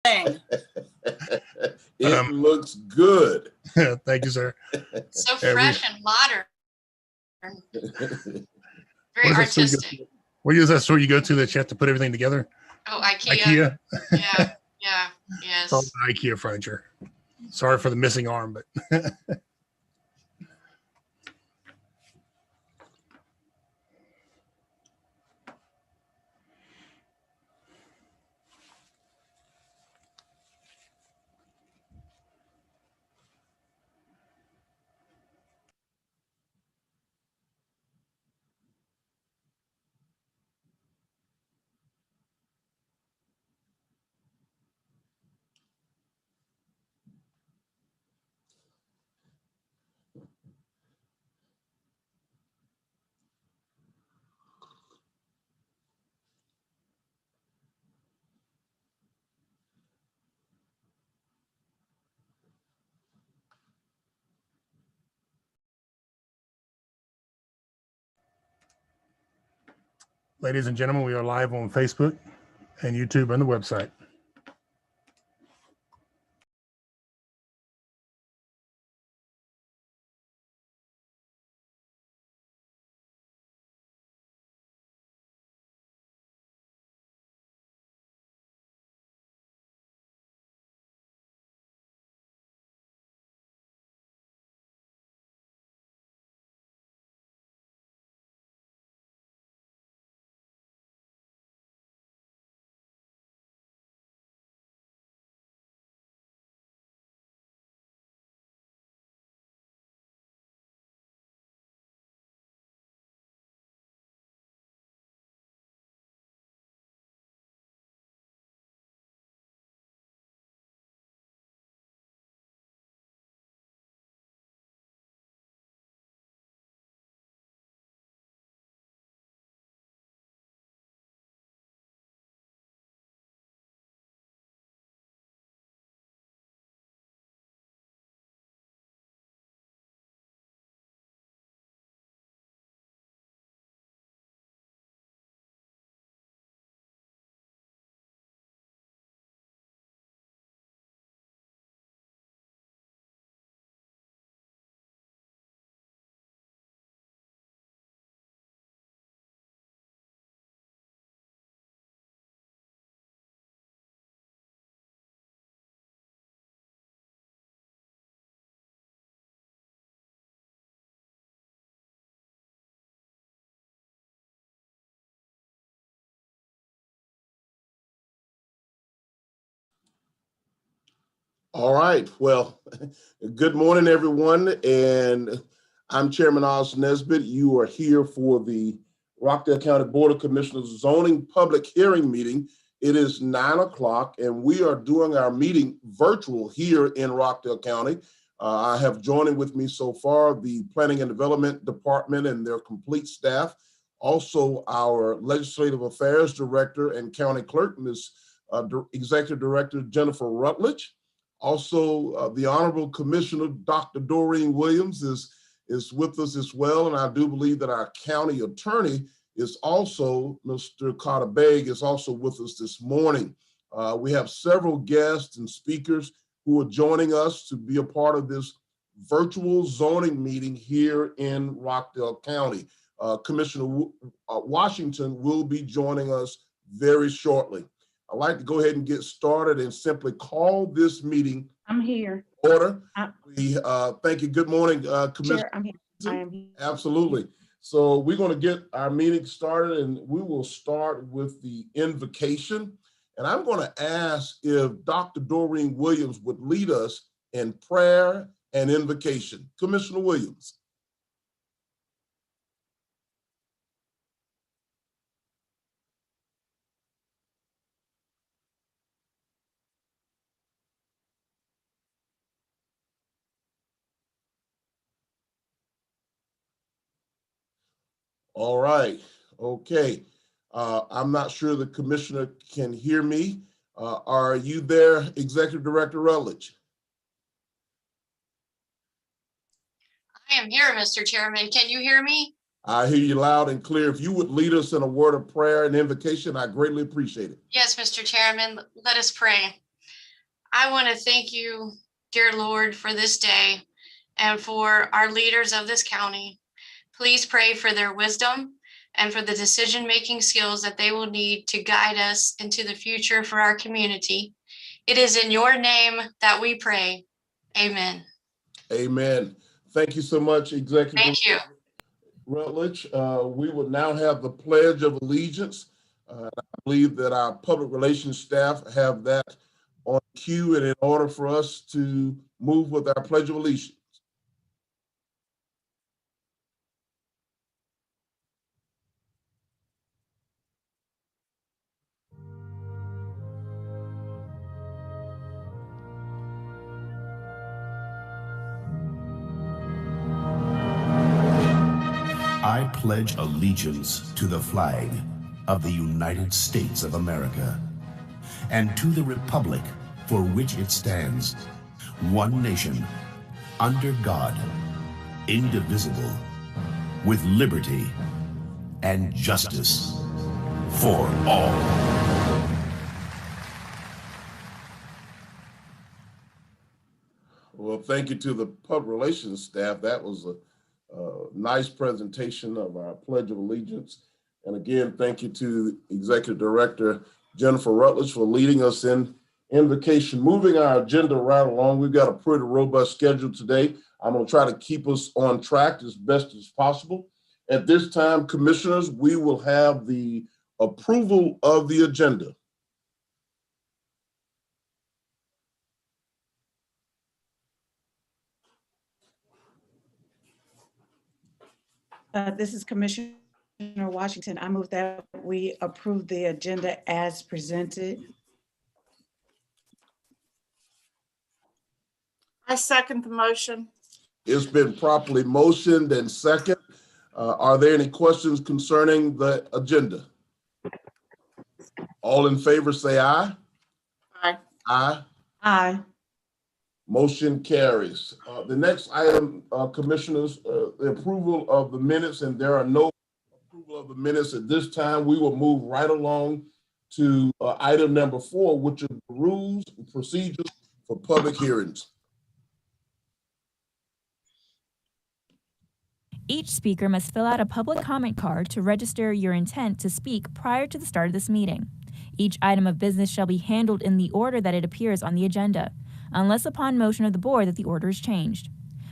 It looks good. Thank you, sir. So fresh and modern. Very artistic. What is that store you go to that you have to put everything together? Oh, IKEA. IKEA. Yeah, yes. It's all IKEA furniture. Sorry for the missing arm, but ladies and gentlemen, we are live on Facebook and YouTube and the website. All right. Well, good morning, everyone. And I'm Chairman Oz Nesbitt. You are here for the Rockdale County Board of Commissioners zoning public hearing meeting. It is 9 o'clock and we are doing our meeting virtual here in Rockdale County. I have joining with me so far the Planning and Development Department and their complete staff. Also our Legislative Affairs Director and County Clerk, Ms. Executive Director Jennifer Rutledge. Also, the Honorable Commissioner, Dr. Doreen Williams is with us as well. And I do believe that our county attorney is also, Mr. Carter Begg is also with us this morning. We have several guests and speakers who are joining us to be a part of this virtual zoning meeting here in Rockdale County. Commissioner Washington will be joining us very shortly. I'd like to go ahead and get started and simply call this meeting. I'm here. Order. Thank you. Good morning, Commissioner. Chair, I'm here. I am here. Absolutely. So we're going to get our meeting started and we will start with the invocation. And I'm going to ask if Dr. Doreen Williams would lead us in prayer and invocation. Commissioner Williams. All right. Okay. I'm not sure the commissioner can hear me. Are you there, Executive Director Rutledge? I am here, Mr. Chairman. Can you hear me? I hear you loud and clear. If you would lead us in a word of prayer and invocation, I greatly appreciate it. Yes, Mr. Chairman. Let us pray. I want to thank you, dear Lord, for this day and for our leaders of this county. Please pray for their wisdom and for the decision-making skills that they will need to guide us into the future for our community. It is in your name that we pray. Amen. Amen. Thank you so much, Executive Thank you. Rutledge. We will now have the Pledge of Allegiance. I believe that our public relations staff have that on cue and in order for us to move with our Pledge of Allegiance. I pledge allegiance to the flag of the United States of America and to the republic for which it stands, one nation, under God, indivisible, with liberty and justice for all. Well, thank you to the public relations staff. That was a nice presentation of our Pledge of Allegiance. And again, thank you to Executive Director Jennifer Rutledge for leading us in Invocation. Moving our agenda right along, we've got a pretty robust schedule today. I'm going to try to keep us on track as best as possible. At this time, Commissioners, we will have the approval of the agenda. This is Commissioner Washington. I move that we approve the agenda as presented. I second the motion. It's been properly motioned and second. Are there any questions concerning the agenda? All in favor say aye. Aye. Aye. Aye. Motion carries. The next item, Commissioners, the approval of the minutes, and there are no approval of the minutes at this time. We will move right along to item number 4, which are the rules and procedures for public hearings. Each speaker must fill out a public comment card to register your intent to speak prior to the start of this meeting. Each item of business shall be handled in the order that it appears on the agenda, unless upon motion of the board that the order is changed.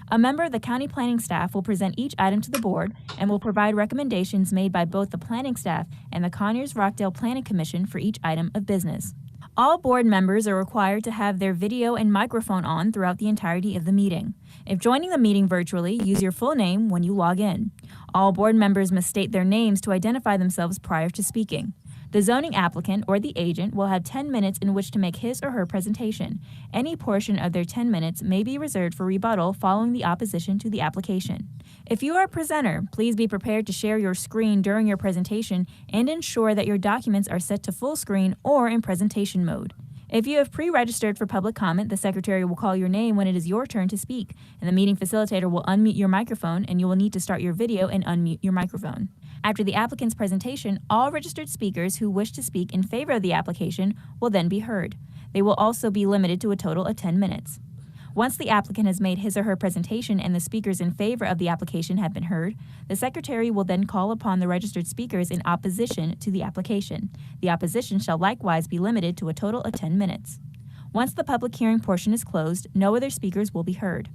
A member of the county planning staff will present each item to the board and will provide recommendations made by both the planning staff and the Conyers-Rockdale Planning Commission for each item of business. All board members are required to have their video and microphone on throughout the entirety of the meeting. If joining the meeting virtually, use your full name when you log in. All board members must state their names to identify themselves prior to speaking. The zoning applicant or the agent will have 10 minutes in which to make his or her presentation. Any portion of their 10 minutes may be reserved for rebuttal following the opposition to the application. If you are a presenter, please be prepared to share your screen during your presentation and ensure that your documents are set to full screen or in presentation mode. If you have pre-registered for public comment, the secretary will call your name when it is your turn to speak, and the meeting facilitator will unmute your microphone, and you will need to start your video and unmute your microphone. After the applicant's presentation, all registered speakers who wish to speak in favor of the application will then be heard. They will also be limited to a total of 10 minutes. Once the applicant has made his or her presentation and the speakers in favor of the application have been heard, the secretary will then call upon the registered speakers in opposition to the application. The opposition shall likewise be limited to a total of 10 minutes. Once the public hearing portion is closed, no other speakers will be heard.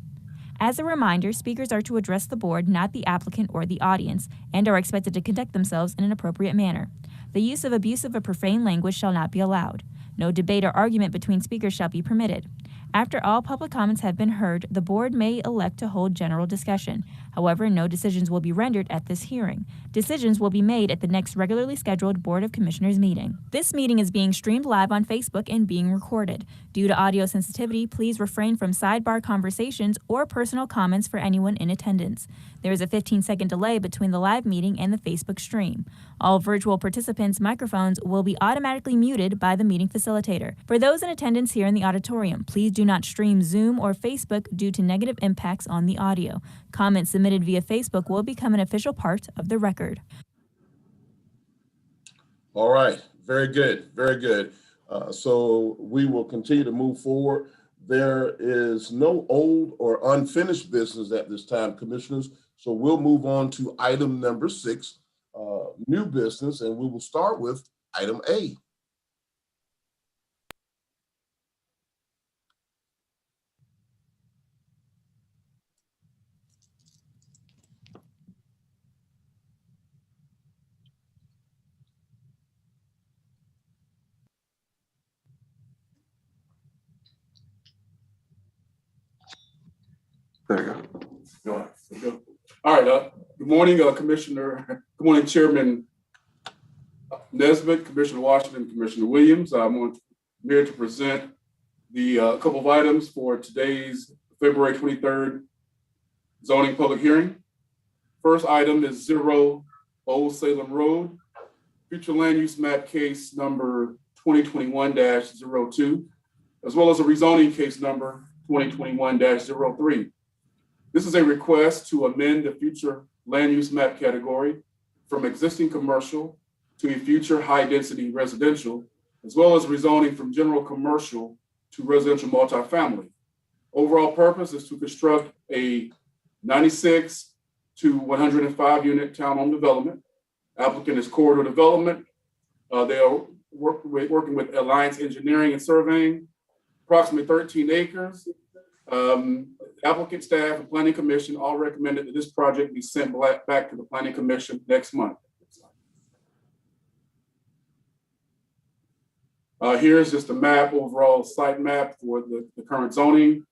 As a reminder, speakers are to address the board, not the applicant or the audience, and are expected to conduct themselves in an appropriate manner. The use of abusive or profane language shall not be allowed. No debate or argument between speakers shall be permitted. After all public comments have been heard, the board may elect to hold general discussion. However, no decisions will be rendered at this hearing. Decisions will be made at the next regularly scheduled Board of Commissioners meeting. This meeting is being streamed live on Facebook and being recorded. Due to audio sensitivity, please refrain from sidebar conversations or personal comments for anyone in attendance. There is a 15-second delay between the live meeting and the Facebook stream. All virtual participants' microphones will be automatically muted by the meeting facilitator. For those in attendance here in the auditorium, please do not stream Zoom or Facebook due to negative impacts on the audio. Comments submitted via Facebook will become an official part of the record. All right, very good, very good. So we will continue to move forward. There is no old or unfinished business at this time, commissioners. So we'll move on to item number 6, new business, and we will start with item A. There you go. All right. Good morning, Commissioner. Good morning, Chairman Nesbitt, Commissioner Washington, Commissioner Williams. I'm here to present the couple of items for today's February 23rd zoning public hearing. First item is 0 Old Salem Road, future land use map case number 2021-02, as well as a rezoning case number 2021-03. This is a request to amend the future land use map category from existing commercial to a future high-density residential, as well as rezoning from general commercial to residential multifamily. Overall purpose is to construct a 96 to 105 unit townhome development. Applicant is Corridor Development. They are working with Alliance Engineering and Surveying, approximately 13 acres. Applicant, staff, and Planning Commission all recommended that this project be sent back to the Planning Commission next month. Here's just a map, overall site map for the current zoning,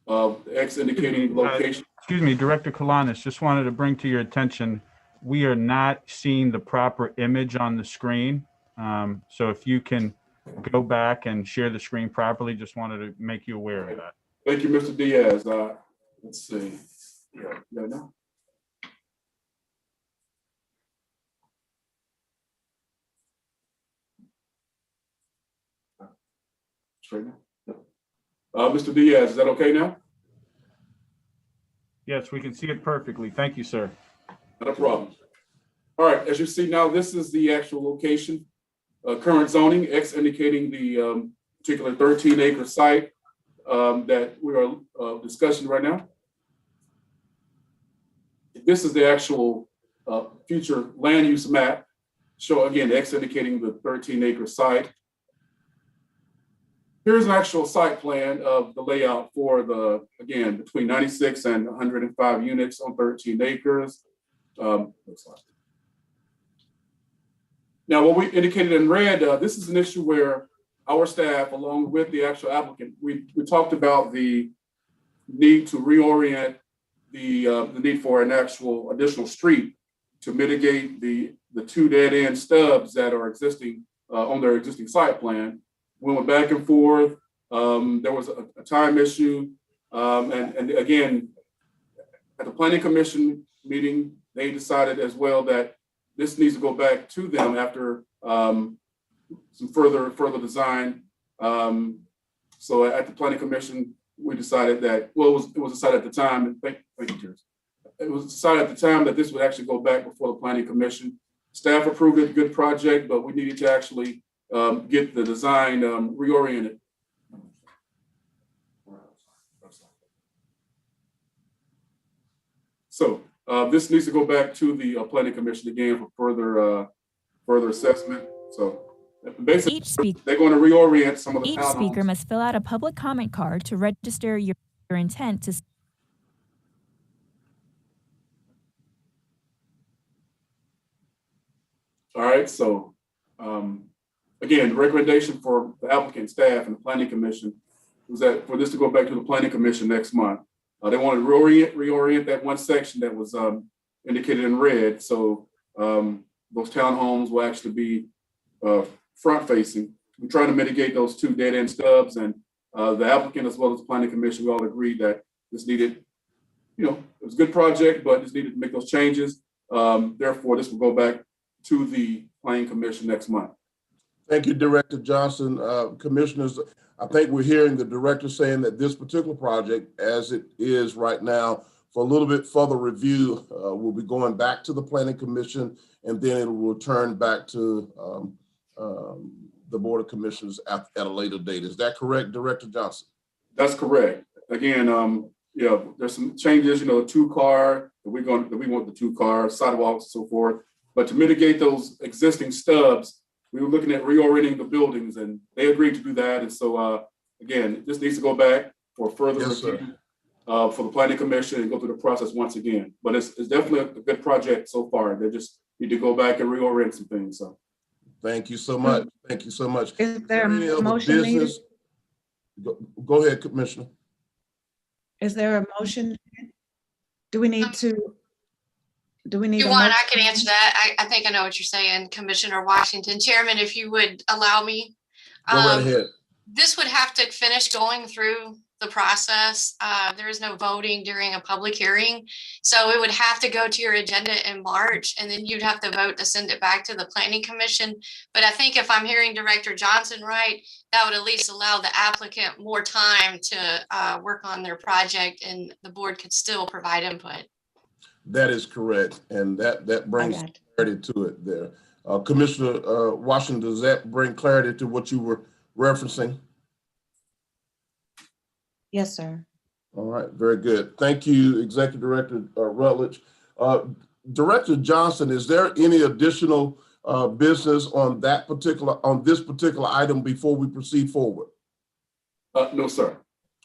X indicating location. Excuse me, Director Kalanis, just wanted to bring to your attention, we are not seeing the proper image on the screen. So if you can go back and share the screen properly, just wanted to make you aware of that. Thank you, Mr. Diaz. Let's see. Yeah, no. Straight now. Mr. Diaz, is that okay now? Yes, we can see it perfectly. Thank you, sir. Not a problem. All right, as you see now, this is the actual location. Current zoning, X indicating the particular 13-acre site that we are discussing right now. This is the actual future land use map. So again, X indicating the 13-acre site. Here's an actual site plan of the layout for the, again, between 96 and 105 units on 13 acres. Looks like. Now, what we indicated in red, this is an issue where our staff, along with the actual applicant, we talked about the need to reorient the need for an actual additional street to mitigate the 2 dead-end stubs that are existing on their existing site plan. We went back and forth. There was a time issue. And again, at the Planning Commission meeting, they decided as well that this needs to go back to them after some further design. So at the Planning Commission, we decided that, well, it was decided at the time, and thank you, Terrence. It was decided at the time that this would actually go back before the Planning Commission. Staff approved it, good project, but we needed to actually get the design reoriented. So this needs to go back to the Planning Commission again for further assessment. So basically, they're going to reorient some of the townhomes. Each speaker must fill out a public comment card to register your intent to. All right, so again, the recommendation for the applicant, staff, and the Planning Commission was that for this to go back to the Planning Commission next month. They wanted to reorient that one section that was indicated in red. So those townhomes will actually be front facing. We're trying to mitigate those 2 dead end stubs, and the applicant as well as the Planning Commission, we all agreed that this needed, it was a good project, but this needed to make those changes. Therefore, this will go back to the Planning Commission next month. Thank you, Director Johnson. Commissioners, I think we're hearing the director saying that this particular project, as it is right now, for a little bit further review, will be going back to the Planning Commission, and then it will return back to the Board of Commissioners at a later date. Is that correct, Director Johnson? That's correct. Again, yeah, there's some changes, you know, the 2-car, we want the 2-car, sidewalks and so forth. But to mitigate those existing stubs, we were looking at reorienting the buildings, and they agreed to do that. And so, again, this needs to go back for further review for the Planning Commission and go through the process once again. But it's definitely a good project so far. They just need to go back and reorient some things. So, thank you so much. Thank you so much. Is there any a other motion needed? business? Go ahead, Commissioner. Is there a motion? Do we need to? Do we need? You a want, motion? I can answer that. I think I know what you're saying, Commissioner Washington. Chairman, if you would allow me. Go right ahead. This would have to finish going through the process. There is no voting during a public hearing. So it would have to go to your agenda in March, and then you'd have to vote to send it back to the Planning Commission. But I think if I'm hearing Director Johnson right, that would at least allow the applicant more time to work on their project, and the board could still provide input. That is correct. And that brings clarity to it there. Commissioner Washington, does that bring clarity to what you were referencing? Yes, sir. All right, very good. Thank you, Executive Director Rutledge. Director Johnson, is there any additional business on this particular item before we proceed forward? no, sir.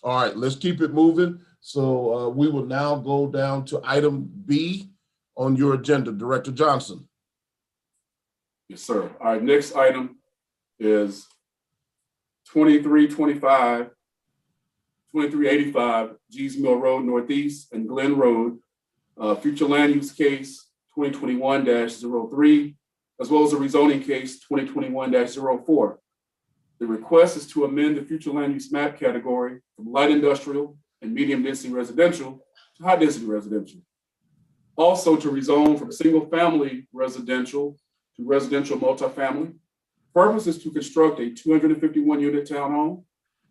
All right, let's keep it moving. So we will now go down to item B on your agenda, Director Johnson. Yes, sir. All right, next item is 2385 Gees Mill Road Northeast and Glen Road, future land use case 2021-03, as well as a rezoning case 2021-04. The request is to amend the future land use map category from light industrial and medium density residential to high density residential. Also to rezone from single family residential to residential multifamily. Purpose is to construct a 251 unit townhome.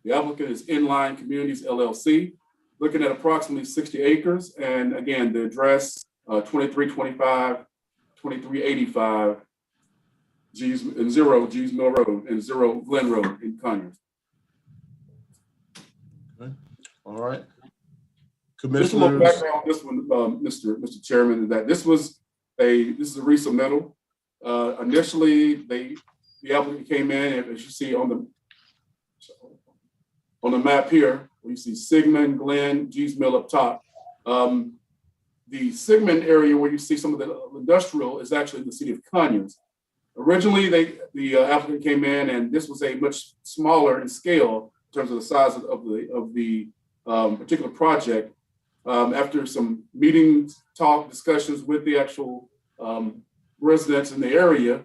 The applicant is Inline Communities LLC, looking at approximately 60 acres. And again, the address 2325, 2385 Gees Mill Road and 0 Glen Road in Conyers. Okay. All right. Just a little background on this one, Mr. Chairman, that this is a resubmittal. Initially, the applicant came in, and as you see on the map here, where you see Sigmund, Glen, Gees Mill up top. The Sigmund area where you see some of the industrial is actually the city of Conyers. Originally, the applicant came in, and this was a much smaller in scale in terms of the size of the particular project. After some meetings, discussions with the actual residents in the area,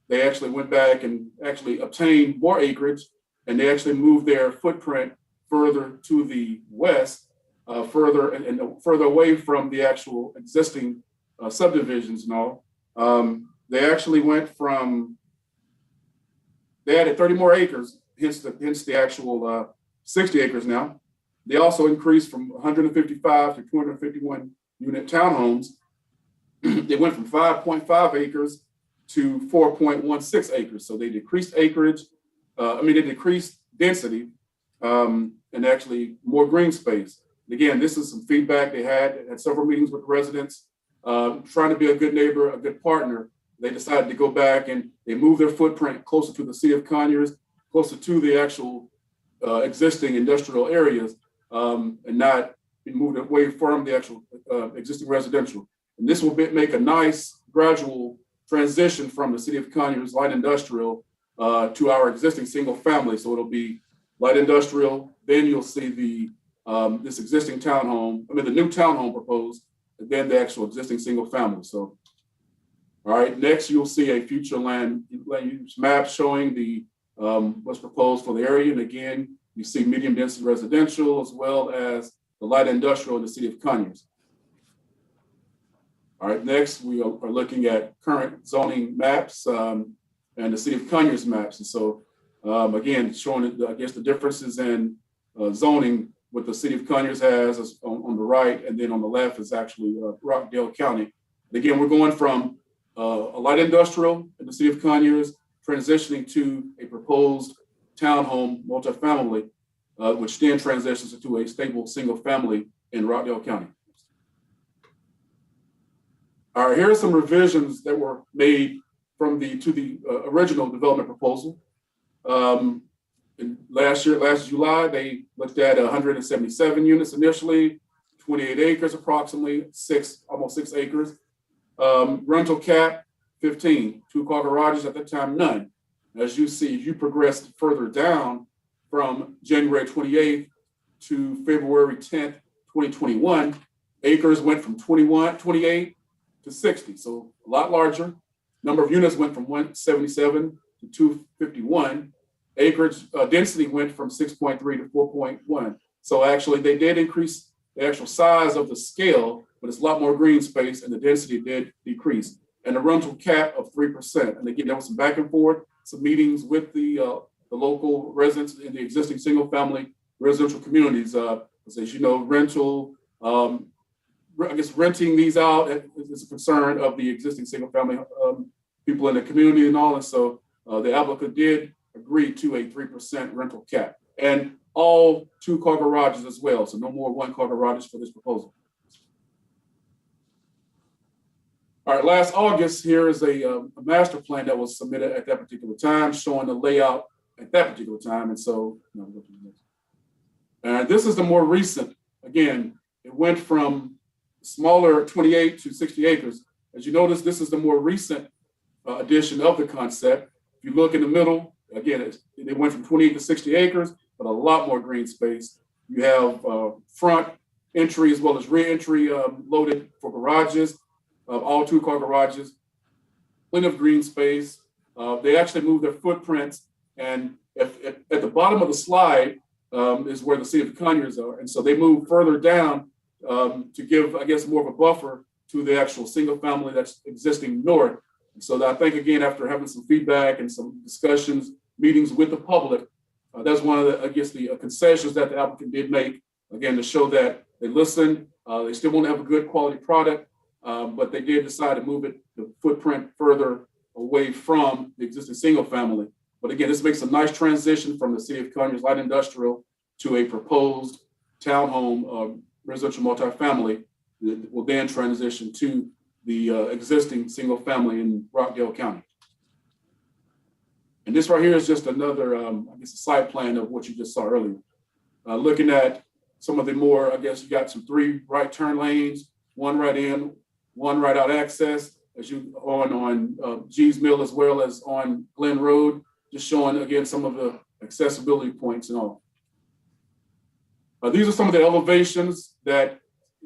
they actually went back and actually obtained more acreage, and they actually moved their footprint further to the west, further away from the actual existing subdivisions and all. They actually went from, they added 30 more acres, hence the actual 60 acres now. They also increased from 155 to 251 unit townhomes. They went from 5.5 acres to 4.16 acres. So they decreased acreage, they decreased density and actually more green space. And again, this is some feedback they had several meetings with residents, trying to be a good neighbor, a good partner. They decided to go back and they moved their footprint closer to the city of Conyers, closer to the actual existing industrial areas, and not moved away from the actual existing residential. And this will make a nice gradual transition from the city of Conyers light industrial to our existing single family. So it'll be light industrial, then you'll see the this existing townhome, the new townhome proposed, and then the actual existing single family. So, all right, next you'll see a future land use map showing the what's proposed for the area. And again, you see medium density residential as well as the light industrial in the city of Conyers. All right, next we are looking at current zoning maps and the city of Conyers maps. And so again, showing I guess the differences in zoning what the city of Conyers has on the right, and then on the left is actually Rockdale County. And again, we're going from a light industrial in the city of Conyers transitioning to a proposed townhome multifamily, which then transitions into a stable single family in Rockdale County. All right, here are some revisions that were made from to the original development proposal. Last July, they looked at 177 units initially, 28 acres approximately, almost 6 acres. Rental cap, 15, 2-car garages at that time, none. As you see, you progressed further down from January 28th to February 10th, 2021, acres went from 28 to 60, so a lot larger. Number of units went from 177 to 251. Acreage density went from 6.3 to 4.1. So actually they did increase the actual size of the scale, but it's a lot more green space and the density did decrease. And the rental cap of 3%. And again, there was some back and forth, some meetings with the local residents in the existing single family residential communities. As you know, renting these out is a concern of the existing single family people in the community and all. And so the applicant did agree to a 3% rental cap and all 2-car garages as well. So no more 1-car garages for this proposal. All right, last August, here is a master plan that was submitted at that particular time, showing the layout at that particular time. And so, this is the more recent. Again, it went from smaller 28 to 60 acres. As you notice, this is the more recent edition of the concept. If you look in the middle, again, they went from 28 to 60 acres, but a lot more green space. You have front entry as well as rear entry loaded for garages, all 2-car garages, plenty of green space. They actually moved their footprints, and at the bottom of the slide is where the city of Conyers are. And so they moved further down to give, I guess, more of a buffer to the actual single family that's existing north. And so I think, again, after having some feedback and some discussions, meetings with the public, that's one of the, I guess, the concessions that the applicant did make, again, to show that they listened. They still want to have a good quality product, but they did decide to move the footprint further away from the existing single family. But again, this makes a nice transition from the city of Conyers light industrial to a proposed townhome residential multifamily that will then transition to the existing single family in Rockdale County. And this right here is just another, I guess, a site plan of what you just saw earlier. Looking at some of the more, I guess you got some 3 right turn lanes, 1 right in, 1 right out access, as you on G's Mill as well as on Glen Road, just showing, again, some of the accessibility points and all. These are some of the elevations that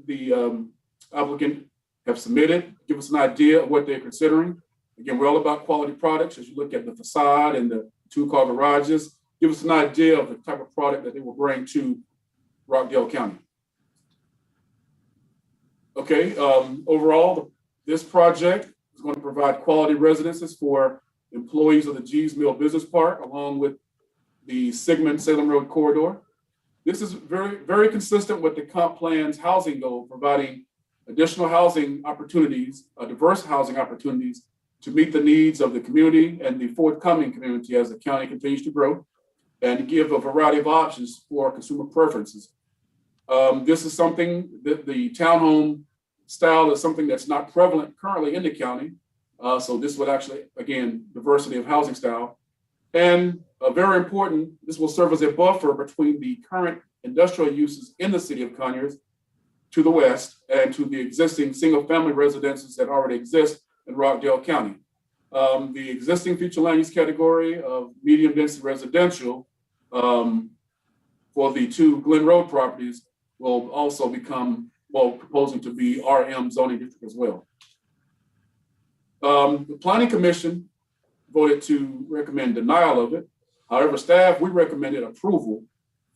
the applicant have submitted. Give us an idea of what they're considering. Again, we're all about quality products. As you look at the facade and the 2-car garages, give us an idea of the type of product that they will bring to Rockdale County. Okay, overall, this project is going to provide quality residences for employees of the G's Mill Business Park, along with the Sigmund-Salem Road corridor. This is very, very consistent with the comp plan's housing goal, providing additional housing opportunities, diverse housing opportunities to meet the needs of the community and the forthcoming community as the county continues to grow, and to give a variety of options for consumer preferences. This is something that the townhome style is something that's not prevalent currently in the county. So this would actually, again, diversity of housing style. And very important, this will serve as a buffer between the current industrial uses in the city of Conyers to the west and to the existing single family residences that already exist in Rockdale County. The existing future land use category of medium density residential for the 2 Glen Road properties will also become, well, proposing to be RM zoning district as well. The Planning Commission voted to recommend denial of it. However, staff, we recommended approval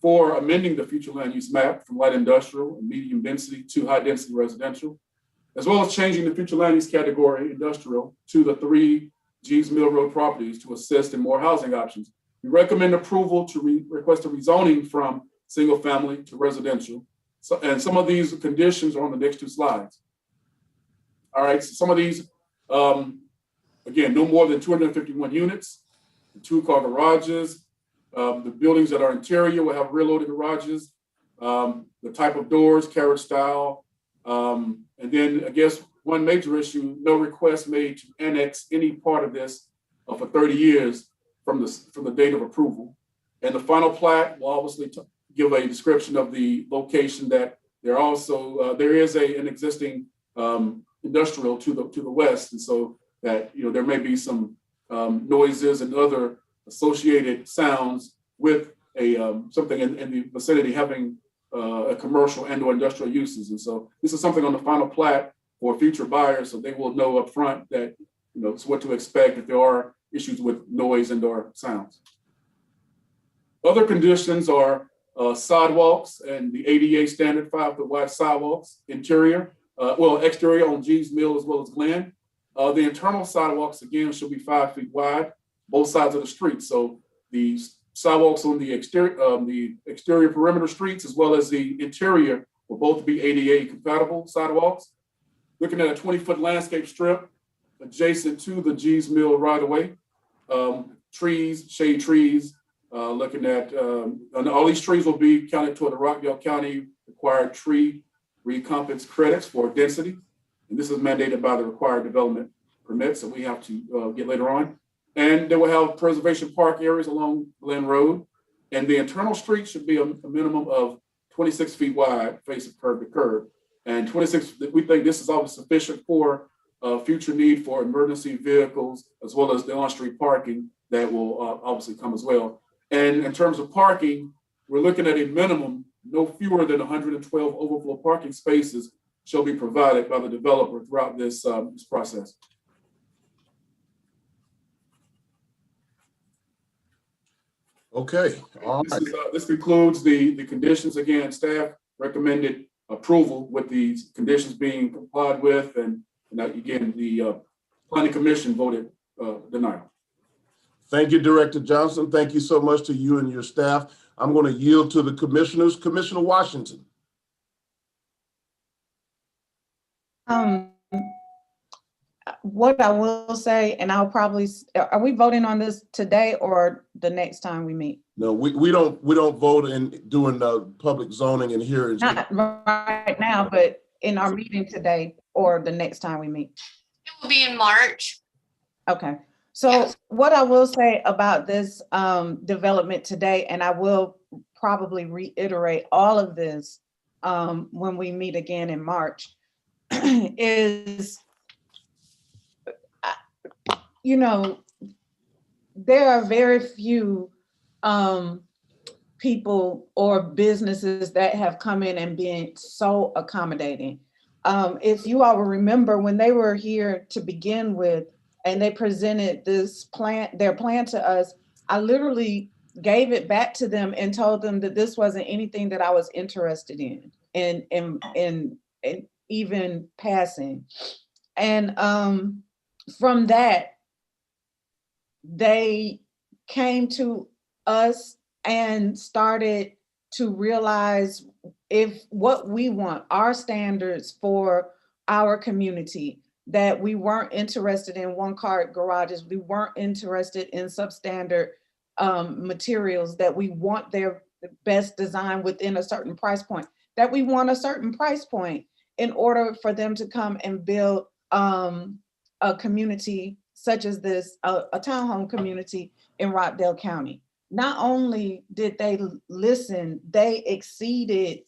for amending the future land use map from light industrial and medium density to high density residential, as well as changing the future land use category industrial to the 3 G's Mill Road properties to assist in more housing options. We recommend approval to request a rezoning from single family to residential. So, and some of these conditions are on the next 2 slides. All right, so some of these, again, no more than 251 units, 2-car garages. The buildings that are interior will have rear-loaded garages. The type of doors, carriage style. And then I guess one major issue, no request made to annex any part of this for 30 years from the date of approval. And the final plat will obviously give a description of the location that there also, there is an existing industrial to the west. And so that, there may be some noises and other associated sounds with something in the vicinity having a commercial and or industrial uses. And so this is something on the final plat for future buyers, so they will know up front that, it's what to expect if there are issues with noise and or sounds. Other conditions are sidewalks and the ADA standard 5-foot wide sidewalks, exterior on G's Mill as well as Glen. The internal sidewalks, again, should be 5 feet wide, both sides of the street. So the sidewalks on the exterior perimeter streets as well as the interior will both be ADA compatible sidewalks. Looking at a 20-foot landscape strip adjacent to the G's Mill right away. Trees, shade trees, looking at, and all these trees will be counted toward the Rockdale County required tree recompense credits for density. And this is mandated by the required development permits that we have to get later on. And they will have preservation park areas along Glen Road. And the internal street should be a minimum of 26 feet wide, facing curb to curb. And 26, we think this is always sufficient for future need for emergency vehicles, as well as the on-street parking that will obviously come as well. And in terms of parking, we're looking at a minimum, no fewer than 112 overflow parking spaces shall be provided by the developer throughout this process. Okay, all right. This concludes the conditions. Again, staff recommended approval with these conditions being complied with, and again, the planning commission voted denial. Thank you, Director Johnson. Thank you so much to you and your staff. I'm going to yield to the commissioners. Commissioner Washington. What I will say, and I'll probably, are we voting on this today or the next time we meet? No, we don't vote in doing public zoning and hearings. Not right now, but in our meeting today or the next time we meet. It will be in March. Okay. So Yes. what I will say about this development today, and I will probably reiterate all of this when we meet again in March, is, there are very few people or businesses that have come in and been so accommodating. If you all will remember, when they were here to begin with, and they presented their plan to us, I literally gave it back to them and told them that this wasn't anything that I was interested in even passing. And from that, they came to us and started to realize what we want, our standards for our community, that we weren't interested in 1-car garages, we weren't interested in substandard materials, that we want their best design within a certain price point, that we want a certain price point in order for them to come and build a community such as this, a townhome community in Rockdale County. Not only did they listen, they exceeded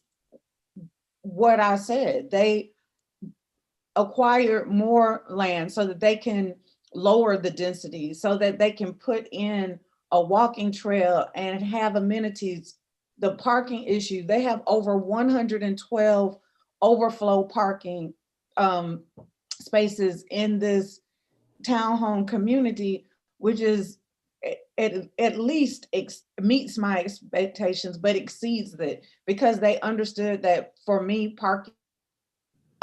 what I said. They acquired more land so that they can lower the density, so that they can put in a walking trail and have amenities. The parking issue, they have over 112 overflow parking spaces in this townhome community, which is at least meets my expectations, but exceeds it, because they understood that for me, parking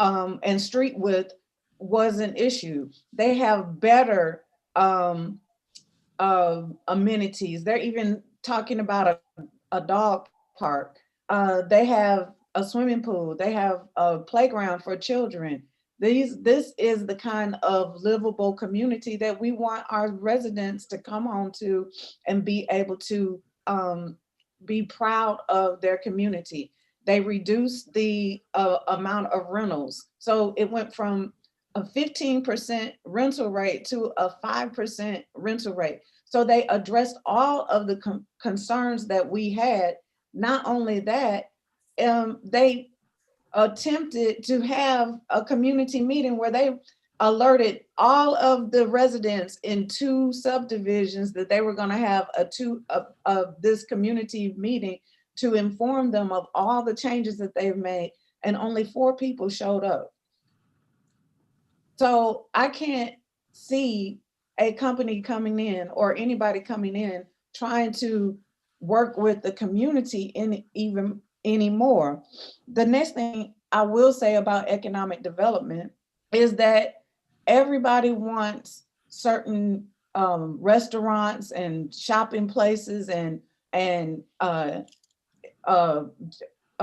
and street width was an issue. They have better amenities. They're even talking about a dog park. They have a swimming pool. They have a playground for children. This is the kind of livable community that we want our residents to come home to and be able to be proud of their community. They reduced the amount of rentals. So it went from a 15% rental rate to a 5% rental rate. So they addressed all of the concerns that we had. Not only that, they attempted to have a community meeting where they alerted all of the residents in 2 subdivisions that they were going to have this community meeting to inform them of all the changes that they've made, and only 4 people showed up. So I can't see a company coming in or anybody coming in trying to work with the community anymore. The next thing I will say about economic development is that everybody wants certain restaurants and shopping places and a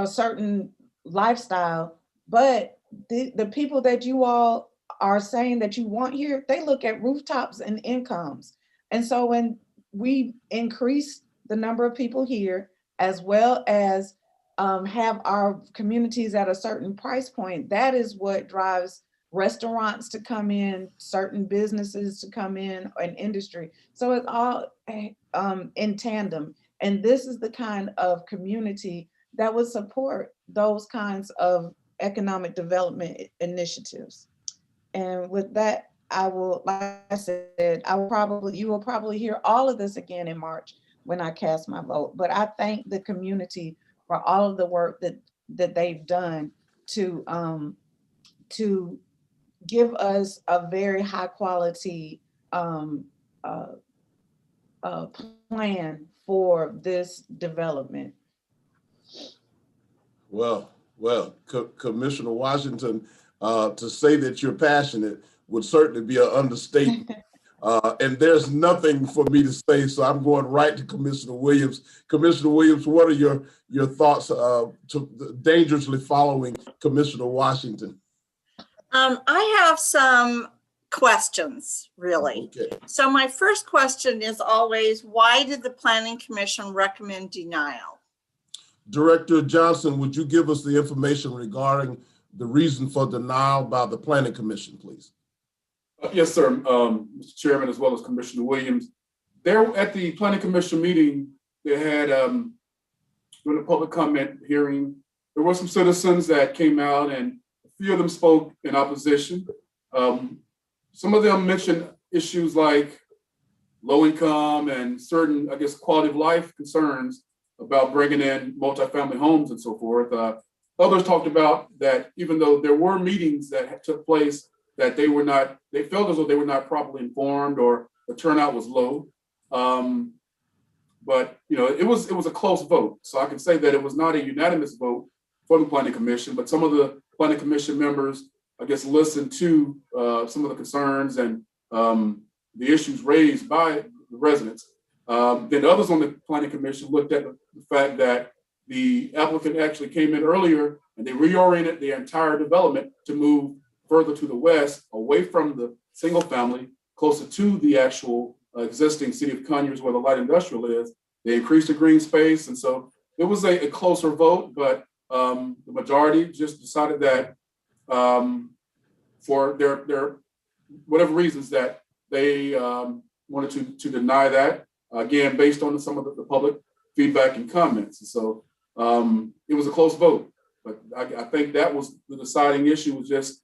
certain lifestyle, but the people that you all are saying that you want here, they look at rooftops and incomes. And so when we increase the number of people here, as well as have our communities at a certain price point, that is what drives restaurants to come in, certain businesses to come in, and industry. So it's all in tandem. And this is the kind of community that would support those kinds of economic development initiatives. And with that, I will, like I said, you will probably hear all of this again in March when I cast my vote. But I thank the community for all of the work that they've done to give us a very high quality plan for this development. Well, Commissioner Washington, to say that you're passionate would certainly be an understatement. And there's nothing for me to say, so I'm going right to Commissioner Williams. Commissioner Williams, what are your thoughts dangerously following Commissioner Washington? I have some questions, really. Okay. So my first question is always, why did the Planning Commission recommend denial? Director Johnson, would you give us the information regarding the reason for denial by the Planning Commission, please? Yes, sir, Mr. Chairman, as well as Commissioner Williams. There at the Planning Commission meeting, they had during the public comment hearing, there were some citizens that came out, and a few of them spoke in opposition. Some of them mentioned issues like low income and certain, I guess, quality of life concerns about bringing in multifamily homes and so forth. Others talked about that even though there were meetings that took place, that they felt as though they were not properly informed or the turnout was low. But it was a close vote. So I can say that it was not a unanimous vote for the Planning Commission, but some of the Planning Commission members, I guess, listened to some of the concerns and the issues raised by the residents. Then others on the Planning Commission looked at the fact that the applicant actually came in earlier and they reoriented the entire development to move further to the west, away from the single family, closer to the actual existing city of Conyers where the light industrial is. They increased the green space. And so it was a closer vote, but the majority just decided that for their whatever reasons that they wanted to deny that, again, based on some of the public feedback and comments. And so it was a close vote, but I think that was the deciding issue, was just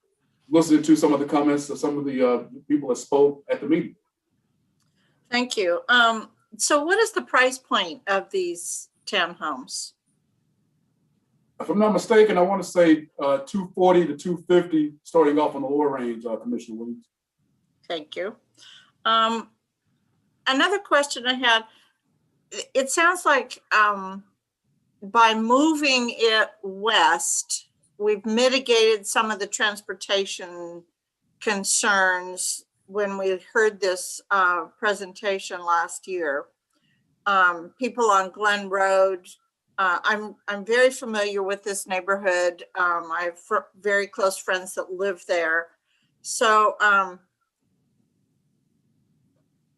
listening to some of the comments of some of the people that spoke at the meeting. Thank you. So what is the price point of these townhomes? If I'm not mistaken, I want to say 240 to 250, starting off on the lower range, Commissioner Williams. Thank you. Another question I had, it sounds like by moving it west, we've mitigated some of the transportation concerns when we heard this presentation last year. People on Glen Road I'm very familiar with this neighborhood. I have very close friends that live there. So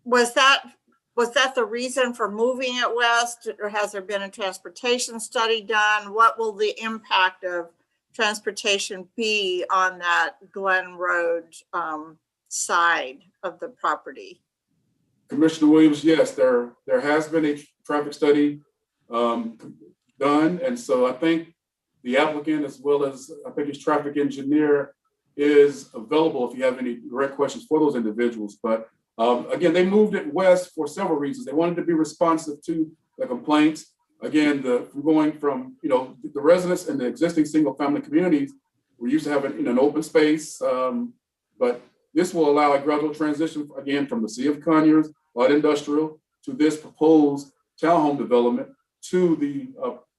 was that the reason for moving it west, or has there been a transportation study done? What will the impact of transportation be on that Glen Road side of the property? Commissioner Williams, yes, there has been a traffic study done. And so I think the applicant, as well as I think his traffic engineer, is available if you have any direct questions for those individuals. But again, they moved it west for several reasons. They wanted to be responsive to the complaints. Again, going from, the residents in the existing single family communities, we're used to having an open space, but this will allow a gradual transition, again, from the Sea of Conyers, light industrial, to this proposed townhome development to the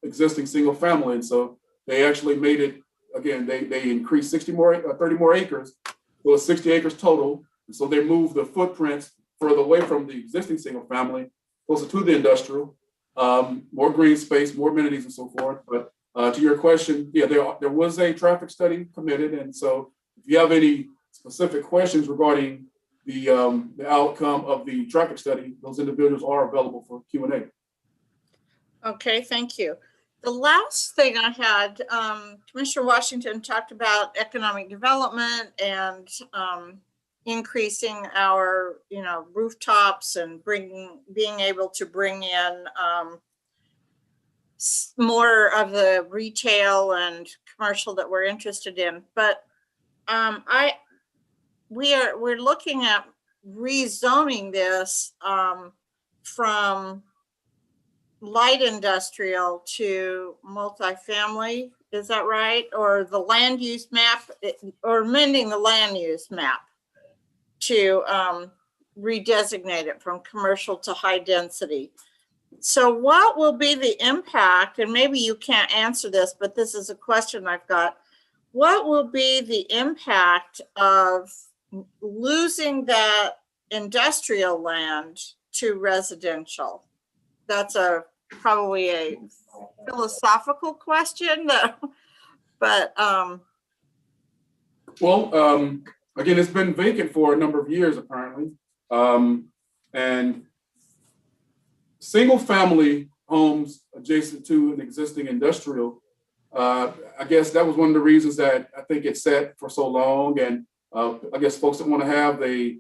existing single family. And so they actually made it, again, they increased 30 more acres, so it's 60 acres total. And so they moved the footprints further away from the existing single family, closer to the industrial, more green space, more amenities and so forth. But to your question, yeah, there was a traffic study committed. And so if you have any specific questions regarding the outcome of the traffic study, those individuals are available for Q&A. Okay, thank you. The last thing I had, Commissioner Washington talked about economic development and increasing our, rooftops and being able to bring in more of the retail and commercial that we're interested in. But we're looking at rezoning this from light industrial to multifamily. Is that right? Or the land use map, or amending the land use map to redesignate it from commercial to high density. So what will be the impact, and maybe you can't answer this, but this is a question I've got. What will be the impact of losing that industrial land to residential? That's probably a philosophical question, but again, it's been vacant for a number of years apparently, and single family homes adjacent to an existing industrial. I guess that was one of the reasons that I think it sat for so long, and I guess folks that want to have a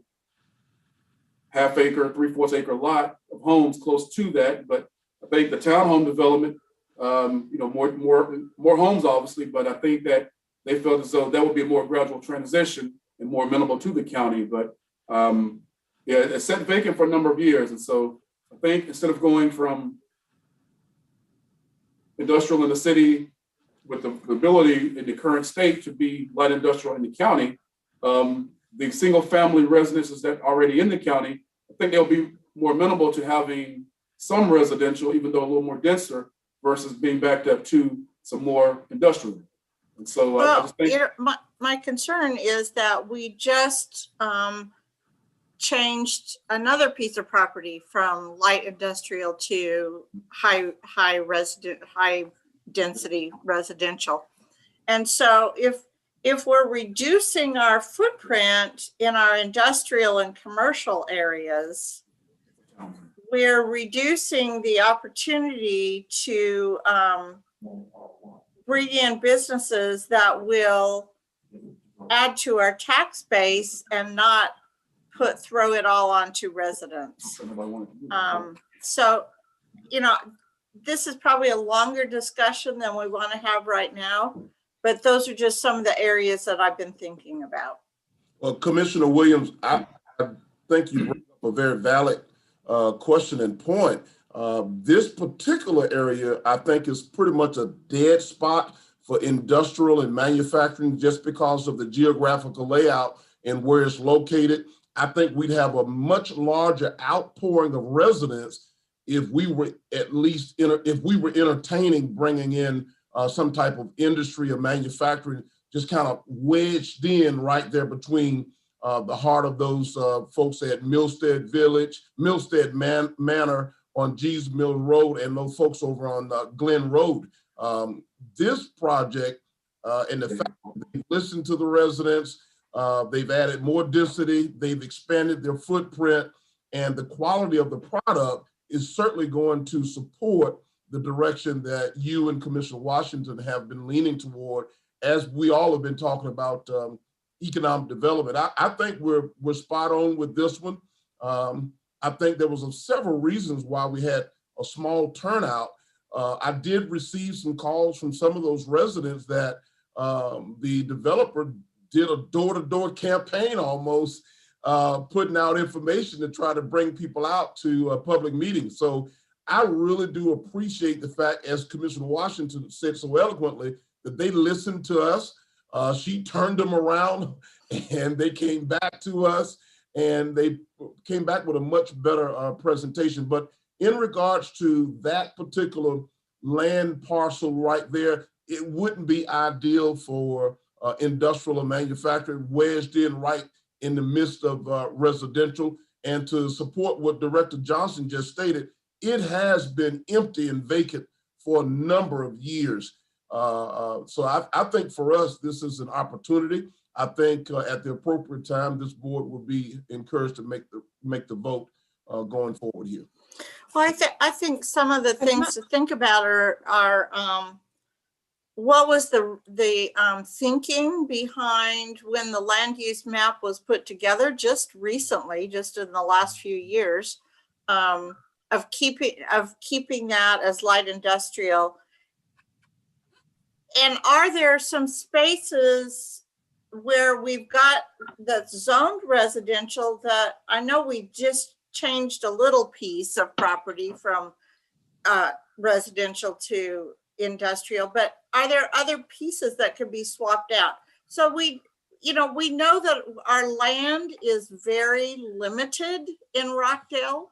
half-acre, 3/4 acre lot of homes close to that. But I think the townhome development, more homes obviously, but I think that they felt as though that would be a more gradual transition and more amenable to the county. But it's sat vacant for a number of years, and so I think instead of going from industrial in the city with the ability in the current state to be light industrial in the county, the single family residences that are already in the county, I think they'll be more amenable to having some residential, even though a little more denser, versus being backed up to some more industrial. And so I just think my concern is that we just changed another piece of property from light industrial to high density residential. And so if we're reducing our footprint in our industrial and commercial areas, we're reducing the opportunity to bring in businesses that will add to our tax base and not throw it all onto residents. So, this is probably a longer discussion than we want to have right now, but those are just some of the areas that I've been thinking about. Well, Commissioner Williams, I think you bring up a very valid question and point. This particular area, I think, is pretty much a dead spot for industrial and manufacturing just because of the geographical layout and where it's located. I think we'd have a much larger outpouring of residents if we were entertaining bringing in some type of industry or manufacturing, just kind of wedged in right there between the heart of those folks at Milstead Manor on G's Mill Road and those folks over on Glen Road. This project and the fact that they've listened to the residents, they've added more density, they've expanded their footprint, and the quality of the product is certainly going to support the direction that you and Commissioner Washington have been leaning toward, as we all have been talking about economic development. I think we're spot on with this one. I think there was several reasons why we had a small turnout. I did receive some calls from some of those residents that the developer did a door-to-door campaign almost, putting out information to try to bring people out to public meetings. So I really do appreciate the fact, as Commissioner Washington said so eloquently, that they listened to us. She turned them around and they came back to us, and they came back with a much better presentation. But in regards to that particular land parcel right there, it wouldn't be ideal for industrial or manufacturing, wedged in right in the midst of residential. And to support what Director Johnson just stated, it has been empty and vacant for a number of years. So I think for us, this is an opportunity. I think at the appropriate time, this board will be encouraged to make the vote going forward here. Well, I think some of the things to think about are what was the thinking behind when the land use map was put together just recently, just in the last few years, of keeping that as light industrial. And are there some spaces where we've got that's zoned residential that I know we just changed a little piece of property from residential to industrial, but are there other pieces that could be swapped out? So we know that our land is very limited in Rockdale.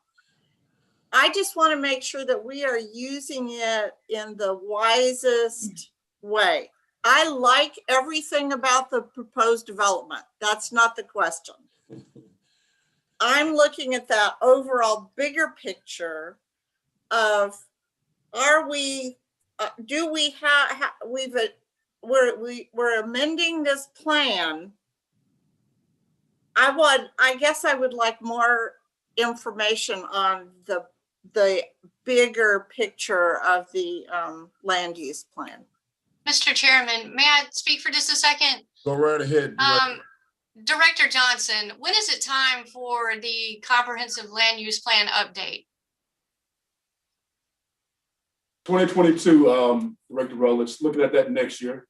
I just want to make sure that we are using it in the wisest way. I like everything about the proposed development. That's not the question. I'm looking at that overall bigger picture of, are we, do we have, we're amending this plan. I guess I would like more information on the bigger picture of the land use plan. Mr. Chairman, may I speak for just a second? Go right ahead. Director Johnson, when is it time for the comprehensive land use plan update? 2022, Director Rowland, looking at that next year.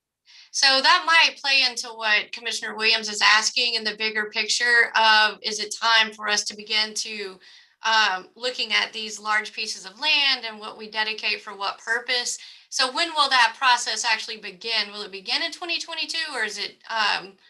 So that might play into what Commissioner Williams is asking in the bigger picture of, is it time for us to begin to looking at these large pieces of land and what we dedicate for what purpose? So when will that process actually begin? Will it begin in 2022, or is it?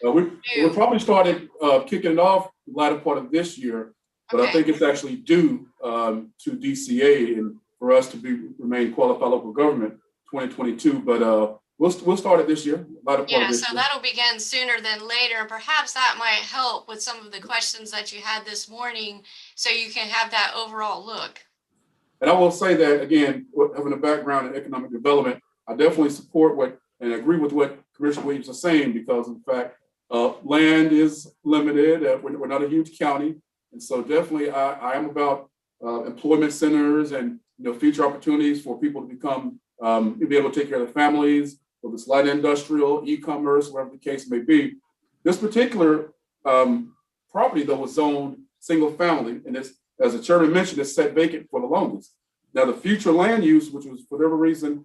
We probably started kicking it off the latter part of this year, but okay. I think it's actually due to DCA and for us to remain qualified local government 2022. But we'll start it this year. Yeah, so that'll begin sooner than later. Perhaps that might help with some of the questions that you had this morning, so you can have that overall look. And I will say that, again, having a background in economic development, I definitely support and agree with what Commissioner Williams is saying, because in fact, land is limited. We're not a huge county. And so definitely I am about employment centers and future opportunities for people to become, be able to take care of their families, whether it's light industrial, e-commerce, whatever the case may be. This particular property, though, was zoned single family, and it's, as the chairman mentioned, it's set vacant for the longest. Now, the future land use, which was for whatever reason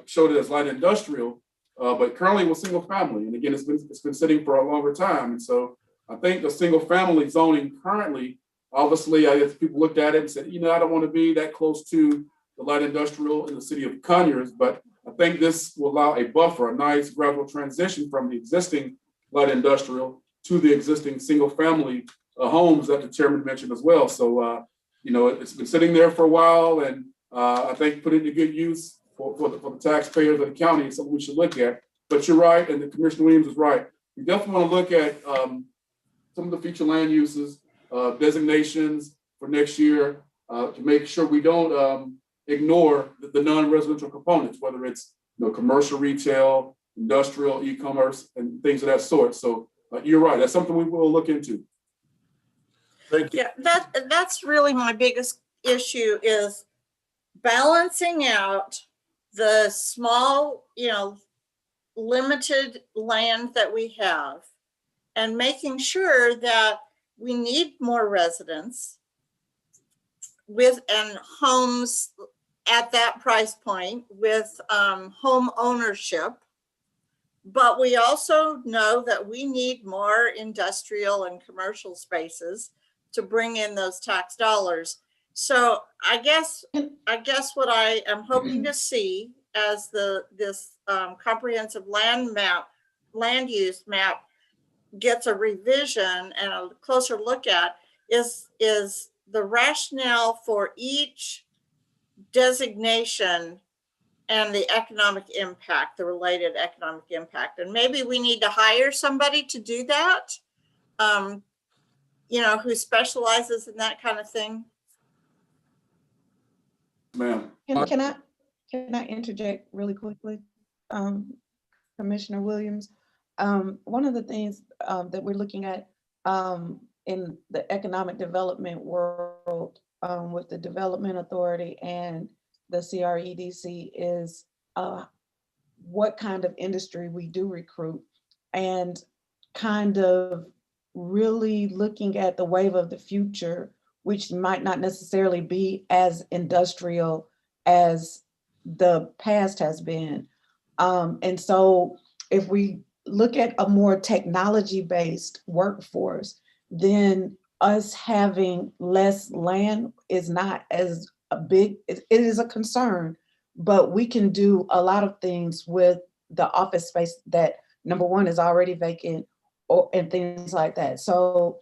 showed it as light industrial, but currently was single family. And again, it's been sitting for a longer time. And so I think the single family zoning currently, obviously, I guess people looked at it and said, I don't want to be that close to the light industrial in the city of Conyers, but I think this will allow a buffer, a nice gradual transition from the existing light industrial to the existing single family homes that the chairman mentioned as well. So, it's been sitting there for a while, and I think put it to good use for the taxpayers of the county is something we should look at. But you're right, and the Commissioner Williams is right. We definitely want to look at some of the future land uses, designations for next year. to make sure we don't ignore the non-residential components, whether it's commercial retail, industrial, e-commerce, and things of that sort. So you're right. That's something we will look into. Thank you. Yeah, that's really my biggest issue is balancing out the small, limited land that we have and making sure that we need more residents and homes at that price point with home ownership. But we also know that we need more industrial and commercial spaces to bring in those tax dollars. So I guess what I am hoping to see as this comprehensive land use map gets a revision and a closer look at is the rationale for each designation and the economic impact, the related economic impact. And maybe we need to hire somebody to do that, who specializes in that kind of thing. Ma'am. Can I interject really quickly, Commissioner Williams? One of the things that we're looking at in the economic development world with the Development Authority and the CREDC is what kind of industry we do recruit, and kind of really looking at the wave of the future, which might not necessarily be as industrial as the past has been. And so if we look at a more technology-based workforce, then us having less land is not as a big, it is a concern, but we can do a lot of things with the office space that, number one, is already vacant and things like that. So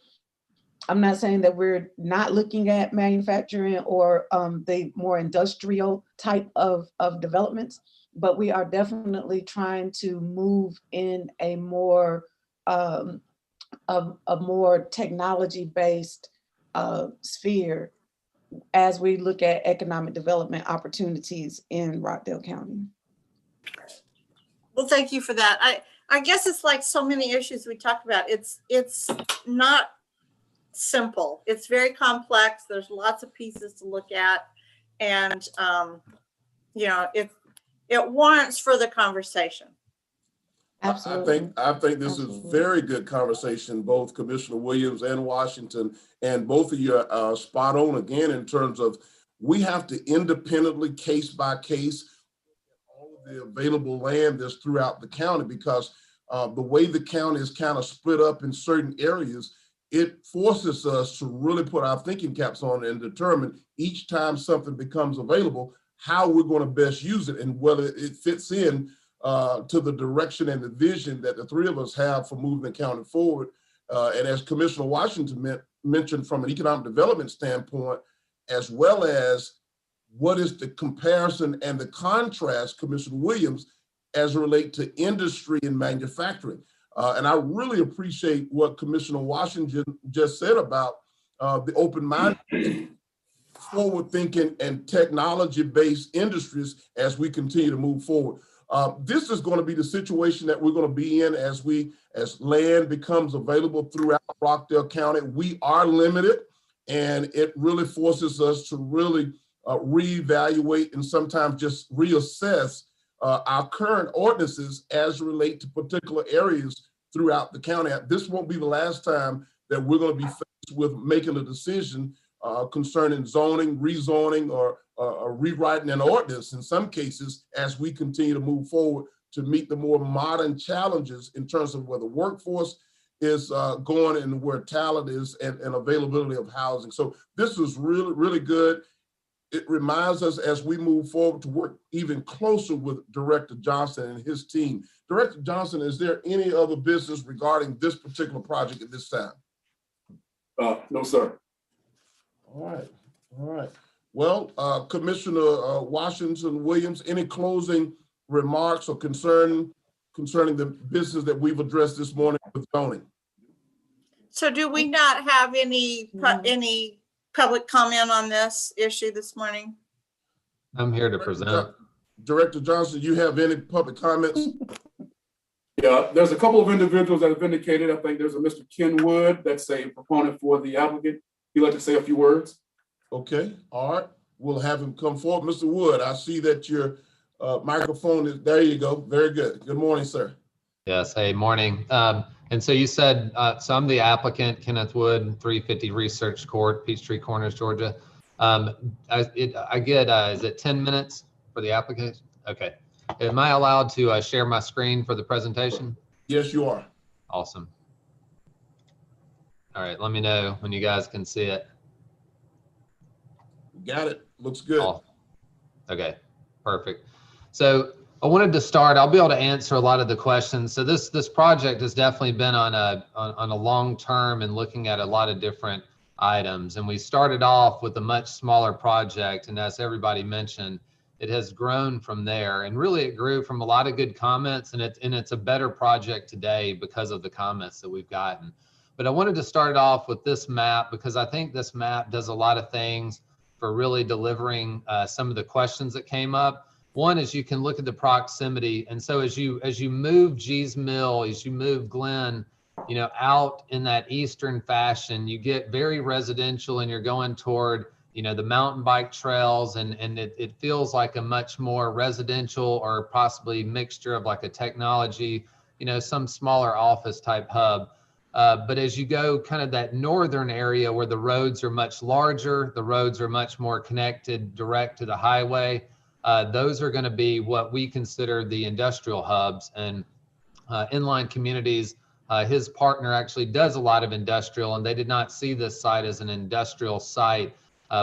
I'm not saying that we're not looking at manufacturing or the more industrial type of developments, but we are definitely trying to move in a more technology-based sphere as we look at economic development opportunities in Rockdale County. Well, thank you for that. I guess it's like so many issues we talked about. It's not simple. It's very complex. There's lots of pieces to look at, and it warrants further conversation. Absolutely. I think this is very good conversation, both Commissioner Williams and Washington, and both of you are spot on again in terms of we have to independently, case by case, all of the available land that's throughout the county, because the way the county is kind of split up in certain areas, it forces us to really put our thinking caps on and determine each time something becomes available, how we're going to best use it and whether it fits in to the direction and the vision that the three of us have for moving the county forward. And as Commissioner Washington mentioned, from an economic development standpoint, as well as what is the comparison and the contrast, Commissioner Williams, as it relates to industry and manufacturing. And I really appreciate what Commissioner Washington just said about the open mind, forward thinking and technology-based industries as we continue to move forward. This is going to be the situation that we're going to be in as land becomes available throughout Rockdale County. We are limited, and it really forces us to really reevaluate and sometimes just reassess our current ordinances as relate to particular areas throughout the county. This won't be the last time that we're going to be faced with making a decision concerning zoning, rezoning, or rewriting an ordinance in some cases as we continue to move forward to meet the more modern challenges in terms of where the workforce is going and where talent is and availability of housing. So this was really, really good. It reminds us as we move forward to work even closer with Director Johnson and his team. Director Johnson, is there any other business regarding this particular project at this time? No, sir. All right. Well, Commissioner Washington Williams, any closing remarks or concerning the business that we've addressed this morning with zoning? So do we not have any public comment on this issue this morning? I'm here to present. Director Johnson, you have any public comments? Yeah, there's a couple of individuals that have indicated. I think there's a Mr. Ken Wood that's a proponent for the applicant. He'd like to say a few words. Okay, all right. We'll have him come forward. Mr. Wood, I see that your microphone is, there you go. Very good. Good morning, sir. Yes, hey, morning. And so you said, so I'm the applicant, Kenneth Wood, 350 Research Court, Peachtree Corners, Georgia. I get, is it 10 minutes for the application? Okay. Am I allowed to share my screen for the presentation? Yes, you are. Awesome. All right, let me know when you guys can see it. Got it. Looks good. Oh, okay, perfect. So I wanted to start, I'll be able to answer a lot of the questions. So this project has definitely been on a long term and looking at a lot of different items. And we started off with a much smaller project. And as everybody mentioned, it has grown from there. And really it grew from a lot of good comments, and it's a better project today because of the comments that we've gotten. But I wanted to start off with this map because I think this map does a lot of things for really delivering some of the questions that came up. One is you can look at the proximity. And so as you move Gee's Mill, as you move Glen, you know, out in that eastern fashion, you get very residential and you're going toward, you know, the mountain bike trails, and it feels like a much more residential or possibly mixture of like a technology, you know, some smaller office type hub. But as you go kind of that northern area where the roads are much larger, the roads are much more connected direct to the highway, those are going to be what we consider the industrial hubs. And Inline Communities, his partner actually does a lot of industrial, and they did not see this site as an industrial site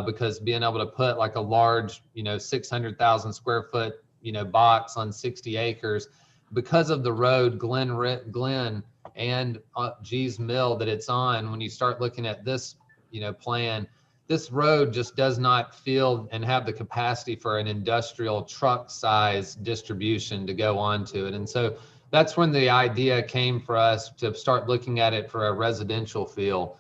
because being able to put like a large, you know, 600,000 square foot, you know, box on 60 acres, because of the road Glen and Gee's Mill that it's on. When you start looking at this, you know, plan, this road just does not feel and have the capacity for an industrial truck size distribution to go onto it. And so that's when the idea came for us to start looking at it for a residential feel.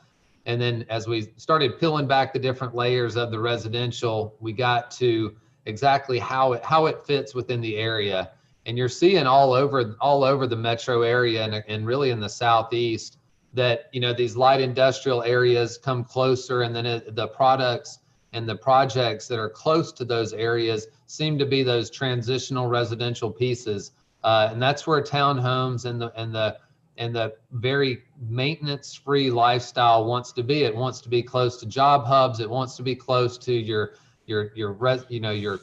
And then as we started peeling back the different layers of the residential, we got to exactly how it fits within the area. And you're seeing all over the metro area and really in the southeast that, you know, these light industrial areas come closer, and then the products and the projects that are close to those areas seem to be those transitional residential pieces. And that's where townhomes and the very maintenance-free lifestyle wants to be. It wants to be close to job hubs. It wants to be close to your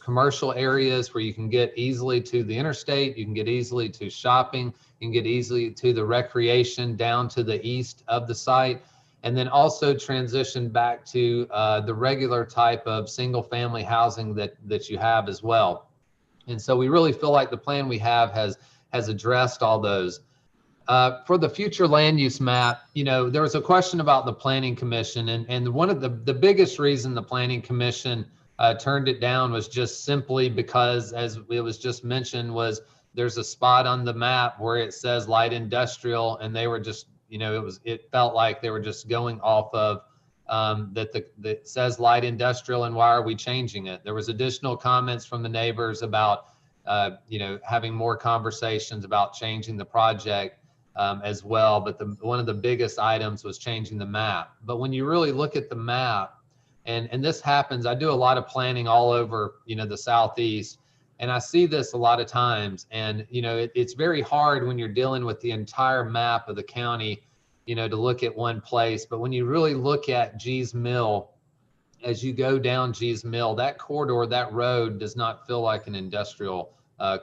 commercial areas where you can get easily to the interstate, you can get easily to shopping, you can get easily to the recreation down to the east of the site, and then also transition back to the regular type of single family housing that you have as well. And so we really feel like the plan we have has addressed all those. For the future land use map, you know, there was a question about the Planning Commission, and one of the biggest reason the Planning Commission turned it down was just simply because, as it was just mentioned, was there's a spot on the map where it says light industrial, and they were just, you know, it felt like they were just going off of that says light industrial, and why are we changing it? There was additional comments from the neighbors about, you know, having more conversations about changing the project as well. But one of the biggest items was changing the map. But when you really look at the map, and this happens, I do a lot of planning all over, you know, the Southeast, and I see this a lot of times. And, you know, it's very hard when you're dealing with the entire map of the county, you know, to look at one place. But when you really look at Gee's Mill, as you go down Gee's Mill, that corridor, that road does not feel like an industrial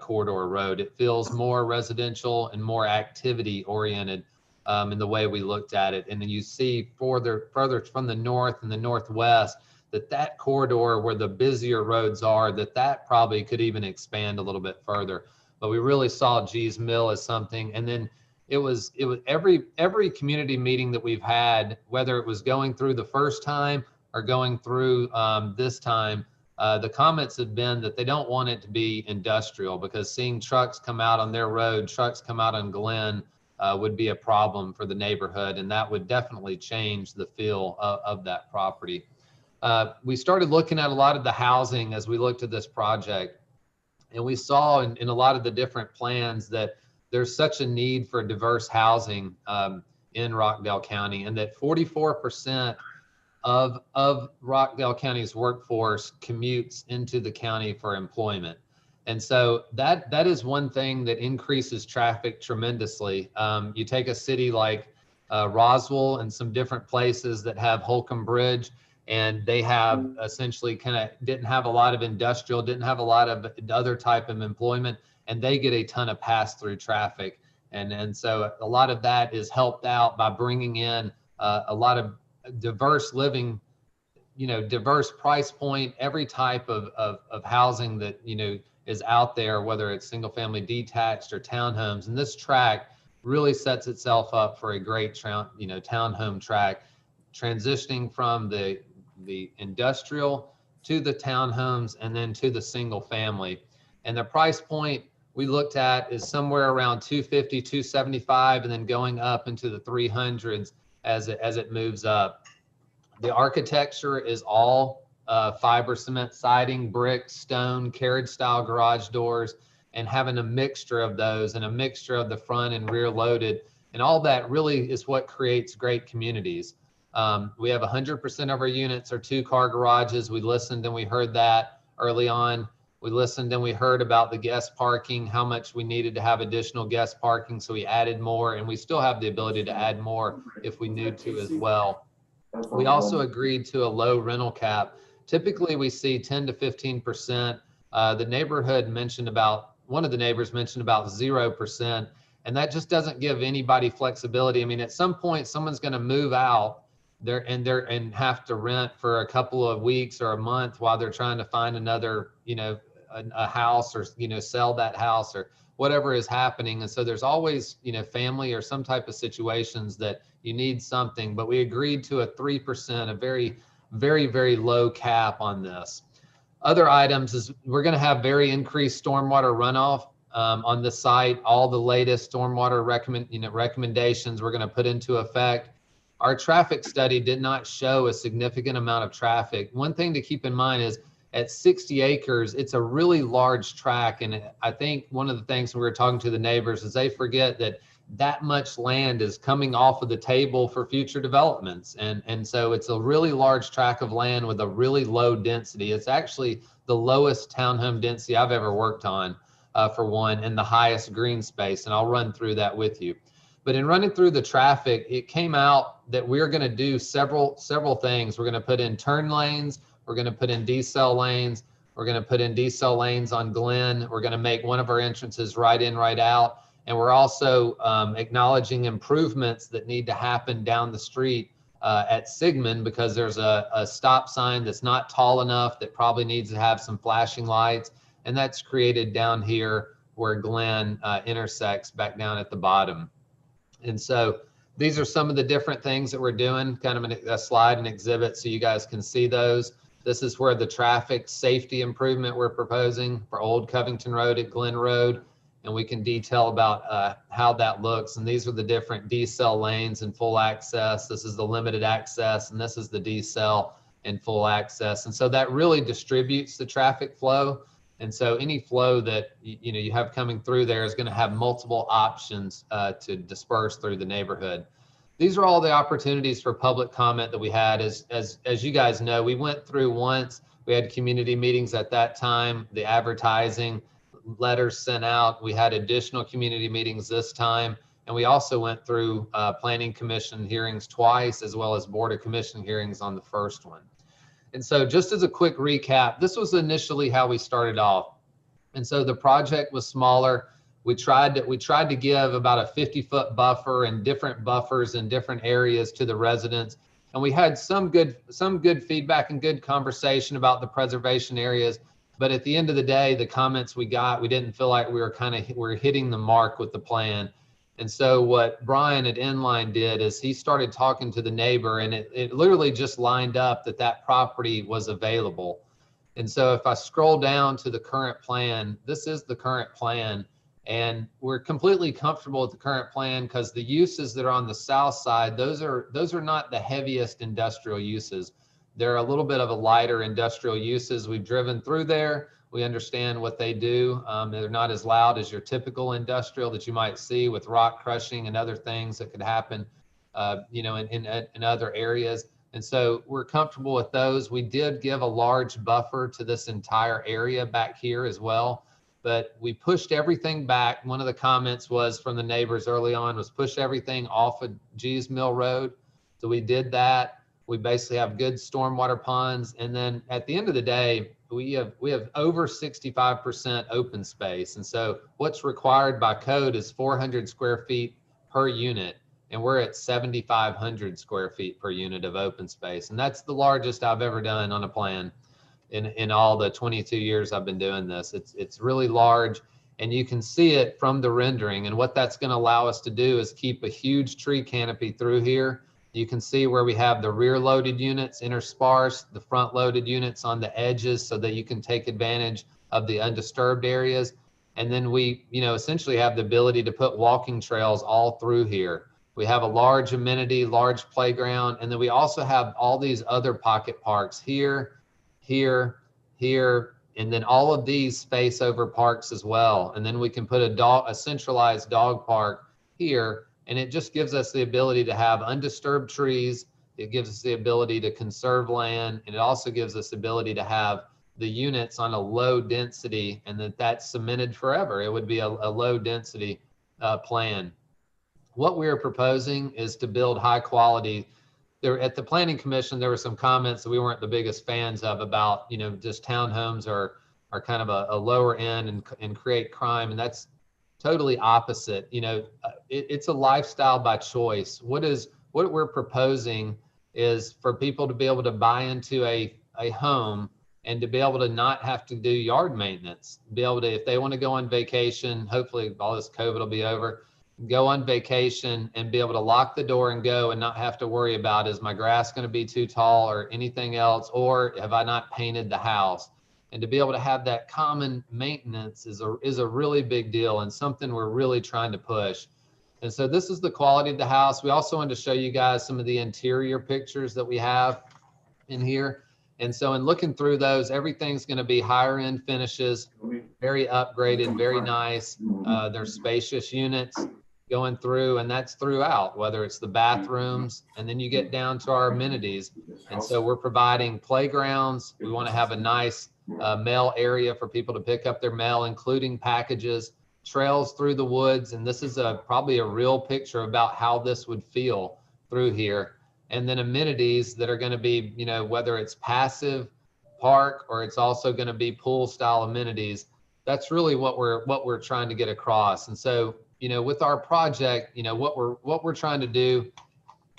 corridor road. It feels more residential and more activity oriented in the way we looked at it. And then you see further from the north and the northwest, that corridor where the busier roads are, that probably could even expand a little bit further. But we really saw Gee's Mill as something. And then it was every community meeting that we've had, whether it was going through the first time or going through this time, the comments have been that they don't want it to be industrial, because seeing trucks come out on their road, trucks come out on Glen, would be a problem for the neighborhood, and that would definitely change the feel of that property. we started looking at a lot of the housing as we looked at this project. And we saw in a lot of the different plans that there's such a need for diverse housing in Rockdale County, and that 44% of Rockdale County's workforce commutes into the county for employment. And so that is one thing that increases traffic tremendously. You take a city like Roswell and some different places that have Holcomb Bridge, and they have essentially didn't have a lot of industrial, didn't have a lot of other type of employment, and they get a ton of pass-through traffic. And so a lot of that is helped out by bringing in a lot of diverse living, diverse price point, every type of housing that, is out there, whether it's single family detached or townhomes. And this track really sets itself up for a great townhome track, transitioning from the industrial to the townhomes and then to the single family. And the price point we looked at is somewhere around 250, 275, and then going up into the 300s as it moves up. The architecture is all fiber cement siding, brick, stone, carriage style garage doors, and having a mixture of those and a mixture of the front and rear loaded. And all that really is what creates great communities. We have 100% of our units are 2-car garages. We listened and we heard that early on. We listened and we heard about the guest parking, how much we needed to have additional guest parking. So we added more, and we still have the ability to add more if we need to as well. We also agreed to a low rental cap. Typically we see 10 to 15%. The neighborhood mentioned one of the neighbors mentioned about 0%. And that just doesn't give anybody flexibility. I mean, at some point someone's going to move out there and have to rent for a couple of weeks or a month while they're trying to find another, a house, or, sell that house or whatever is happening. And so there's always, family or some type of situations that you need something, but we agreed to a 3%, a very, very, very low cap on this. Other items is we're going to have very increased stormwater runoff on the site. All the latest stormwater recommendations we're going to put into effect. Our traffic study did not show a significant amount of traffic. One thing to keep in mind is at 60 acres, it's a really large track. And I think one of the things when we were talking to the neighbors is they forget that much land is coming off of the table for future developments. And so it's a really large tract of land with a really low density. It's actually the lowest townhome density I've ever worked on for one, and the highest green space. And I'll run through that with you. But in running through the traffic, it came out that we're going to do several things. We're going to put in turn lanes. We're going to put in decel lanes. We're going to put in decel lanes on Glen. We're going to make one of our entrances right in, right out. And we're also acknowledging improvements that need to happen down the street at Sigmund, because there's a stop sign that's not tall enough that probably needs to have some flashing lights. And that's created down here where Glen intersects back down at the bottom. And so these are some of the different things that we're doing, kind of a slide and exhibit so you guys can see those. This is where the traffic safety improvement we're proposing for Old Covington Road at Glen Road. And we can detail about how that looks. And these are the different decel lanes and full access. This is the limited access, and this is the decel and full access. And so that really distributes the traffic flow. And so any flow that you have coming through there is going to have multiple options to disperse through the neighborhood. These are all the opportunities for public comment that we had. As you guys know, we went through once. We had community meetings at that time, the advertising, letters sent out. We had additional community meetings this time. And we also went through planning commission hearings twice, as well as board of commission hearings on the first one. And so just as a quick recap, this was initially how we started off. And so the project was smaller. We tried to give about a 50-foot buffer and different buffers in different areas to the residents. And we had some good feedback and good conversation about the preservation areas. But at the end of the day, the comments we got, we didn't feel like we were hitting the mark with the plan. And so what Brian at Inline did is he started talking to the neighbor, and it literally just lined up that property was available. And so if I scroll down to the current plan, this is the current plan, and we're completely comfortable with the current plan because the uses that are on the south side, those are not the heaviest industrial uses. They're a little bit of a lighter industrial uses. We've driven through there. We understand what they do. They're not as loud as your typical industrial that you might see with rock crushing and other things that could happen, in other areas. And so we're comfortable with those. We did give a large buffer to this entire area back here as well, but we pushed everything back. One of the comments was from the neighbors early on was push everything off of G's Mill Road. So we did that. We basically have good stormwater ponds. And then at the end of the day, we have over 65% open space. And so what's required by code is 400 square feet per unit. And we're at 7,500 square feet per unit of open space. And that's the largest I've ever done on a plan in all the 22 years I've been doing this. It's really large, and you can see it from the rendering. And what that's gonna allow us to do is keep a huge tree canopy through here. You can see where we have the rear loaded units interspersed, the front loaded units on the edges so that you can take advantage of the undisturbed areas. And then we, essentially have the ability to put walking trails all through here. We have a large amenity, large playground, and then we also have all these other pocket parks here, here, here, and then all of these face over parks as well. And then we can put a centralized dog park here, and it just gives us the ability to have undisturbed trees. It gives us the ability to conserve land, and it also gives us the ability to have the units on a low density, and that's cemented forever. It would be a low density plan. What we're proposing is to build high quality. There at the Planning Commission, there were some comments that we weren't the biggest fans of about, just townhomes are kind of a lower end and create crime. And that's totally opposite. It's a lifestyle by choice. What we're proposing is for people to be able to buy into a home and to be able to not have to do yard maintenance, be able to, if they want to go on vacation, hopefully all this COVID will be over, go on vacation and be able to lock the door and go and not have to worry about, is my grass going to be too tall or anything else, or have I not painted the house? And to be able to have that common maintenance is a really big deal and something we're really trying to push. And so this is the quality of the house. We also wanted to show you guys some of the interior pictures that we have in here. And so in looking through those, everything's going to be higher end finishes, very upgraded, very nice. They're spacious units going through, and that's throughout, whether it's the bathrooms, and then you get down to our amenities. And so we're providing playgrounds. We want to have a nice mail area for people to pick up their mail, including packages, trails through the woods. And this is probably a real picture about how this would feel through here. And then amenities that are going to be, whether it's passive park or it's also going to be pool style amenities. That's really what we're trying to get across. And so, with our project, what we're trying to do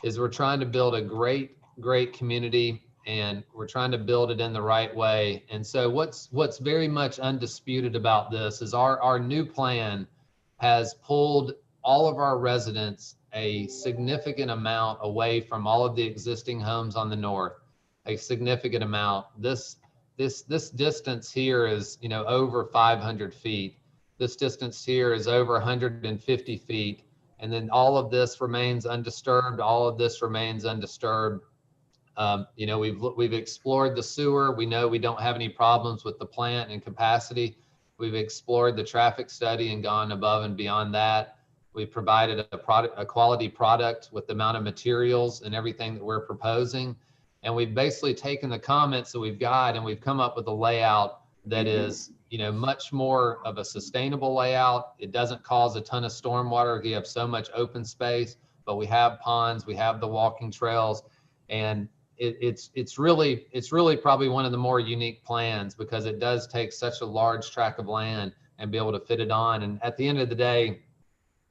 is we're trying to build a great community, and we're trying to build it in the right way. And so what's very much undisputed about this is our new plan has pulled all of our residents a significant amount away from all of the existing homes on the north, a significant amount. This distance here is, over 500 feet. This distance here is over 150 feet. And then all of this remains undisturbed. All of this remains undisturbed. We've explored the sewer. We know we don't have any problems with the plant and capacity. We've explored the traffic study and gone above and beyond that. We've provided a quality product with the amount of materials and everything that we're proposing. And we've basically taken the comments that we've got and we've come up with a layout that is, much more of a sustainable layout. It doesn't cause a ton of stormwater. We have so much open space, but we have ponds, we have the walking trails, and it's really probably one of the more unique plans because it does take such a large tract of land and be able to fit it on. And at the end of the day,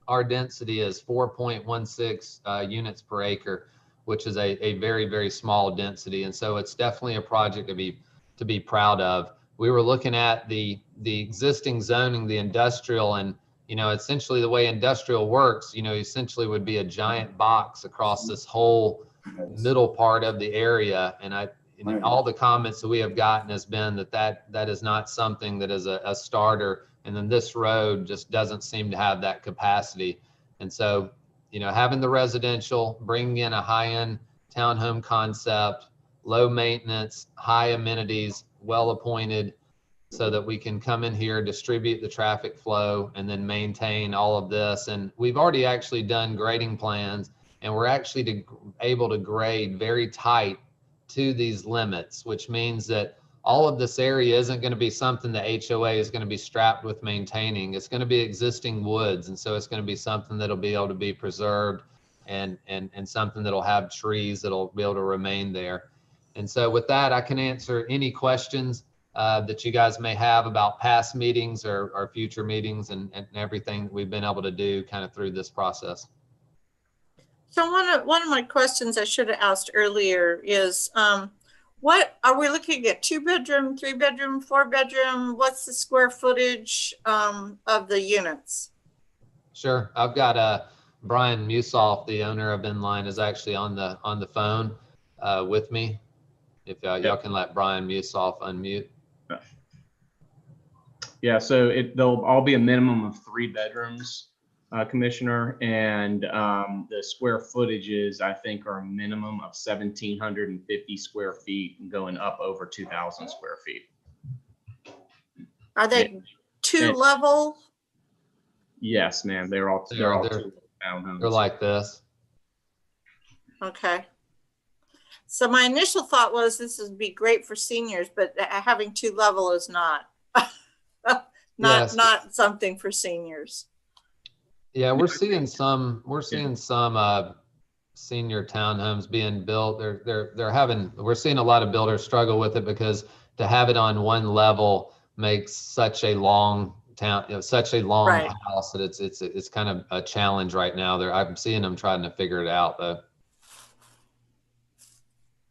our density is 4.16 units per acre, which is a very, very small density. And so it's definitely a project to be proud of. We were looking at the existing zoning, the industrial, and essentially the way industrial works, essentially would be a giant box across this whole middle part of the area. And all the comments that we have gotten has been that is not something that is a starter. And then this road just doesn't seem to have that capacity. And so, having the residential, bringing in a high-end townhome concept, low maintenance, high amenities, well appointed, so that we can come in here, distribute the traffic flow, and then maintain all of this. And we've already actually done grading plans, and we're actually able to grade very tight to these limits, which means that all of this area isn't going to be something the HOA is going to be strapped with maintaining. It's going to be existing woods. And so it's going to be something that'll be able to be preserved, and something that'll have trees that'll be able to remain there. And so with that, I can answer any questions that you guys may have about past meetings or future meetings and everything that we've been able to do kind of through this process. So one of my questions I should have asked earlier is, what are we looking at? 2-bedroom, 3-bedroom, 4-bedroom? What's the square footage of the units? Sure. I've got Brian Musoff, the owner of Inline, is actually on the phone with me. If y'all can let Brian Musoff unmute. Yeah, so they'll all be a minimum of 3 bedrooms, Commissioner, and the square footages, I think, are a minimum of 1,750 square feet and going up over 2,000 square feet. Are they two-level? Yes, ma'am. They're all two townhomes. They're like this. Okay. So my initial thought was this would be great for seniors, but having 2-level is not. Not something for seniors. Yeah, we're seeing some senior townhomes being built. We're seeing a lot of builders struggle with it, because to have it on one level makes such a long Right. house that it's kind of a challenge right now. I'm seeing them trying to figure it out though.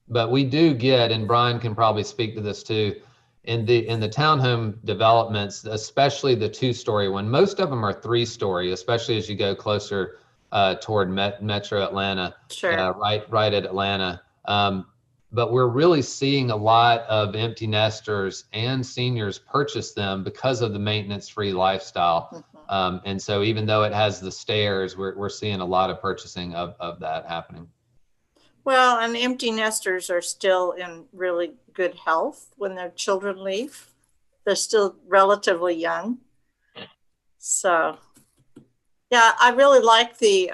But we do get, and Brian can probably speak to this too, in the townhome developments, especially the 2-story one. Most of them are 3-story, especially as you go closer toward Metro Atlanta, Sure. right at Atlanta. But we're really seeing a lot of empty nesters and seniors purchase them because of the maintenance-free lifestyle. Mm-hmm. And so even though it has the stairs, we're seeing a lot of purchasing of that happening. Well, and empty nesters are still in really good health when their children leave. They're still relatively young. So, yeah, I really like the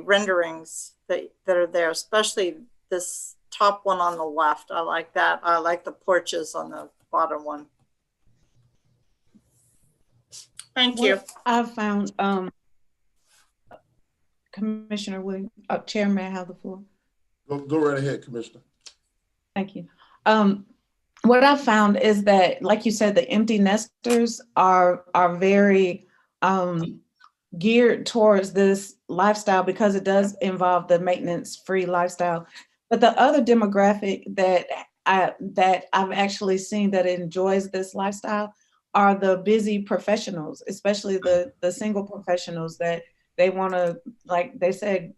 renderings that are there, especially this top one on the left. I like that. I like the porches on the bottom one. Thank you. I've found, Commissioner Williams, Chairman, may I have the floor? Go right ahead, Commissioner. Thank you. What I found is that, like you said, the empty nesters are very geared towards this lifestyle because it does involve the maintenance-free lifestyle. But the other demographic that I've actually seen that enjoys this lifestyle are the busy professionals, especially the single professionals that they want to, like they said,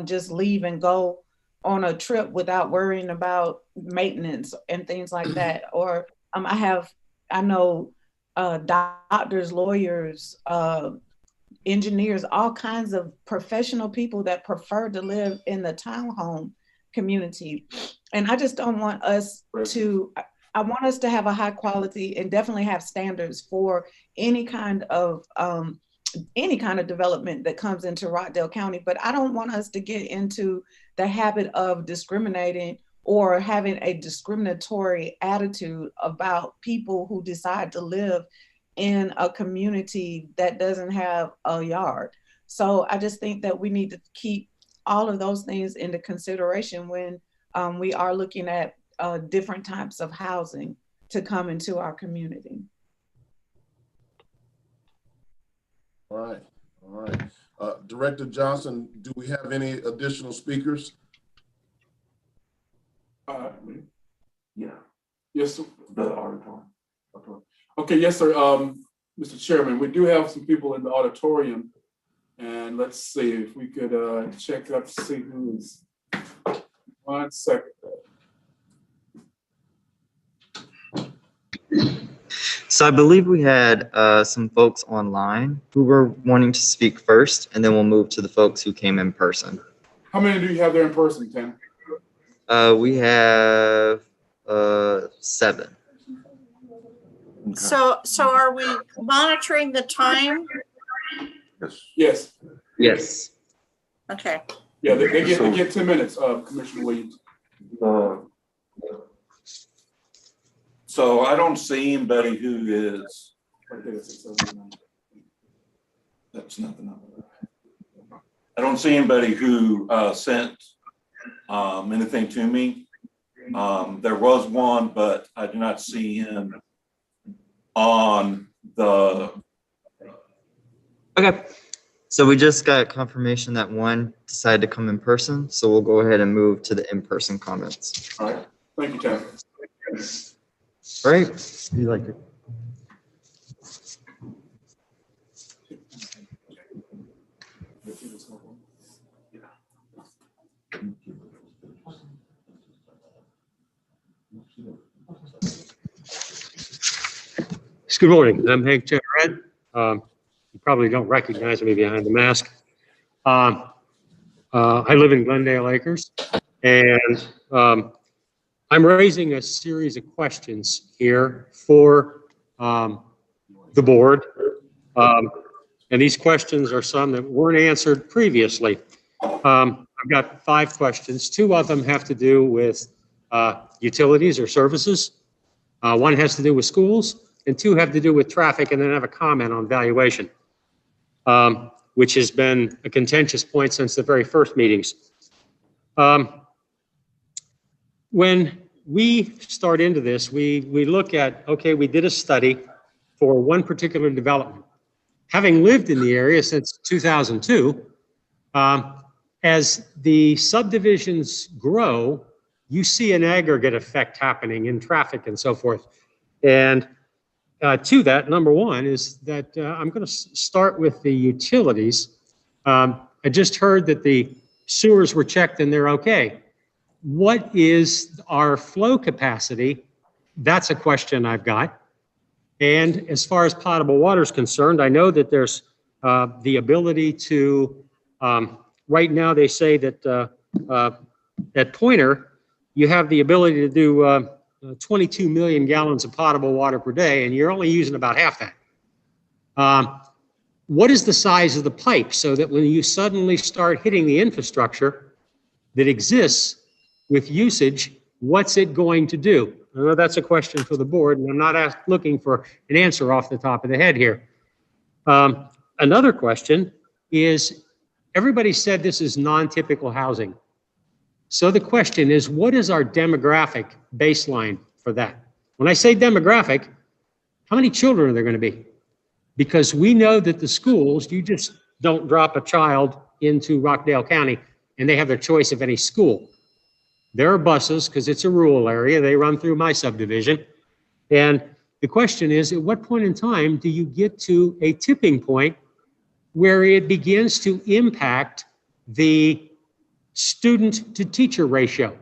just leave and go on a trip without worrying about maintenance and things like that. Or I know doctors, lawyers, engineers, all kinds of professional people that prefer to live in the townhome community. And I just don't want us to, I want us to have a high quality and definitely have standards for any kind of development that comes into Rockdale County, but I don't want us to get into the habit of discriminating or having a discriminatory attitude about people who decide to live in a community that doesn't have a yard. So I just think that we need to keep all of those things into consideration when we are looking at different types of housing to come into our community. All right. Director Johnson, do we have any additional speakers? Yeah. Yes, sir. The auditorium. Okay, yes, sir. Mr. Chairman, we do have some people in the auditorium, and let's see if we could check up to see who is. 1 second. So I believe we had some folks online who were wanting to speak first, and then we'll move to the folks who came in person. How many do you have there in person, Tanner? We have 7. So are we monitoring the time? Yes. Yes. Okay. Yeah, they get 10 minutes, Commissioner Williams. So I don't see anybody who is, that's not the number. I don't see anybody who sent anything to me. There was one, but I do not see him on the. Okay. So we just got confirmation that one decided to come in person. So we'll go ahead and move to the in-person comments. All right. Thank you, Tim. All right. You like it? Good morning. I'm Hank Generette. You probably don't recognize me behind the mask. I live in Glendale Acres, and I'm raising a series of questions here for the board. And these questions are some that weren't answered previously. I've got 5 questions. 2 of them have to do with utilities or services. 1 has to do with schools, and 2 have to do with traffic, and then I have a comment on valuation, which has been a contentious point since the very first meetings. When we start into this, we look at, okay, we did a study for one particular development. Having lived in the area since 2002, as the subdivisions grow, you see an aggregate effect happening in traffic and so forth. And to that, number 1 is that I'm going to start with the utilities. I just heard that the sewers were checked and they're okay. What is our flow capacity? That's a question I've got. And as far as potable water is concerned, I know that there's the ability to, right now they say that at Pointer, you have the ability to do 22 million gallons of potable water per day, and you're only using about half that. What is the size of the pipe so that when you suddenly start hitting the infrastructure that exists with usage, what's it going to do? I know that's a question for the board, and I'm not looking for an answer off the top of the head here. Another question is, everybody said this is non-typical housing. So the question is, what is our demographic baseline for that? When I say demographic, how many children are there going to be? Because we know that the schools, you just don't drop a child into Rockdale County and they have their choice of any school. There are buses, because it's a rural area, they run through my subdivision. And the question is, at what point in time do you get to a tipping point where it begins to impact the student to teacher ratio?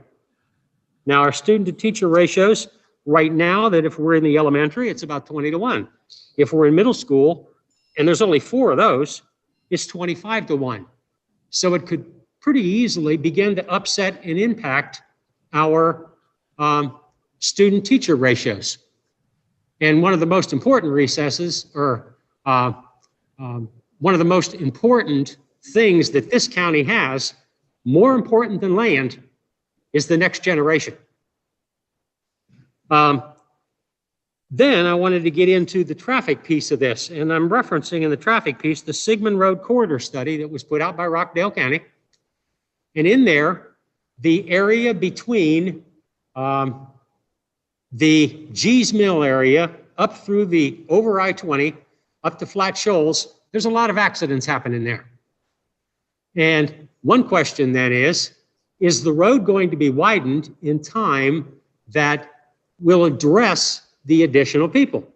Now, our student to teacher ratios right now, that if we're in the elementary, it's about 20-1. If we're in middle school, and there's only 4 of those, it's 25-1. So it could pretty easily begin to upset and impact our student teacher ratios. And one of the most important recesses, or one of the most important things that this county has, more important than land, is the next generation. Then I wanted to get into the traffic piece of this, and I'm referencing in the traffic piece the Sigmund Road Corridor Study that was put out by Rockdale County. And in there, the area between the Gees Mill area up through the over I-20 up to Flat Shoals, there's a lot of accidents happening there. And one question then is the road going to be widened in time that will address the additional people?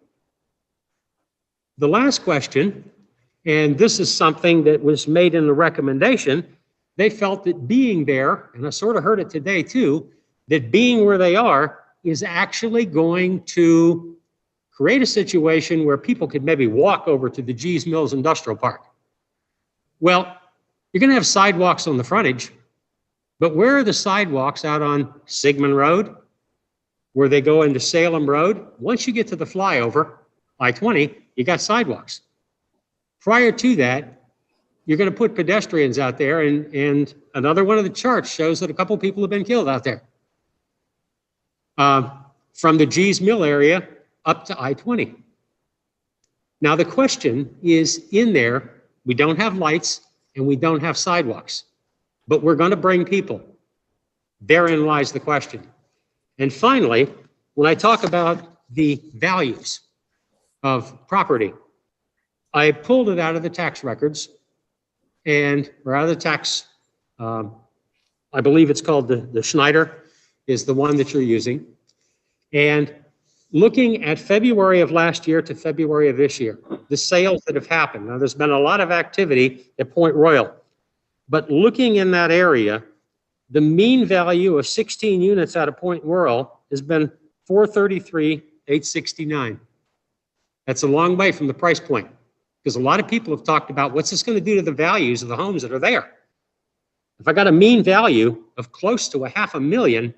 The last question, and this is something that was made in the recommendation, they felt that being there, and I sort of heard it today too, that being where they are is actually going to create a situation where people could maybe walk over to the Gees Mills Industrial Park. Well, you're going to have sidewalks on the frontage, But where are the sidewalks out on Sigmund Road, where they go into Salem Road? Once you get to the flyover, I-20, you got sidewalks. Prior to that, you're going to put pedestrians out there, and another one of the charts shows that a couple people have been killed out there. From the Gees Mill area up to I-20. Now the question is, in there, we don't have lights and we don't have sidewalks, but we're going to bring people. Therein lies the question. And finally, when I talk about the values of property, I pulled it out of the tax records or out of the tax, I believe it's called the Schneider is the one that you're using. And looking at February of last year to February of this year, the sales that have happened. Now, there's been a lot of activity at Point Royal, but looking in that area, the mean value of 16 units out of Point Royal has been $433,869. That's a long way from the price point, because a lot of people have talked about what's this going to do to the values of the homes that are there. If I got a mean value of close to $500,000,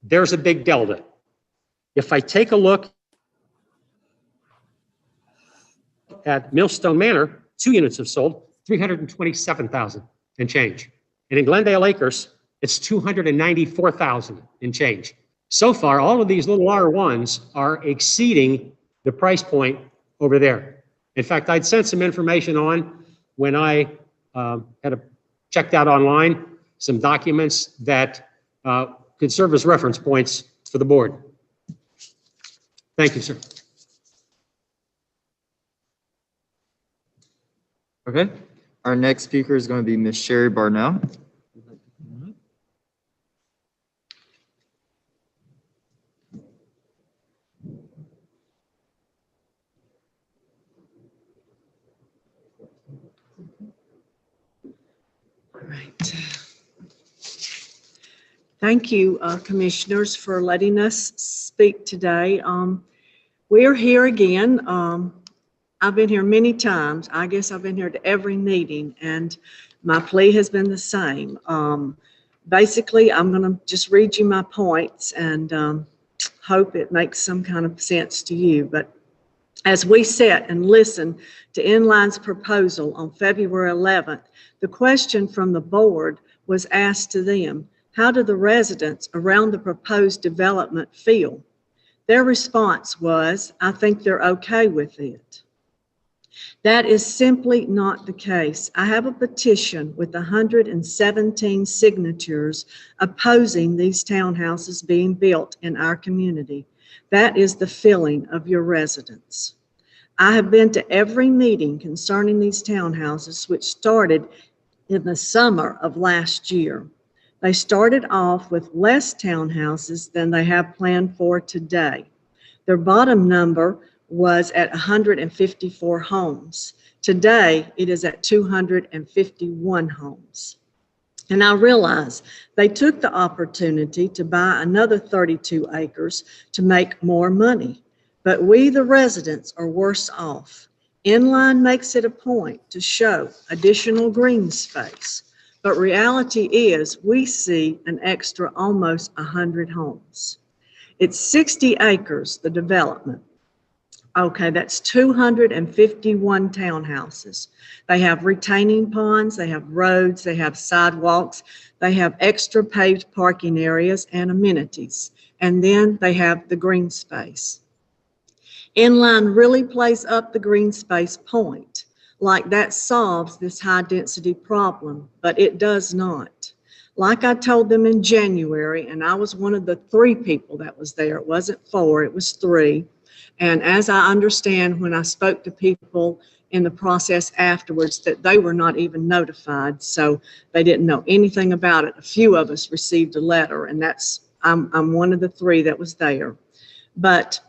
there's a big delta. If I take a look at Millstone Manor, 2 units have sold, $327,000 and change. And in Glendale Acres, it's $294,000 and change. So far, all of these little R1s are exceeding the price point over there. In fact, I'd sent some information on when I checked out online, some documents that could serve as reference points for the board. Thank you, sir. Okay, our next speaker is going to be Ms. Sherry Barnell. All right. Thank you, commissioners, for letting us speak today. We're here again. I've been here many times. I guess I've been here to every meeting, and my plea has been the same. Basically, I'm going to just read you my points and hope it makes some kind of sense to you. But as we sat and listened to Inline's proposal on February 11th, the question from the board was asked to them: how do the residents around the proposed development feel? Their response was, I think they're okay with it. That is simply not the case. I have a petition with 117 signatures opposing these townhouses being built in our community. That is the feeling of your residents. I have been to every meeting concerning these townhouses, which started in the summer of last year. They started off with less townhouses than they have planned for today. Their bottom number was at 154 homes. Today, it is at 251 homes. And I realize they took the opportunity to buy another 32 acres to make more money. But we, the residents, are worse off. Inline makes it a point to show additional green space. But reality is we see an extra almost 100 homes. It's 60 acres, the development. Okay, that's 251 townhouses. They have retaining ponds, they have roads, they have sidewalks, they have extra paved parking areas and amenities. And then they have the green space. Inline really plays up the green space point, like that solves this high density problem, but it does not. Like I told them in January, and I was one of the 3 people that was there. It wasn't 4, it was 3. And as I understand, when I spoke to people in the process afterwards, that they were not even notified, so they didn't know anything about it. A few of us received a letter, and I'm one of the 3 that was there. But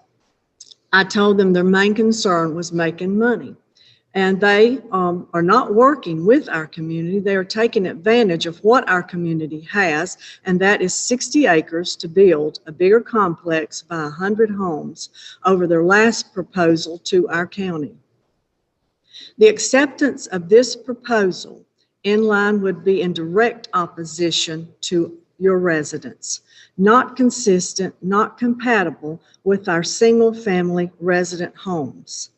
I told them their main concern was making money. And they are not working with our community. They are taking advantage of what our community has, and that is 60 acres to build a bigger complex by 100 homes over their last proposal to our county. The acceptance of this proposal Inline would be in direct opposition to your residents, not consistent, not compatible with our single-family resident homes.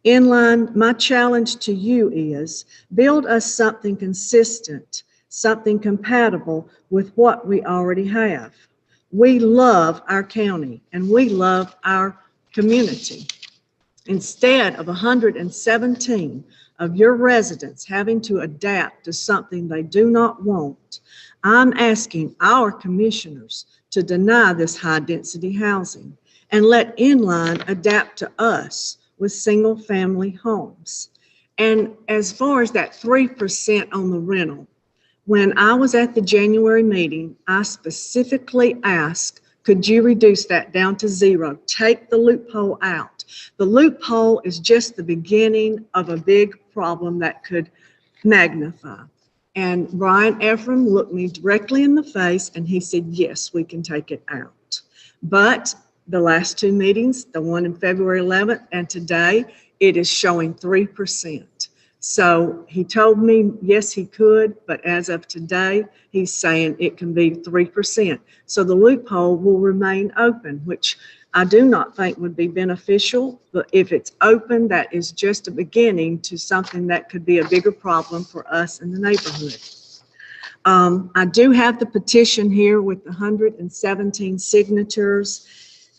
Inline, my challenge to you is build us something consistent, something compatible with what we already have. We love our county and we love our community. Instead of 117 of your residents having to adapt to something they do not want, I'm asking our commissioners to deny this high-density housing and let Inline adapt to us with single-family homes. And as far as that 3% on the rental, when I was at the January meeting, I specifically asked, could you reduce that down to 0? Take the loophole out. The loophole is just the beginning of a big problem that could magnify. And Brian Ephraim looked me directly in the face and he said, yes, we can take it out. But the last 2 meetings, the one in February 11th and today, it is showing 3%. So he told me, yes, he could, but as of today, he's saying it can be 3%. So the loophole will remain open, which I do not think would be beneficial, but if it's open, that is just a beginning to something that could be a bigger problem for us in the neighborhood. I do have the petition here with 117 signatures,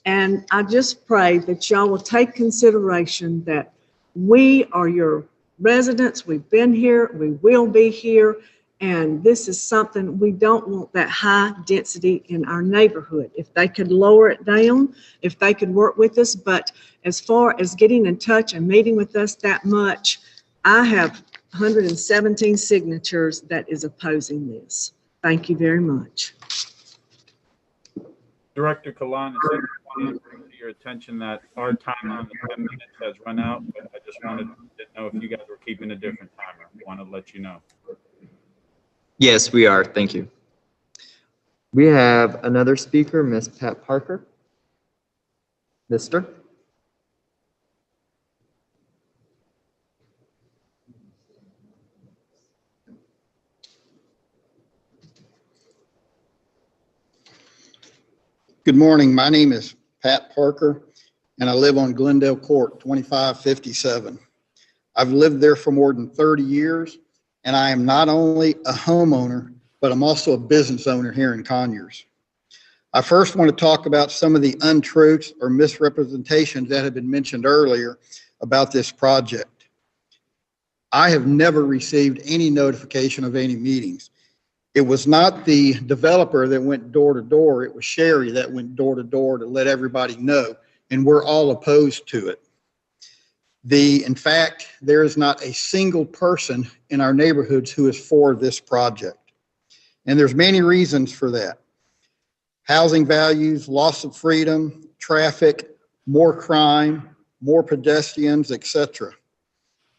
and I just pray that y'all will take consideration that we are your residents, we've been here, we will be here, and this is something we don't want, that high density in our neighborhood. If they could lower it down, if they could work with us, but as far as getting in touch and meeting with us that much, I have 117 signatures that is opposing this. Thank you very much. Director Kalan, I wanted to bring to your attention that our time on the 10 minutes has run out, but I just wanted to know if you guys were keeping a different timer. I want to let you know. Yes, we are. Thank you. We have another speaker, Miss Pat Parker. Mister. Good morning. My name is Pat Parker, and I live on Glendale Court, 2557. I've lived there for more than 30 years, and I am not only a homeowner, but I'm also a business owner here in Conyers. I first want to talk about some of the untruths or misrepresentations that have been mentioned earlier about this project. I have never received any notification of any meetings. It was not the developer that went door to door. It was Sherry that went door to door to let everybody know, and we're all opposed to it. In fact, there is not a single person in our neighborhoods who is for this project. And there's many reasons for that. Housing values, loss of freedom, traffic, more crime, more pedestrians, etc.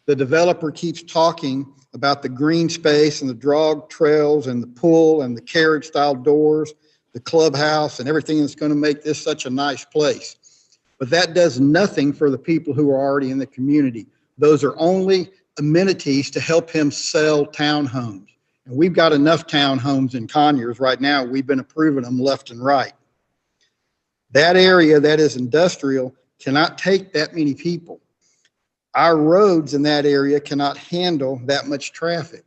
The developer keeps talking about the green space and the jog trails and the pool and the carriage style doors, the clubhouse and everything that's going to make this such a nice place. But that does nothing for the people who are already in the community. Those are only amenities to help him sell townhomes. And we've got enough townhomes in Conyers right now. We've been approving them left and right. That area that is industrial cannot take that many people. Our roads in that area cannot handle that much traffic.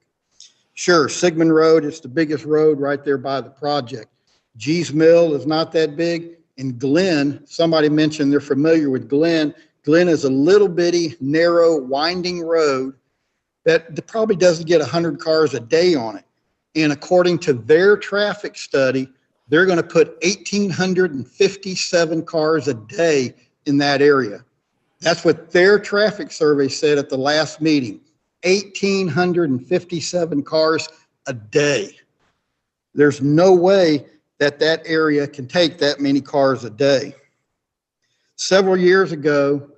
Sure, Sigmund Road is the biggest road right there by the project. G's Mill is not that big. And Glen, somebody mentioned they're familiar with Glen. Glen is a little bitty, narrow, winding road that probably doesn't get 100 cars a day on it. And according to their traffic study, they're going to put 1,857 cars a day in that area. That's what their traffic survey said at the last meeting, 1,857 cars a day. There's no way that that area can take that many cars a day. Several years ago,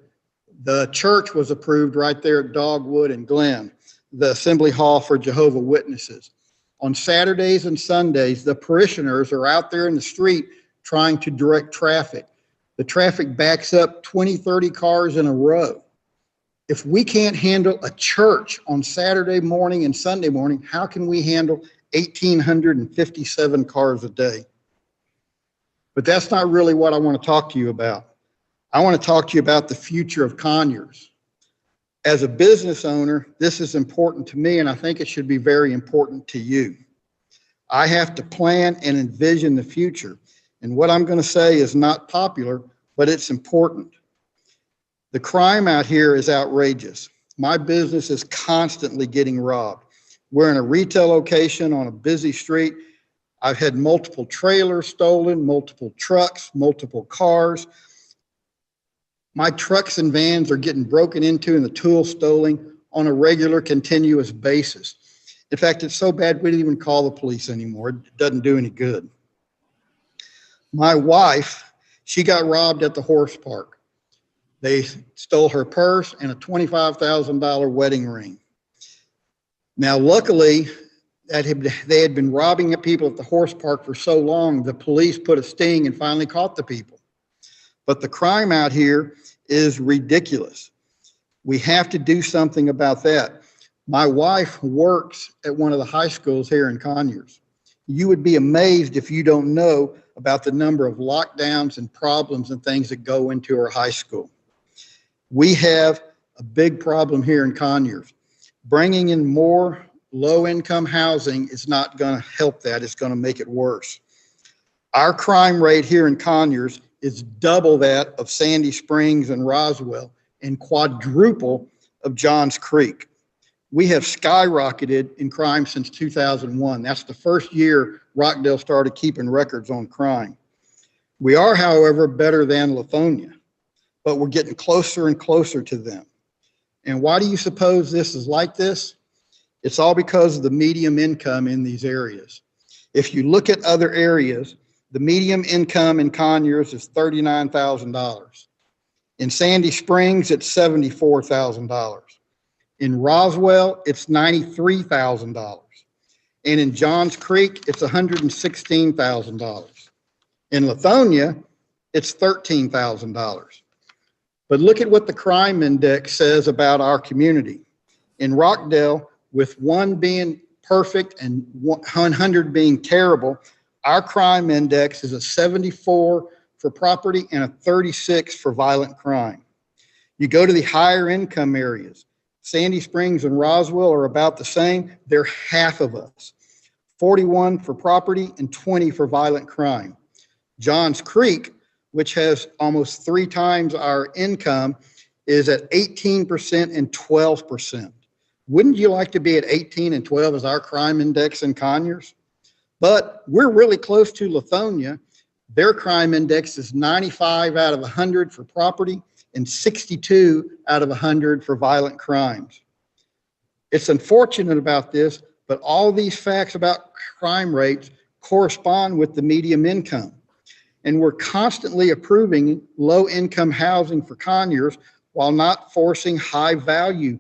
the church was approved right there at Dogwood and Glen, the Assembly Hall for Jehovah's Witnesses. On Saturdays and Sundays, the parishioners are out there in the street trying to direct traffic. The traffic backs up 20, 30 cars in a row. If we can't handle a church on Saturday morning and Sunday morning, how can we handle 1,857 cars a day? But that's not really what I want to talk to you about. I want to talk to you about the future of Conyers. As a business owner, this is important to me, and I think it should be very important to you. I have to plan and envision the future. And what I'm going to say is not popular, but it's important. The crime out here is outrageous. My business is constantly getting robbed. We're in a retail location on a busy street. I've had multiple trailers stolen, multiple trucks, multiple cars. My trucks and vans are getting broken into and the tools stolen on a regular, continuous basis. In fact, it's so bad we didn't even call the police anymore. It doesn't do any good. My wife, she got robbed at the horse park. They stole her purse and a $25,000 wedding ring. Now, luckily, they had been robbing people at the horse park for so long, the police put a sting and finally caught the people. But the crime out here is ridiculous. We have to do something about that. My wife works at one of the high schools here in Conyers. You would be amazed if you don't know about the number of lockdowns and problems and things that go into our high school. We have a big problem here in Conyers. Bringing in more low-income housing is not going to help that. It's going to make it worse. Our crime rate here in Conyers is double that of Sandy Springs and Roswell and quadruple of Johns Creek. We have skyrocketed in crime since 2001. That's the first year Rockdale started keeping records on crime. We are, however, better than Lithonia, but we're getting closer and closer to them. And why do you suppose this is like this? It's all because of the medium income in these areas. If you look at other areas, the medium income in Conyers is $39,000. In Sandy Springs, it's $74,000. In Roswell, it's $93,000. And in Johns Creek, it's $116,000. In Lithonia, it's $13,000. But look at what the crime index says about our community. In Rockdale, with 1 being perfect and 100 being terrible, our crime index is a 74 for property and a 36 for violent crime. You go to the higher income areas. Sandy Springs and Roswell are about the same. They're half of us. 41 for property and 20 for violent crime. Johns Creek, which has almost 3 times our income, is at 18% and 12%. Wouldn't you like to be at 18 and 12 as our crime index in Conyers? But we're really close to Lithonia. Their crime index is 95 out of 100 for property and 62 out of 100 for violent crimes. It's unfortunate about this, but all these facts about crime rates correspond with the medium income. And we're constantly approving low-income housing for Conyers while not forcing high-value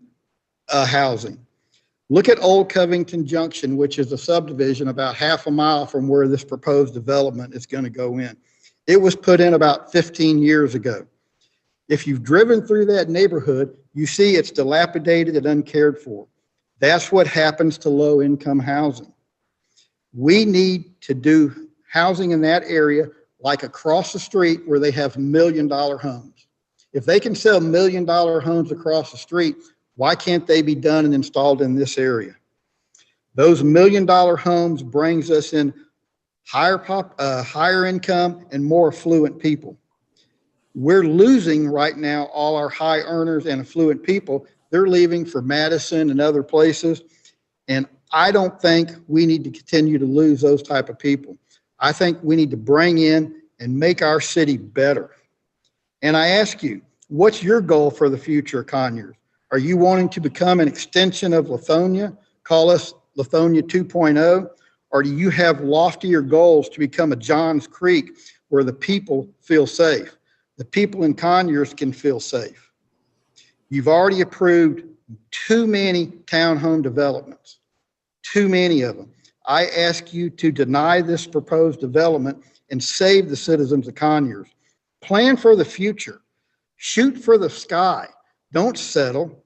housing. Look at Old Covington Junction, which is a subdivision about half a mile from where this proposed development is going to go in. It was put in about 15 years ago. If you've driven through that neighborhood, you see it's dilapidated and uncared for. That's what happens to low-income housing. We need to do housing in that area like across the street where they have $1 million homes. If they can sell $1 million homes across the street, why can't they be done and installed in this area? Those $1 million homes brings us in higher income and more affluent people. We're losing right now all our high earners and affluent people. They're leaving for Madison and other places. And I don't think we need to continue to lose those type of people. I think we need to bring in and make our city better. And I ask you, what's your goal for the future of Conyers? Are you wanting to become an extension of Lithonia? Call us Lithonia 2.0? Or do you have loftier goals to become a Johns Creek where the people feel safe? The people in Conyers can feel safe. You've already approved too many townhome developments, too many of them. I ask you to deny this proposed development and save the citizens of Conyers. Plan for the future. Shoot for the sky. Don't settle.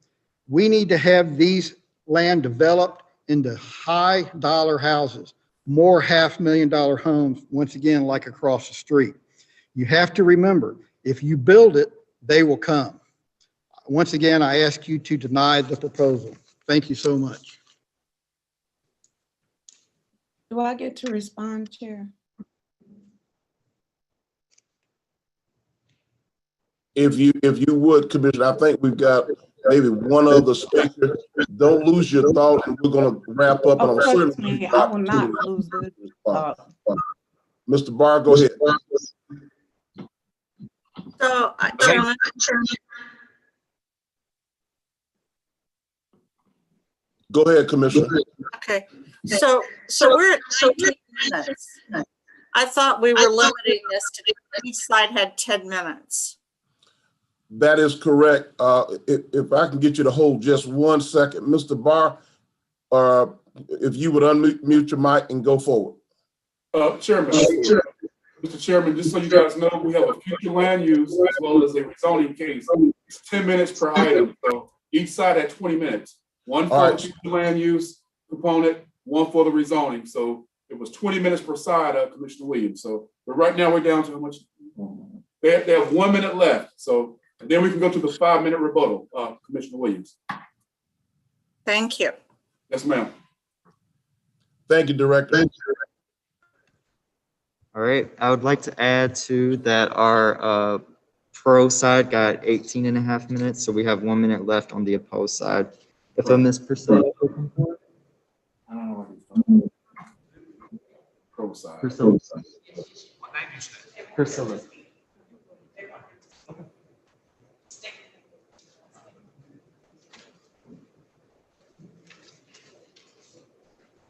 We need to have these land developed into high dollar houses, more $500,000 homes, once again, like across the street. You have to remember, if you build it, they will come. Once again, I ask you to deny the proposal. Thank you so much. Do I get to respond, Chair? If you would, Commissioner, I think we've got maybe one other speaker. Don't lose your thought, and we're going to wrap up. And I'm Trust certainly me, I will not lose the Mr. Barr, go ahead. So, Chairman, Go ahead, Commissioner. okay, so we're at 19 minutes. I thought we were limiting this to each side had 10 minutes. That is correct. If I can get you to hold just 1 second, Mr. Barr, if you would unmute your mic and go forward. Chairman, Mr. Chairman, just so you guys know, we have a future land use as well as a rezoning case. It's 10 minutes per item. So each side had 20 minutes. One for the future land use component, one for the rezoning. So it was 20 minutes per side, Commissioner Williams. So, but right now we're down to how much? They have 1 minute left. So, and then we can go to the 5-minute rebuttal, Commissioner Williams. Thank you. Yes, ma'am. Thank you, Director. Thank you. All right, I would like to add to that our pro side got 18 and a half minutes, so we have 1 minute left on the opposed side. If Ms. Priscilla open for it? I don't know what pro side. Priscilla. Priscilla.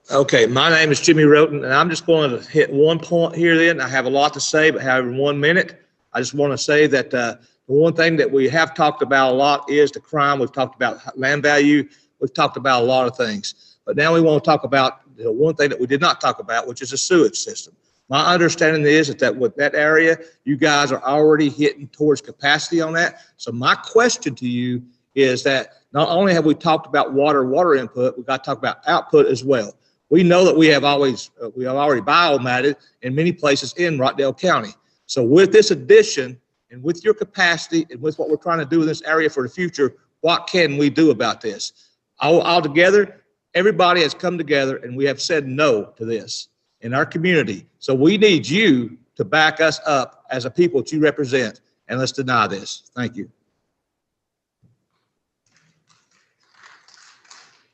Okay, my name is Jimmy Roten, and I'm just going to hit one point here then. I have a lot to say, but however, 1 minute, I just want to say that the one thing that we have talked about a lot is the crime. We've talked about land value. We've talked about a lot of things. But now we want to talk about the one thing that we did not talk about, which is the sewage system. My understanding is that with that area, you guys are already hitting towards capacity on that. So my question to you is that not only have we talked about water input, we've got to talk about output as well. We know that we have already biomatted in many places in Rockdale County. So with this addition and with your capacity and with what we're trying to do in this area for the future, what can we do about this? All together, everybody has come together and we have said no to this in our community. So we need you to back us up as a people that you represent, and let's deny this. Thank you.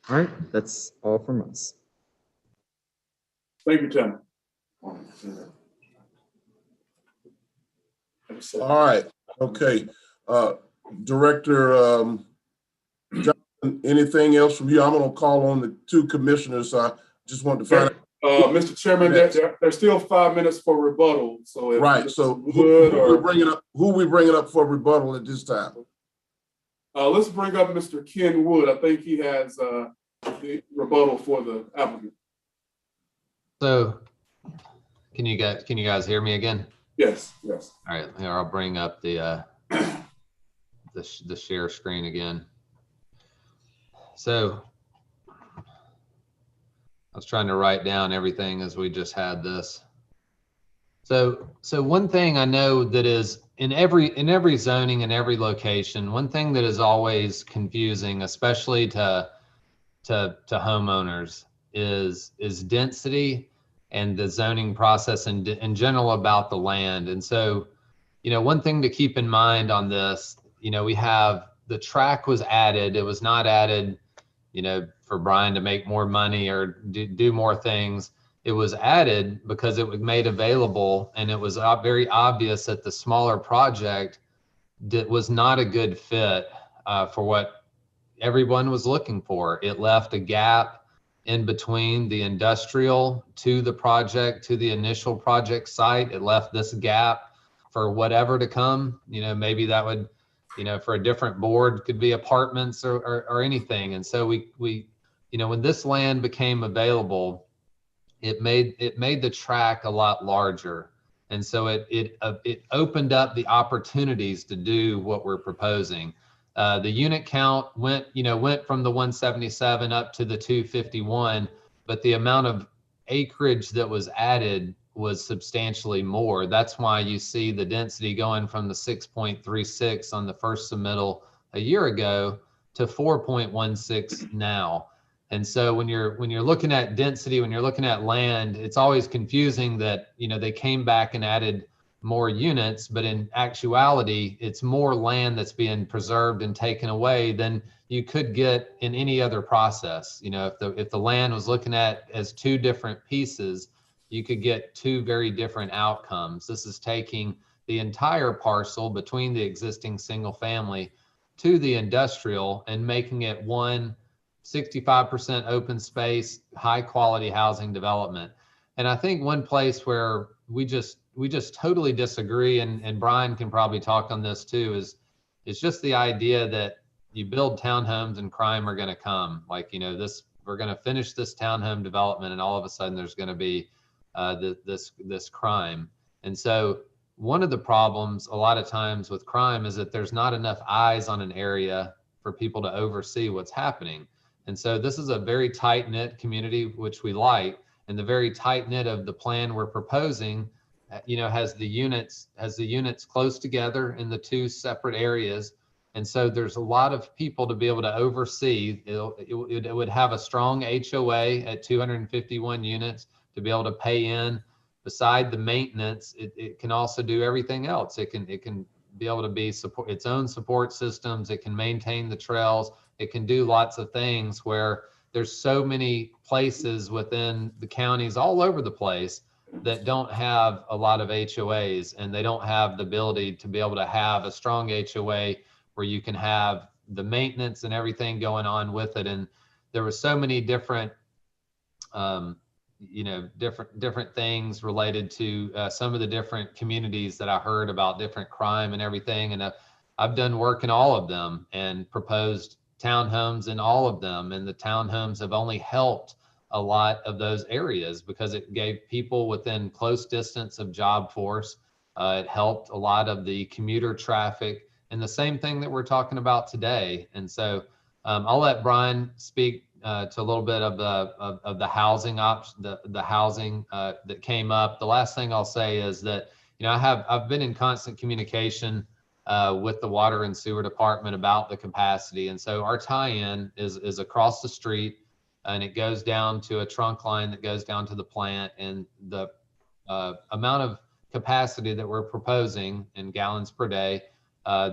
All right, that's all from us. Thank you, Tim. All right. Okay. Director Johnson, anything else from you? I'm going to call on the two commissioners. I just want to find out. Mr. Chairman, there's still 5 minutes for rebuttal. So right. So who we bringing up for rebuttal at this time? Let's bring up Mr. Ken Wood. I think he has the rebuttal for the applicant. So can you guys hear me again? Yes, yes. All right, here I'll bring up the share screen again. So I was trying to write down everything as we just had this. So one thing I know that is in every zoning and every location, one thing that is always confusing, especially to homeowners, is density and the zoning process in general about the land. And so, one thing to keep in mind on this, we have the track was added. It was not added, for Brian to make more money or do more things. It was added because it was made available, and it was very obvious that the smaller project was not a good fit for what everyone was looking for. It left a gap in between the industrial to the project, to the initial project site. It left this gap for whatever to come. Maybe that would, for a different board, could be apartments or anything. And so we when this land became available, it made the track a lot larger. And so it opened up the opportunities to do what we're proposing. The unit count went from the 177 up to the 251, but the amount of acreage that was added was substantially more. That's why you see the density going from the 6.36 on the first submittal a year ago to 4.16 now. And so when you're looking at density, when you're looking at land, it's always confusing that, they came back and added more units, but in actuality, it's more land that's being preserved and taken away than you could get in any other process. If the land was looking at as two different pieces, you could get two very different outcomes. This is taking the entire parcel between the existing single family to the industrial and making it one 65% open space, high quality housing development. And I think one place where we just totally disagree, and Brian can probably talk on this too, is just the idea that you build townhomes and crime are going to come. Like, we're going to finish this townhome development and all of a sudden there's going to be this crime. And so one of the problems a lot of times with crime is that there's not enough eyes on an area for people to oversee what's happening. And so this is a very tight knit community, which we like, and the very tight knit of the plan we're proposing, has the units close together in the two separate areas. And so there's a lot of people to be able to oversee. It would have a strong HOA at 251 units to be able to pay in. Beside the maintenance, it can also do everything else. It can be able to be its own support systems. It can maintain the trails. It can do lots of things where there's so many places within the counties all over the place that don't have a lot of HOAs, and they don't have the ability to be able to have a strong HOA where you can have the maintenance and everything going on with it. And there were so many different, different things related to some of the different communities that I heard about different crime and everything. And I've done work in all of them and proposed townhomes in all of them. And the townhomes have only helped a lot of those areas because it gave people within close distance of job force. It helped a lot of the commuter traffic and the same thing that we're talking about today. And so I'll let Brian speak to a little bit of the housing the housing that came up. The last thing I'll say is that, I've been in constant communication with the water and sewer department about the capacity. And so our tie-in is across the street, and it goes down to a trunk line that goes down to the plant. And the amount of capacity that we're proposing in gallons per day,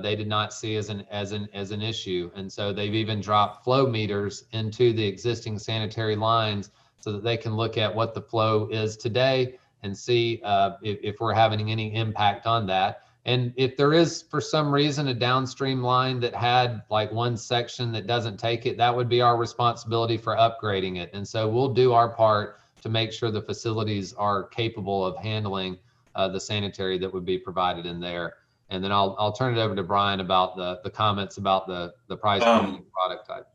they did not see as an issue. And so they've even dropped flow meters into the existing sanitary lines so that they can look at what the flow is today and see if we're having any impact on that. And if there is, for some reason, a downstream line that had like one section that doesn't take it, that would be our responsibility for upgrading it. And so we'll do our part to make sure the facilities are capable of handling the sanitary that would be provided in there. And then I'll turn it over to Brian about the comments about the price point and product type.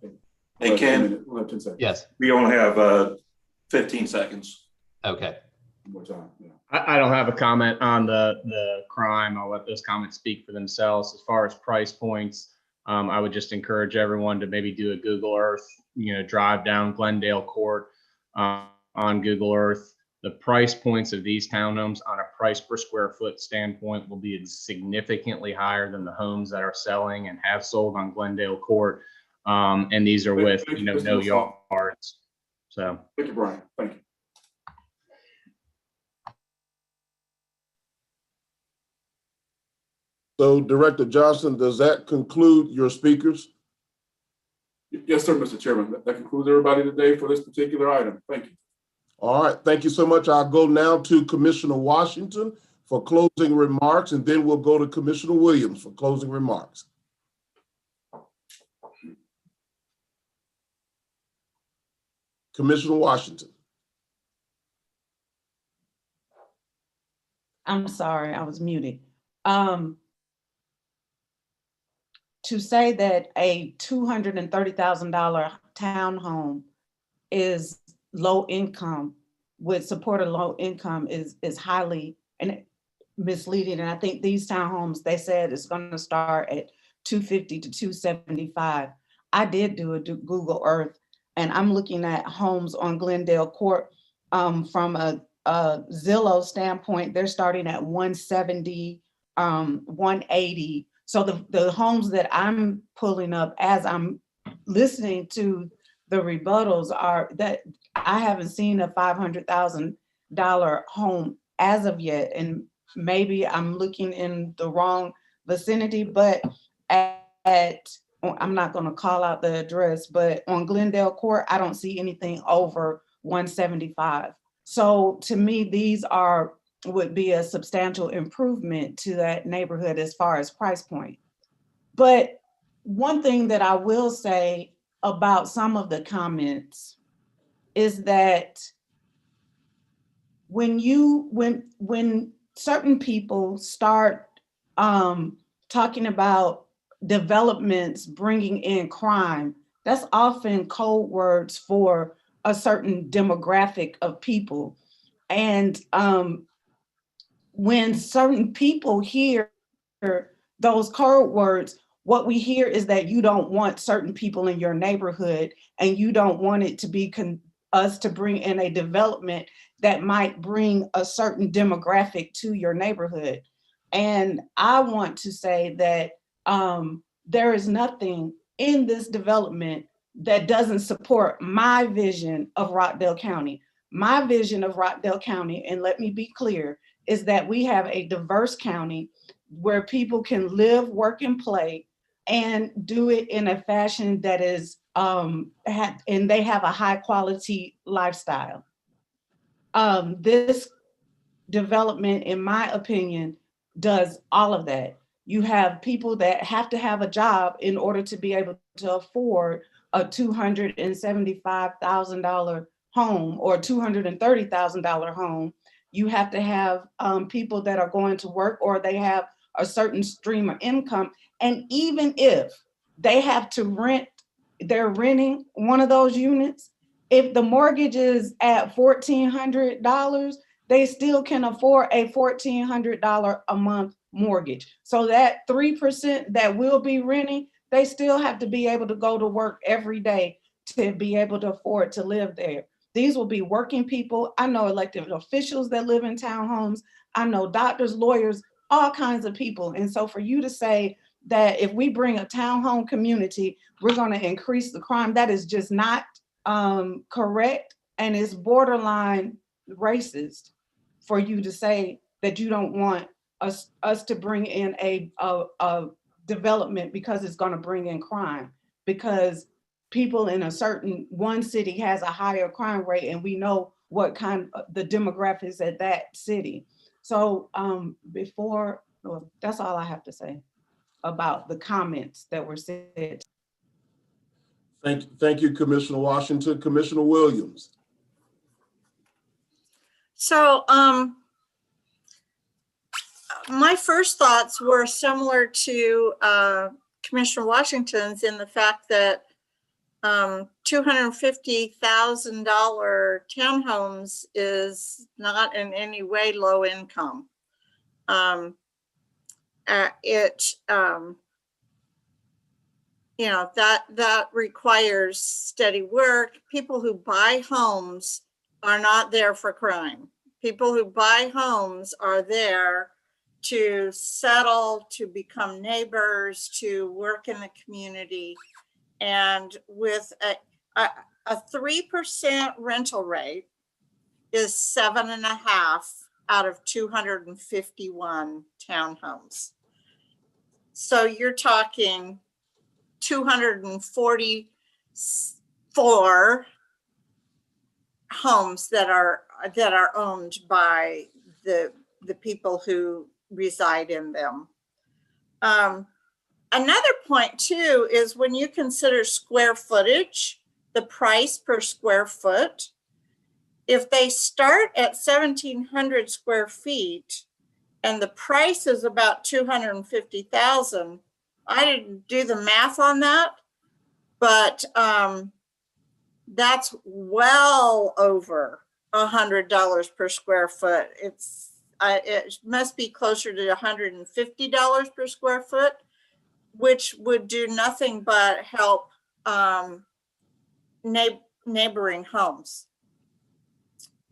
Hey, Ken. Yes. We only have 15 seconds. Okay. More time. Yeah. I don't have a comment on the crime. I'll let those comments speak for themselves. As far as price points, I would just encourage everyone to maybe do a Google Earth, drive down Glendale Court on Google Earth. The price points of these townhomes on a price per square foot standpoint will be significantly higher than the homes that are selling and have sold on Glendale Court. And these are with, no yards. So. Thank you, Brian. Thank you. So Director Johnson, does that conclude your speakers? Yes, sir, Mr. Chairman. That concludes everybody today for this particular item. Thank you. All right, thank you so much. I'll go now to Commissioner Washington for closing remarks, and then we'll go to Commissioner Williams for closing remarks. Commissioner Washington. I'm sorry, I was muted. To say that a $230,000 townhome is low income, would support a low income is highly misleading. And I think these townhomes, they said it's going to start at 250 to 275. I did do a Google Earth, and I'm looking at homes on Glendale Court from a Zillow standpoint. They're starting at 170, 180. So the homes that I'm pulling up as I'm listening to the rebuttals are that I haven't seen a $500,000 home as of yet. And maybe I'm looking in the wrong vicinity, but I'm not going to call out the address, but on Glendale Court, I don't see anything over 175. So to me, these would be a substantial improvement to that neighborhood as far as price point. But one thing that I will say about some of the comments is that when certain people start talking about developments bringing in crime, that's often code words for a certain demographic of people. And when certain people hear those code words, what we hear is that you don't want certain people in your neighborhood, and you don't want it to be us to bring in a development that might bring a certain demographic to your neighborhood. And I want to say that there is nothing in this development that doesn't support my vision of Rockdale County. My vision of Rockdale County, and let me be clear, is that we have a diverse county where people can live, work, and play, and do it in a fashion that is, and they have a high quality lifestyle. This development, in my opinion, does all of that. You have people that have to have a job in order to be able to afford a $275,000 home or $230,000 home. You have to have people that are going to work, or they have a certain stream of income. And even if they have to rent, they're renting one of those units, if the mortgage is at $1,400, they still can afford a $1,400 a month mortgage. So that 3% that will be renting, they still have to be able to go to work every day to be able to afford to live there. These will be working people. I know elected officials that live in townhomes. I know doctors, lawyers, all kinds of people. And so for you to say that if we bring a townhome community, we're going to increase the crime, that is just not correct. And it's borderline racist for you to say that you don't want us to bring in a development because it's going to bring in crime, because people in one city has a higher crime rate, and we know what kind of the demographics at that city. So that's all I have to say about the comments that were said. Thank you, Commissioner Washington. Commissioner Williams. So my first thoughts were similar to Commissioner Washington's, in the fact that $250,000 townhomes is not in any way low income. That requires steady work. People who buy homes are not there for crime. People who buy homes are there to settle, to become neighbors, to work in the community. And with a 3% rental rate is 7.5 out of 251 townhomes. So you're talking 244 homes that are owned by the people who reside in them. Another point too is when you consider square footage, the price per square foot, if they start at 1,700 square feet and the price is about 250,000, I didn't do the math on that, but that's well over $100 per square foot. It must be closer to $150 per square foot. which would do nothing but help neighboring homes.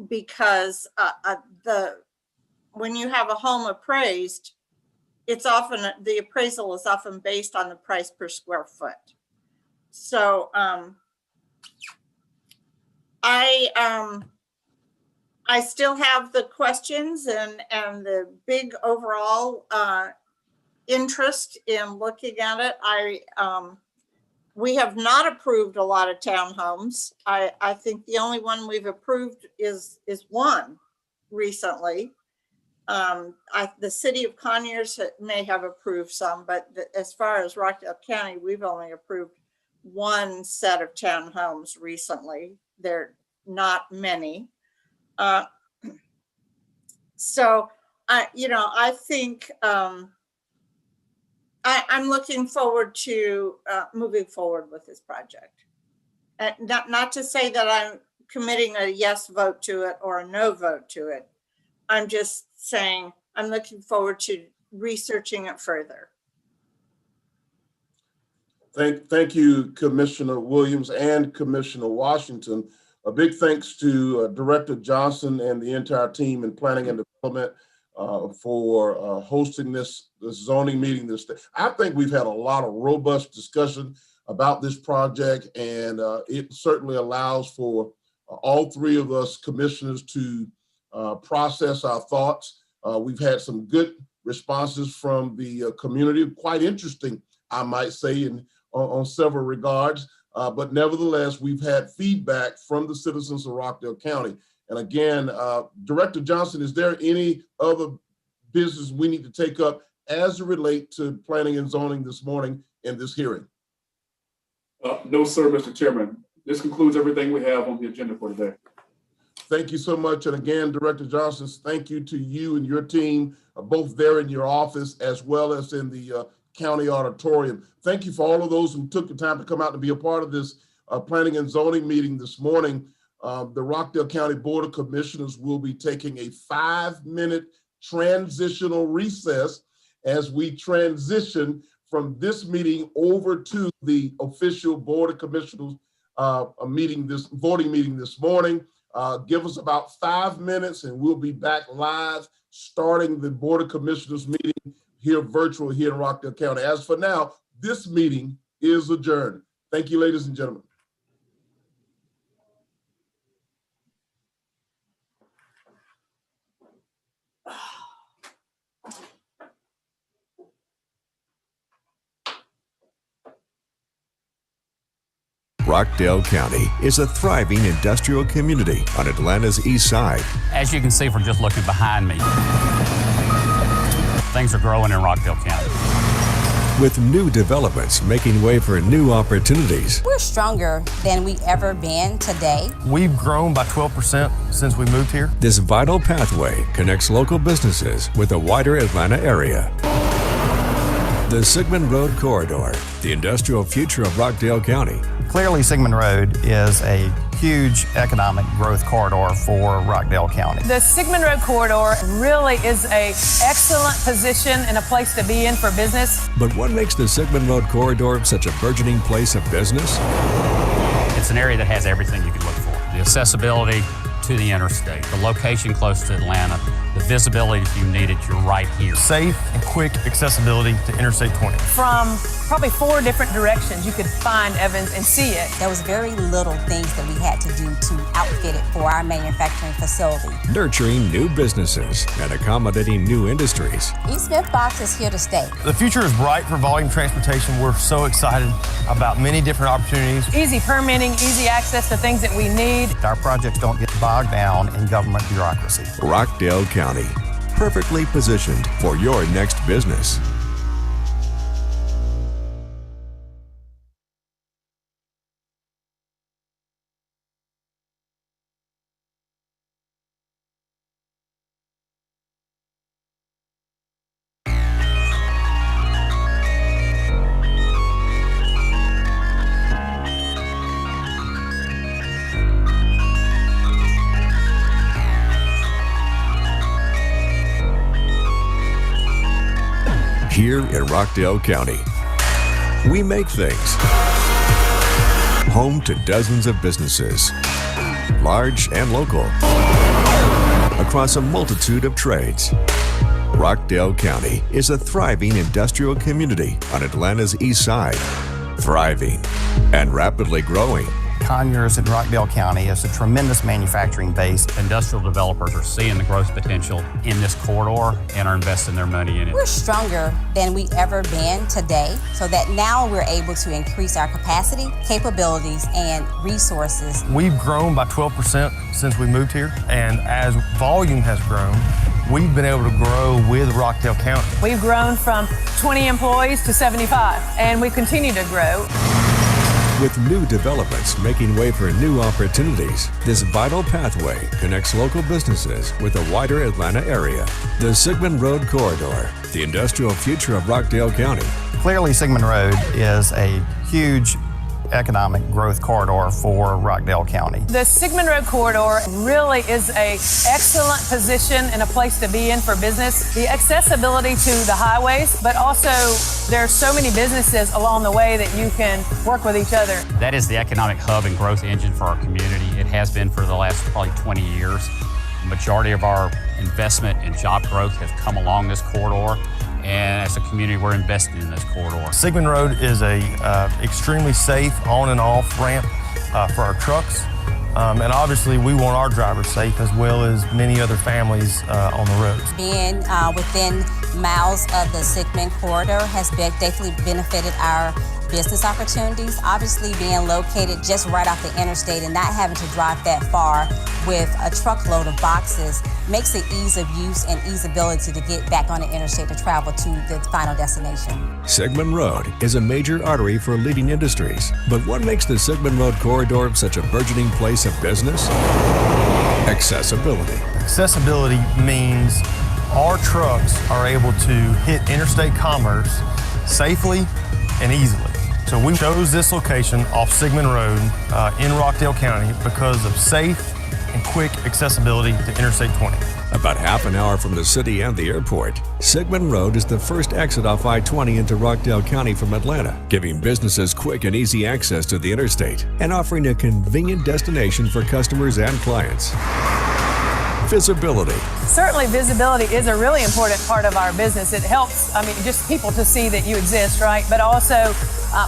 Because when you have a home appraised, it's often, the appraisal is often based on the price per square foot. So I still have the questions and the big overall interest in looking at it. We have not approved a lot of townhomes. I think the only one we've approved is one recently. The city of Conyers may have approved some, but as far as Rockdale County, we've only approved one set of townhomes recently. They're not many. So I think I'm looking forward to moving forward with this project. Not to say that I'm committing a yes vote to it or a no vote to it. I'm just saying I'm looking forward to researching it further. Thank you, Commissioner Williams and Commissioner Washington. A big thanks to Director Johnson and the entire team in planning and development for hosting this zoning meeting. I think we've had a lot of robust discussion about this project, and it certainly allows for all three of us commissioners to process our thoughts. We've had some good responses from the community, quite interesting, I might say, on several regards. But nevertheless, we've had feedback from the citizens of Rockdale County. And again, Director Johnson, is there any other business we need to take up as it relates to planning and zoning this morning in this hearing? No, sir, Mr. Chairman. This concludes everything we have on the agenda for today. Thank you so much. And again, Director Johnson, thank you to you and your team, both there in your office as well as in the county auditorium. Thank you for all of those who took the time to come out to be a part of this planning and zoning meeting this morning. The Rockdale County Board of Commissioners will be taking a 5-minute transitional recess as we transition from this meeting over to the official Board of Commissioners voting meeting this morning. Give us about 5 minutes and we'll be back live starting the Board of Commissioners meeting here virtual here in Rockdale County. As for now, this meeting is adjourned. Thank you, ladies and gentlemen. Rockdale County is a thriving industrial community on Atlanta's east side. As you can see from just looking behind me, things are growing in Rockdale County. With new developments making way for new opportunities. We're stronger than we ever been today. We've grown by 12% since we moved here. This vital pathway connects local businesses with the wider Atlanta area. The Sigmund Road Corridor, the industrial future of Rockdale County. Clearly, Sigmund Road is a huge economic growth corridor for Rockdale County. The Sigmund Road Corridor really is an excellent position and a place to be in for business. But what makes the Sigmund Road Corridor such a burgeoning place of business? It's an area that has everything you can look for. The accessibility to the interstate, the location close to Atlanta, the visibility if you need it, you're right here. Safe and quick accessibility to Interstate 20. From probably 4 different directions, you could find Evans and see it. There was very little things that we had to do to outfit it for our manufacturing facility. Nurturing new businesses and accommodating new industries. East Smith Box is here to stay. The future is bright for volume transportation. We're so excited about many different opportunities. Easy permitting, easy access to things that we need. Our projects don't get bogged down in government bureaucracy. Rockdale County, perfectly positioned for your next business. Here in Rockdale County, We make things. Home to dozens of businesses, large and local, across a multitude of trades. Rockdale County is a thriving industrial community on Atlanta's east side. Thriving and rapidly growing. Conyers in Rockdale County is a tremendous manufacturing base. Industrial developers are seeing the growth potential in this corridor and are investing their money in it. We're stronger than we ever been today, so that now we're able to increase our capacity, capabilities, and resources. We've grown by 12% since we moved here, and as volume has grown, we've been able to grow with Rockdale County. We've grown from 20 employees to 75, and we continue to grow. With new developments making way for new opportunities, this vital pathway connects local businesses with a wider Atlanta area. The Sigmund Road Corridor, the industrial future of Rockdale County. Clearly, Sigmund Road is a huge economic growth corridor for Rockdale County. The Sigmund Road corridor really is an excellent position and a place to be in for business. The accessibility to the highways, but also there are so many businesses along the way that you can work with each other. That is the economic hub and growth engine for our community. It has been for the last probably 20 years. The majority of our investment and job growth has come along this corridor. And as a community, we're investing in this corridor. Sigmund Road is a extremely safe on and off ramp for our trucks. And obviously we want our drivers safe as well as many other families on the roads. Being within miles of the Sigmund corridor has definitely benefited our business opportunities. Obviously being located just right off the interstate and not having to drive that far with a truckload of boxes makes the ease of use and easeability to get back on the interstate to travel to the final destination. Sigmund Road is a major artery for leading industries. But what makes the Sigmund Road Corridor such a burgeoning place of business? Accessibility. Accessibility means our trucks are able to hit interstate commerce safely and easily. So we chose this location off Sigmund Road in Rockdale County because of safe and quick accessibility to Interstate 20. About half an hour from the city and the airport, Sigmund Road is the first exit off I-20 into Rockdale County from Atlanta, giving businesses quick and easy access to the interstate and offering a convenient destination for customers and clients. Visibility. Certainly visibility is a really important part of our business. It helps, just people to see that you exist, right? But also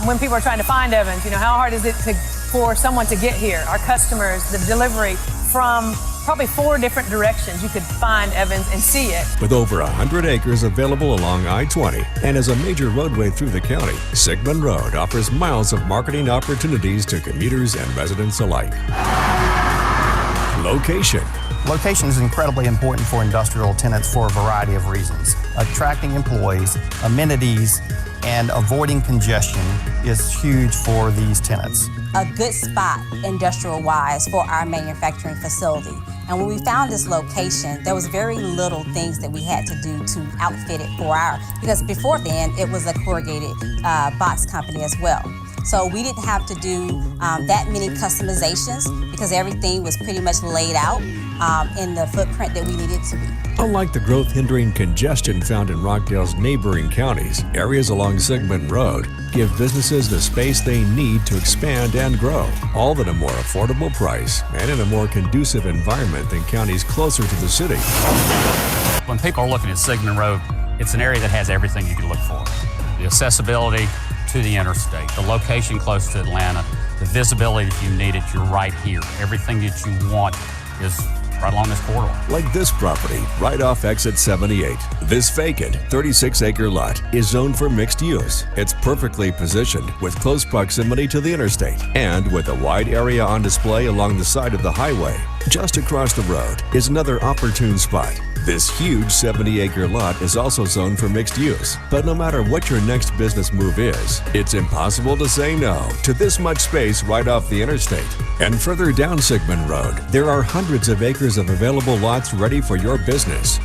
when people are trying to find Evans, how hard is it for someone to get here? Our customers, the delivery from probably 4 different directions, you could find Evans and see it. With over 100 acres available along I-20 and as a major roadway through the county, Sigmund Road offers miles of marketing opportunities to commuters and residents alike. Location. Location is incredibly important for industrial tenants for a variety of reasons. Attracting employees, amenities, and avoiding congestion is huge for these tenants. A good spot industrial-wise for our manufacturing facility. And when we found this location, there was very little things that we had to do to outfit it because before then it was a corrugated box company as well. So we didn't have to do that many customizations because everything was pretty much laid out in the footprint that we needed to be. Unlike the growth-hindering congestion found in Rockdale's neighboring counties, areas along Sigmund Road give businesses the space they need to expand and grow, all at a more affordable price and in a more conducive environment than counties closer to the city. When people are looking at Sigmund Road, it's an area that has everything you can look for. The accessibility to the interstate, the location close to Atlanta, the visibility if you need it, you're right here. Everything that you want is right along this corridor. Like this property, right off exit 78. This vacant 36-acre lot is zoned for mixed use. It's perfectly positioned with close proximity to the interstate and with a wide area on display along the side of the highway. Just across the road is another opportune spot. This huge 70-acre lot is also zoned for mixed use. But no matter what your next business move is, it's impossible to say no to this much space right off the interstate. And further down Sigmund Road, there are hundreds of acres of available lots ready for your business.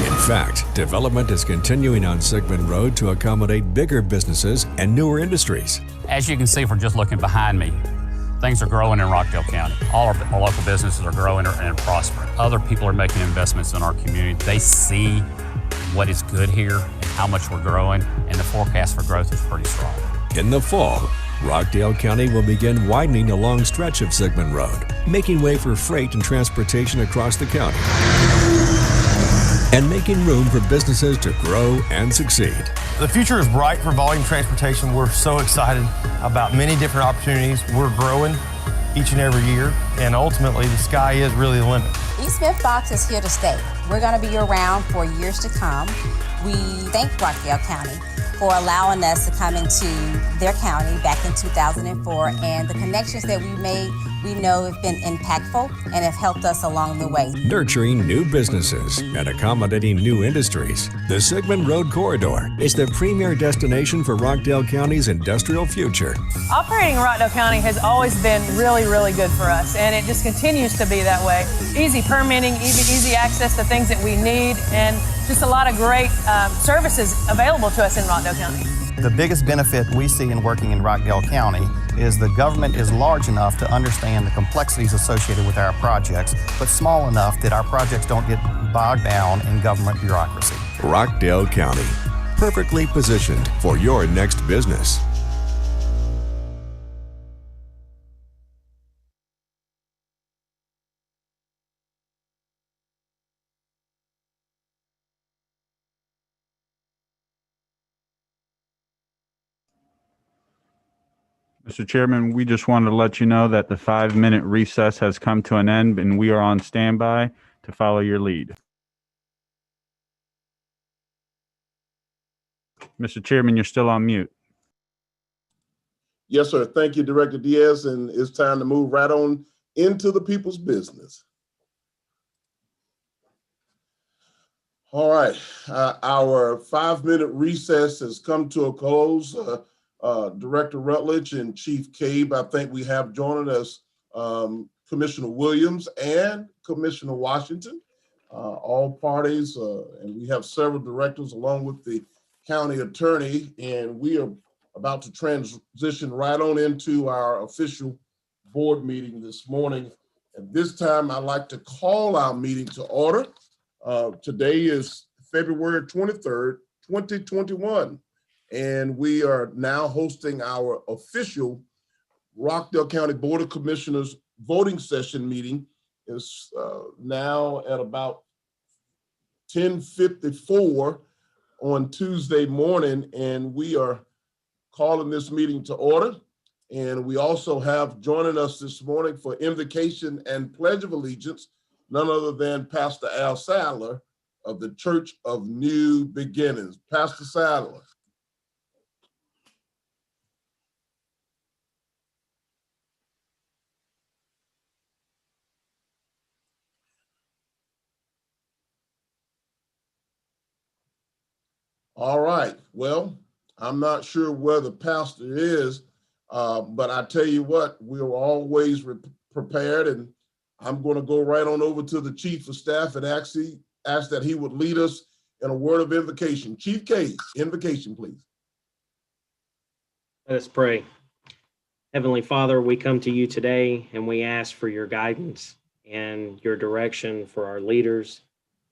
In fact, development is continuing on Sigmund Road to accommodate bigger businesses and newer industries. As you can see from just looking behind me, things are growing in Rockdale County. All our local businesses are growing and prospering. Other people are making investments in our community. They see what is good here and how much we're growing, and the forecast for growth is pretty strong. In the fall, Rockdale County will begin widening a long stretch of Sigmund Road, making way for freight and transportation across the county, and making room for businesses to grow and succeed. The future is bright for volume transportation. We're so excited about many different opportunities. We're growing each and every year, and ultimately the sky is really the limit. East Smith Box is here to stay. We're going to be around for years to come. We thank Rockdale County for allowing us to come into their county back in 2004, and the connections that we made, we know have been impactful and have helped us along the way. Nurturing new businesses and accommodating new industries, the Sigmund Road Corridor is the premier destination for Rockdale County's industrial future. Operating in Rockdale County has always been really, really good for us, and it just continues to be that way. Easy permitting, easy access to things that we need, and just a lot of great services available to us in Rockdale County. The biggest benefit we see in working in Rockdale County is the government is large enough to understand the complexities associated with our projects, but small enough that our projects don't get bogged down in government bureaucracy. Rockdale County, perfectly positioned for your next business. Mr. Chairman, we just wanted to let you know that the 5-minute recess has come to an end, and we are on standby to follow your lead. Mr. Chairman, you're still on mute. Yes, sir. Thank you, Director Diaz, and it's time to move right on into the people's business. All right, our 5-minute recess has come to a close. Director Rutledge and Chief Cabe, I think we have joining us Commissioner Williams and Commissioner Washington, all parties, and we have several directors along with the county attorney, and we are about to transition right on into our official board meeting this morning. At this time, I'd like to call our meeting to order. Today is February 23rd, 2021. And we are now hosting our official Rockdale County Board of Commissioners voting session meeting. It's now at about 10:54 on Tuesday morning, and we are calling this meeting to order. And we also have joining us this morning for invocation and pledge of allegiance, none other than Pastor Al Sadler of the Church of New Beginnings. Pastor Sadler. All right, well, I'm not sure where the pastor is, but I tell you what, we're always prepared, and I'm going to go right on over to the Chief of Staff and actually ask that he would lead us in a word of invocation. Chief K, invocation, please. Let us pray. Heavenly Father, we come to you today and we ask for your guidance and your direction for our leaders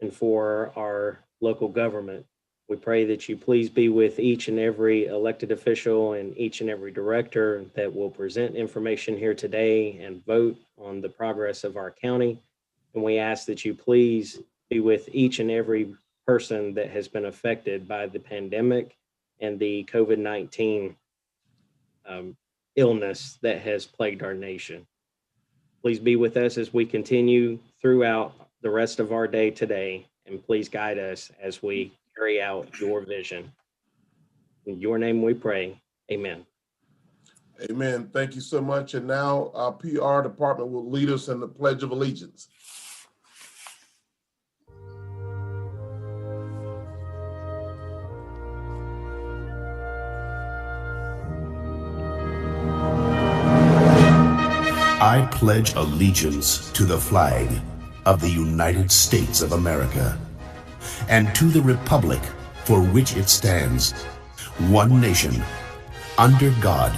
and for our local government. We pray that you please be with each and every elected official and each and every director that will present information here today and vote on the progress of our county. And we ask that you please be with each and every person that has been affected by the pandemic and the COVID-19 illness that has plagued our nation. Please be with us as we continue throughout the rest of our day today, and please guide us as we carry out your vision. In your name we pray, amen. Amen. Thank you so much. And now our PR department will lead us in the Pledge of Allegiance. I pledge allegiance to the flag of the United States of America and to the republic for which it stands, one nation, under God,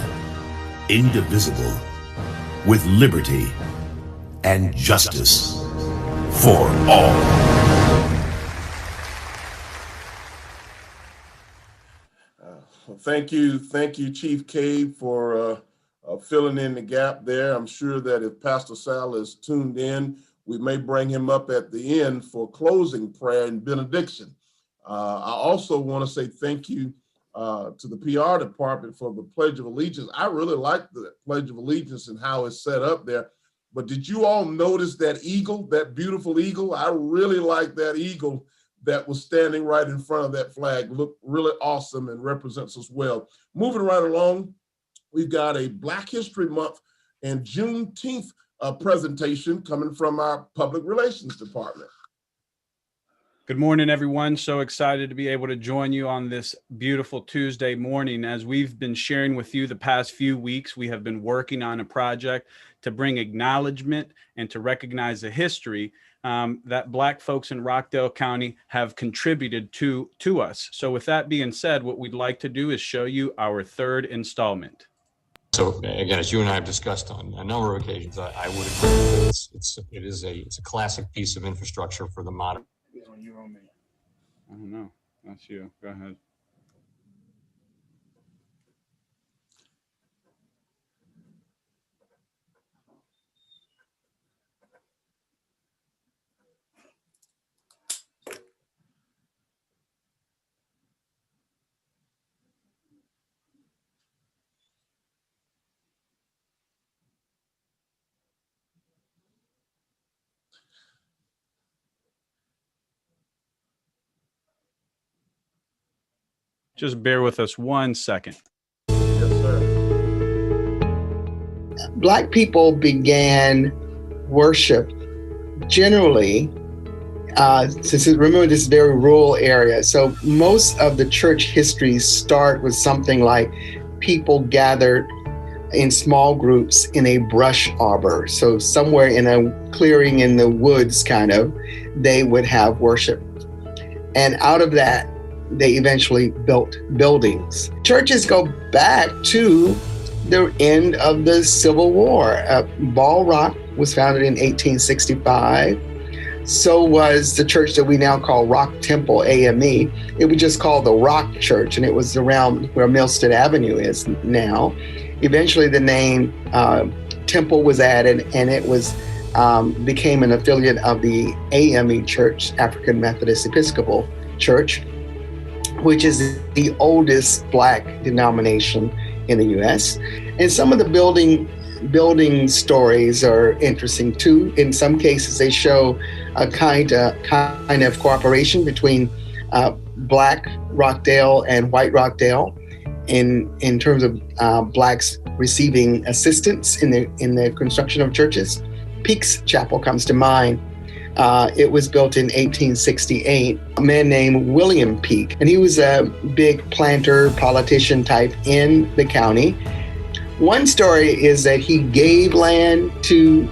indivisible, with liberty and justice for all. Thank you, Chief Cade, for filling in the gap there. I'm sure that if Pastor Sal is tuned in, we may bring him up at the end for closing prayer and benediction. I also want to say thank you to the PR department for the Pledge of Allegiance. I really like the Pledge of Allegiance and how it's set up there. But did you all notice that eagle, that beautiful eagle? I really like that eagle that was standing right in front of that flag. Looked really awesome and represents us well. Moving right along, we've got a Black History Month and Juneteenth presentation coming from our Public Relations Department. Good morning, everyone. So excited to be able to join you on this beautiful Tuesday morning. As we've been sharing with you the past few weeks, we have been working on a project to bring acknowledgement and to recognize the history that Black folks in Rockdale County have contributed to us. So with that being said, what we'd like to do is show you our third installment. So again, as you and I have discussed on a number of occasions, I would agree that it's a classic piece of infrastructure for the modern. You or me? I don't know. That's you. Go ahead. Just bear with us 1 second. Yes, sir. Black people began worship generally, remember this is a very rural area. So most of the church histories start with something like people gathered in small groups in a brush arbor. So somewhere in a clearing in the woods, kind of, they would have worship. And out of that, they eventually built buildings. Churches go back to the end of the Civil War. Ball Rock was founded in 1865. So was the church that we now call Rock Temple, AME. It was just called the Rock Church, and it was around where Milstead Avenue is now. Eventually the name Temple was added, and it was became an affiliate of the AME Church, African Methodist Episcopal Church, which is the oldest Black denomination in the U.S. And some of the building stories are interesting too. In some cases, they show a kind of cooperation between Black Rockdale and White Rockdale in terms of Blacks receiving assistance in the construction of churches. Peaks Chapel comes to mind. It was built in 1868. A man named William Peak, and he was a big planter, politician type in the county. One story is that he gave land to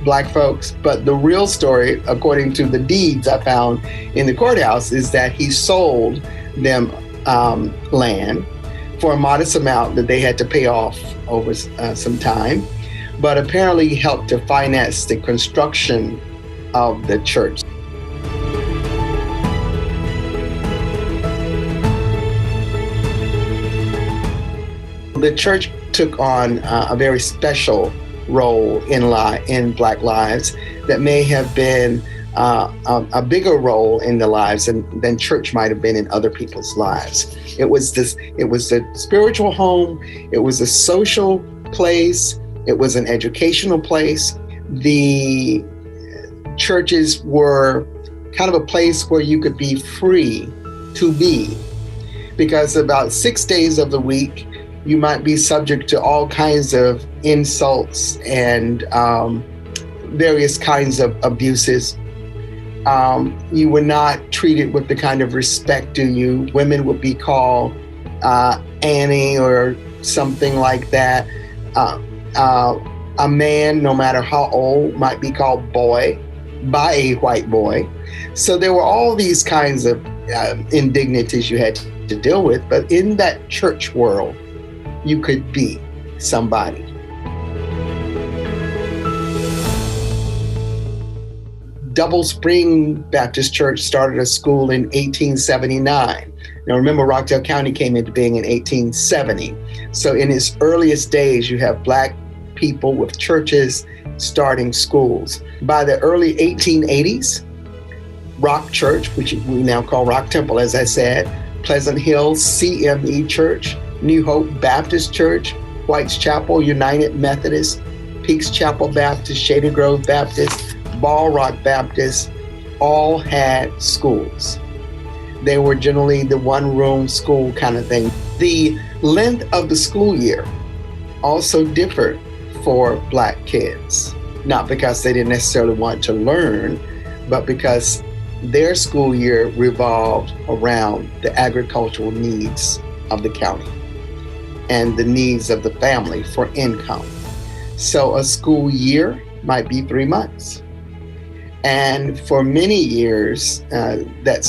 Black folks, but the real story, according to the deeds I found in the courthouse, is that he sold them land for a modest amount that they had to pay off over some time, but apparently helped to finance the construction of the church. The church took on a very special role in Black lives that may have been a bigger role in the lives than church might have been in other people's lives. It was a spiritual home, it was a social place, it was an educational place. The churches were kind of a place where you could be free to be, because about 6 days of the week, you might be subject to all kinds of insults and various kinds of abuses. You were not treated with the kind of respect due you. Women would be called Annie or something like that. A man, no matter how old, might be called boy by a white boy. So there were all these kinds of indignities you had to deal with, but in that church world, you could be somebody. Double Spring Baptist Church started a school in 1879. Now remember, Rockdale County came into being in 1870. So in its earliest days, you have Black people with churches starting schools. By the early 1880s, Rock Church, which we now call Rock Temple, as I said, Pleasant Hill CME Church, New Hope Baptist Church, White's Chapel United Methodist, Peaks Chapel Baptist, Shady Grove Baptist, Ball Rock Baptist, all had schools. They were generally the one-room school kind of thing. The length of the school year also differed for Black kids, not because they didn't necessarily want to learn, but because their school year revolved around the agricultural needs of the county and the needs of the family for income. So a school year might be 3 months. And for many years, that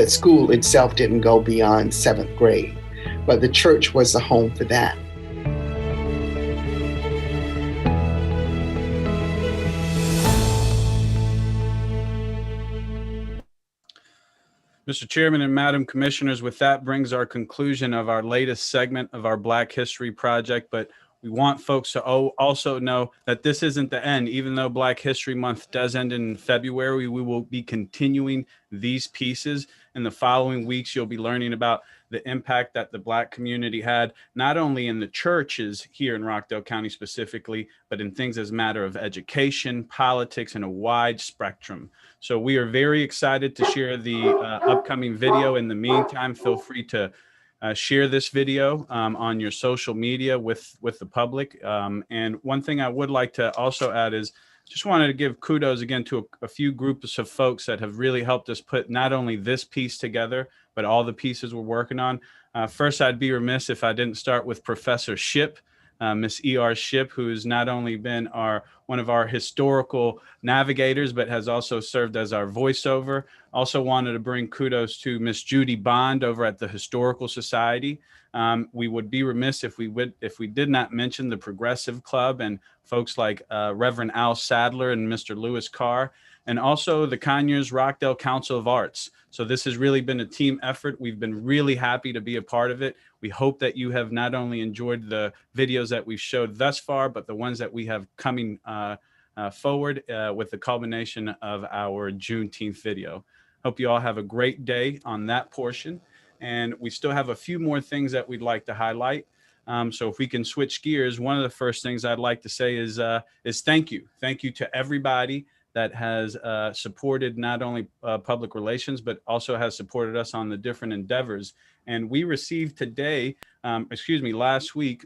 school itself didn't go beyond 7th grade, but the church was the home for that. Mr. Chairman and Madam Commissioners, with that brings our conclusion of our latest segment of our Black History Project. But we want folks to also know that this isn't the end. Even though Black History Month does end in February, we will be continuing these pieces. In the following weeks, you'll be learning about the impact that the Black community had, not only in the churches here in Rockdale County specifically, but in things as a matter of education, politics, and a wide spectrum. So we are very excited to share the upcoming video. In the meantime, feel free to share this video on your social media with the public. And one thing I would like to also add is just wanted to give kudos again to a few groups of folks that have really helped us put not only this piece together, but all the pieces we're working on. First, I'd be remiss if I didn't start with Professor Shipp, Miss E.R. Shipp, who's not only been one of our historical navigators, but has also served as our voiceover. Also wanted to bring kudos to Miss Judy Bond over at the Historical Society. We would be remiss if we did not mention the Progressive Club and folks like Reverend Al Sadler and Mr. Lewis Carr, and also the Conyers Rockdale Council of Arts. So this has really been a team effort. We've been really happy to be a part of it. We hope that you have not only enjoyed the videos that we've showed thus far, but the ones that we have coming forward with the culmination of our Juneteenth video. Hope you all have a great day on that portion. And we still have a few more things that we'd like to highlight. So if we can switch gears, one of the first things I'd like to say is thank you. Thank you to everybody that has supported not only public relations, but also has supported us on the different endeavors. And we received last week,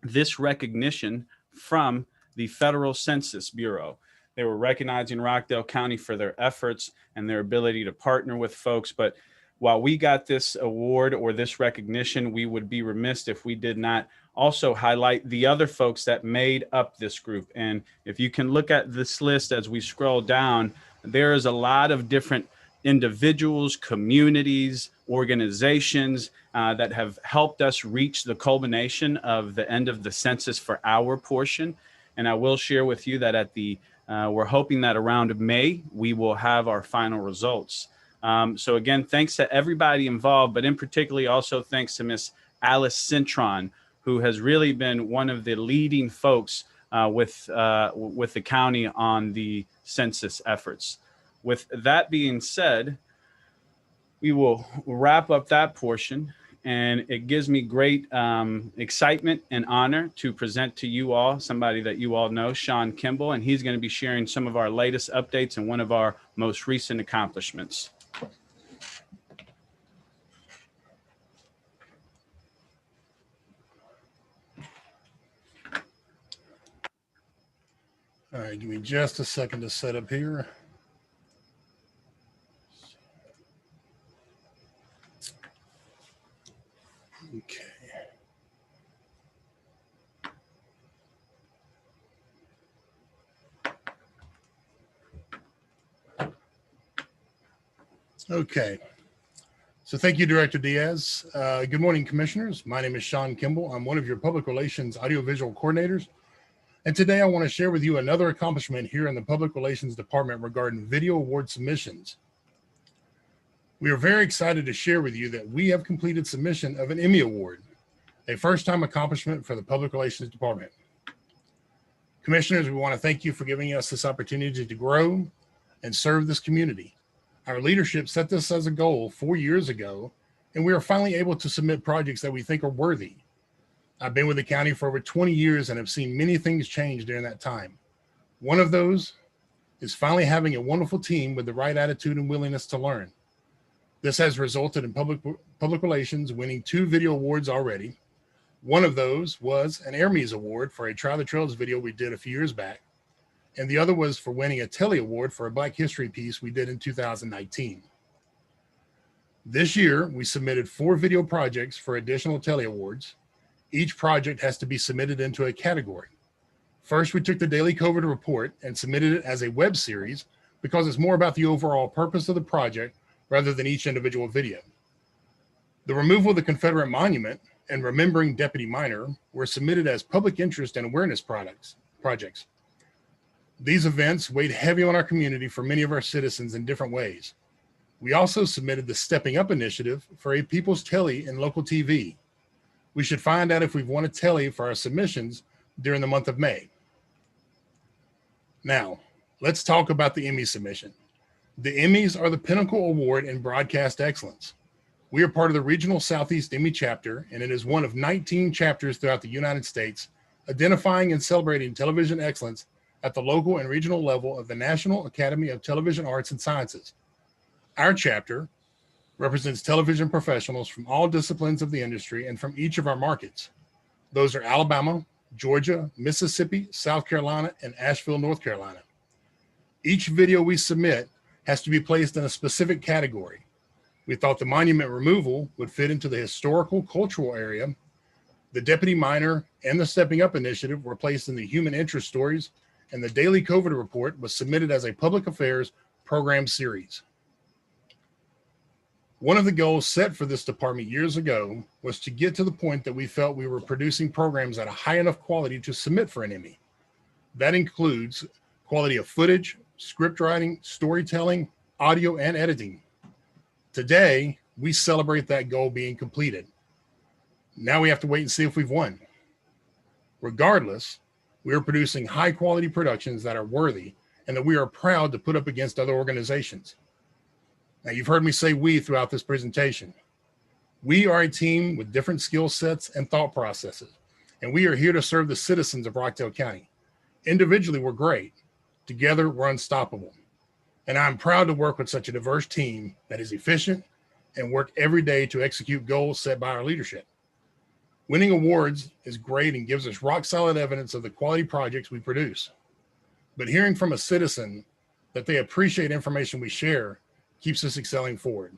this recognition from the Federal Census Bureau. They were recognizing Rockdale County for their efforts and their ability to partner with folks. But while we got this award or this recognition, we would be remiss if we did not also highlight the other folks that made up this group. And if you can look at this list as we scroll down, there is a lot of different individuals, communities, organizations that have helped us reach the culmination of the end of the census for our portion. And I will share with you that we're hoping that around May, we will have our final results. So again, thanks to everybody involved, but in particular also thanks to Miss Alice Cintron, who has really been one of the leading folks with the county on the census efforts. With that being said, we will wrap up that portion, and it gives me great excitement and honor to present to you all somebody that you all know, Sean Kimball, and he's going to be sharing some of our latest updates and one of our most recent accomplishments. All right, give me just a second to set up here. Okay. Okay. So thank you, Director Diaz. Good morning, Commissioners. My name is Sean Kimball. I'm one of your Public Relations Audiovisual Coordinators. And today I want to share with you another accomplishment here in the Public Relations Department regarding video award submissions. We are very excited to share with you that we have completed submission of an Emmy Award, a first-time accomplishment for the Public Relations Department. Commissioners, we want to thank you for giving us this opportunity to grow and serve this community. Our leadership set this as a goal 4 years ago, and we are finally able to submit projects that we think are worthy. I've been with the county for over 20 years and have seen many things change during that time. One of those is finally having a wonderful team with the right attitude and willingness to learn. This has resulted in public relations winning 2 video awards already. One of those was an Emmys Award for a Trial the Trails video we did a few years back, and the other was for winning a Telly Award for a Black History piece we did in 2019. This year, we submitted 4 video projects for additional Telly Awards. Each project has to be submitted into a category. First, we took the daily COVID report and submitted it as a web series because it's more about the overall purpose of the project rather than each individual video. The removal of the Confederate monument and remembering Deputy Minor were submitted as public interest and awareness projects. These events weighed heavy on our community for many of our citizens in different ways. We also submitted the Stepping Up initiative for a People's Telly in local TV. We should find out if we've won a Telly for our submissions during the month of May. Now, let's talk about the Emmy submission. The Emmys are the pinnacle award in broadcast excellence. We are part of the Regional Southeast Emmy chapter, and it is one of 19 chapters throughout the United States, identifying and celebrating television excellence at the local and regional level of the National Academy of Television Arts and Sciences. Our chapter represents television professionals from all disciplines of the industry and from each of our markets. Those are Alabama, Georgia, Mississippi, South Carolina, and Asheville, North Carolina. Each video we submit has to be placed in a specific category. We thought the monument removal would fit into the historical cultural area. The Deputy Minor and the Stepping Up initiative were placed in the human interest stories, and the daily COVID report was submitted as a public affairs program series. One of the goals set for this department years ago was to get to the point that we felt we were producing programs at a high enough quality to submit for an Emmy. That includes quality of footage, script writing, storytelling, audio, and editing. Today, we celebrate that goal being completed. Now we have to wait and see if we've won. Regardless, we are producing high quality productions that are worthy and that we are proud to put up against other organizations. Now, you've heard me say we throughout this presentation. We are a team with different skill sets and thought processes, and we are here to serve the citizens of Rockdale County. Individually, we're great. Together, we're unstoppable. And I'm proud to work with such a diverse team that is efficient and work every day to execute goals set by our leadership. Winning awards is great and gives us rock solid evidence of the quality projects we produce. But hearing from a citizen that they appreciate information we share keeps us excelling forward.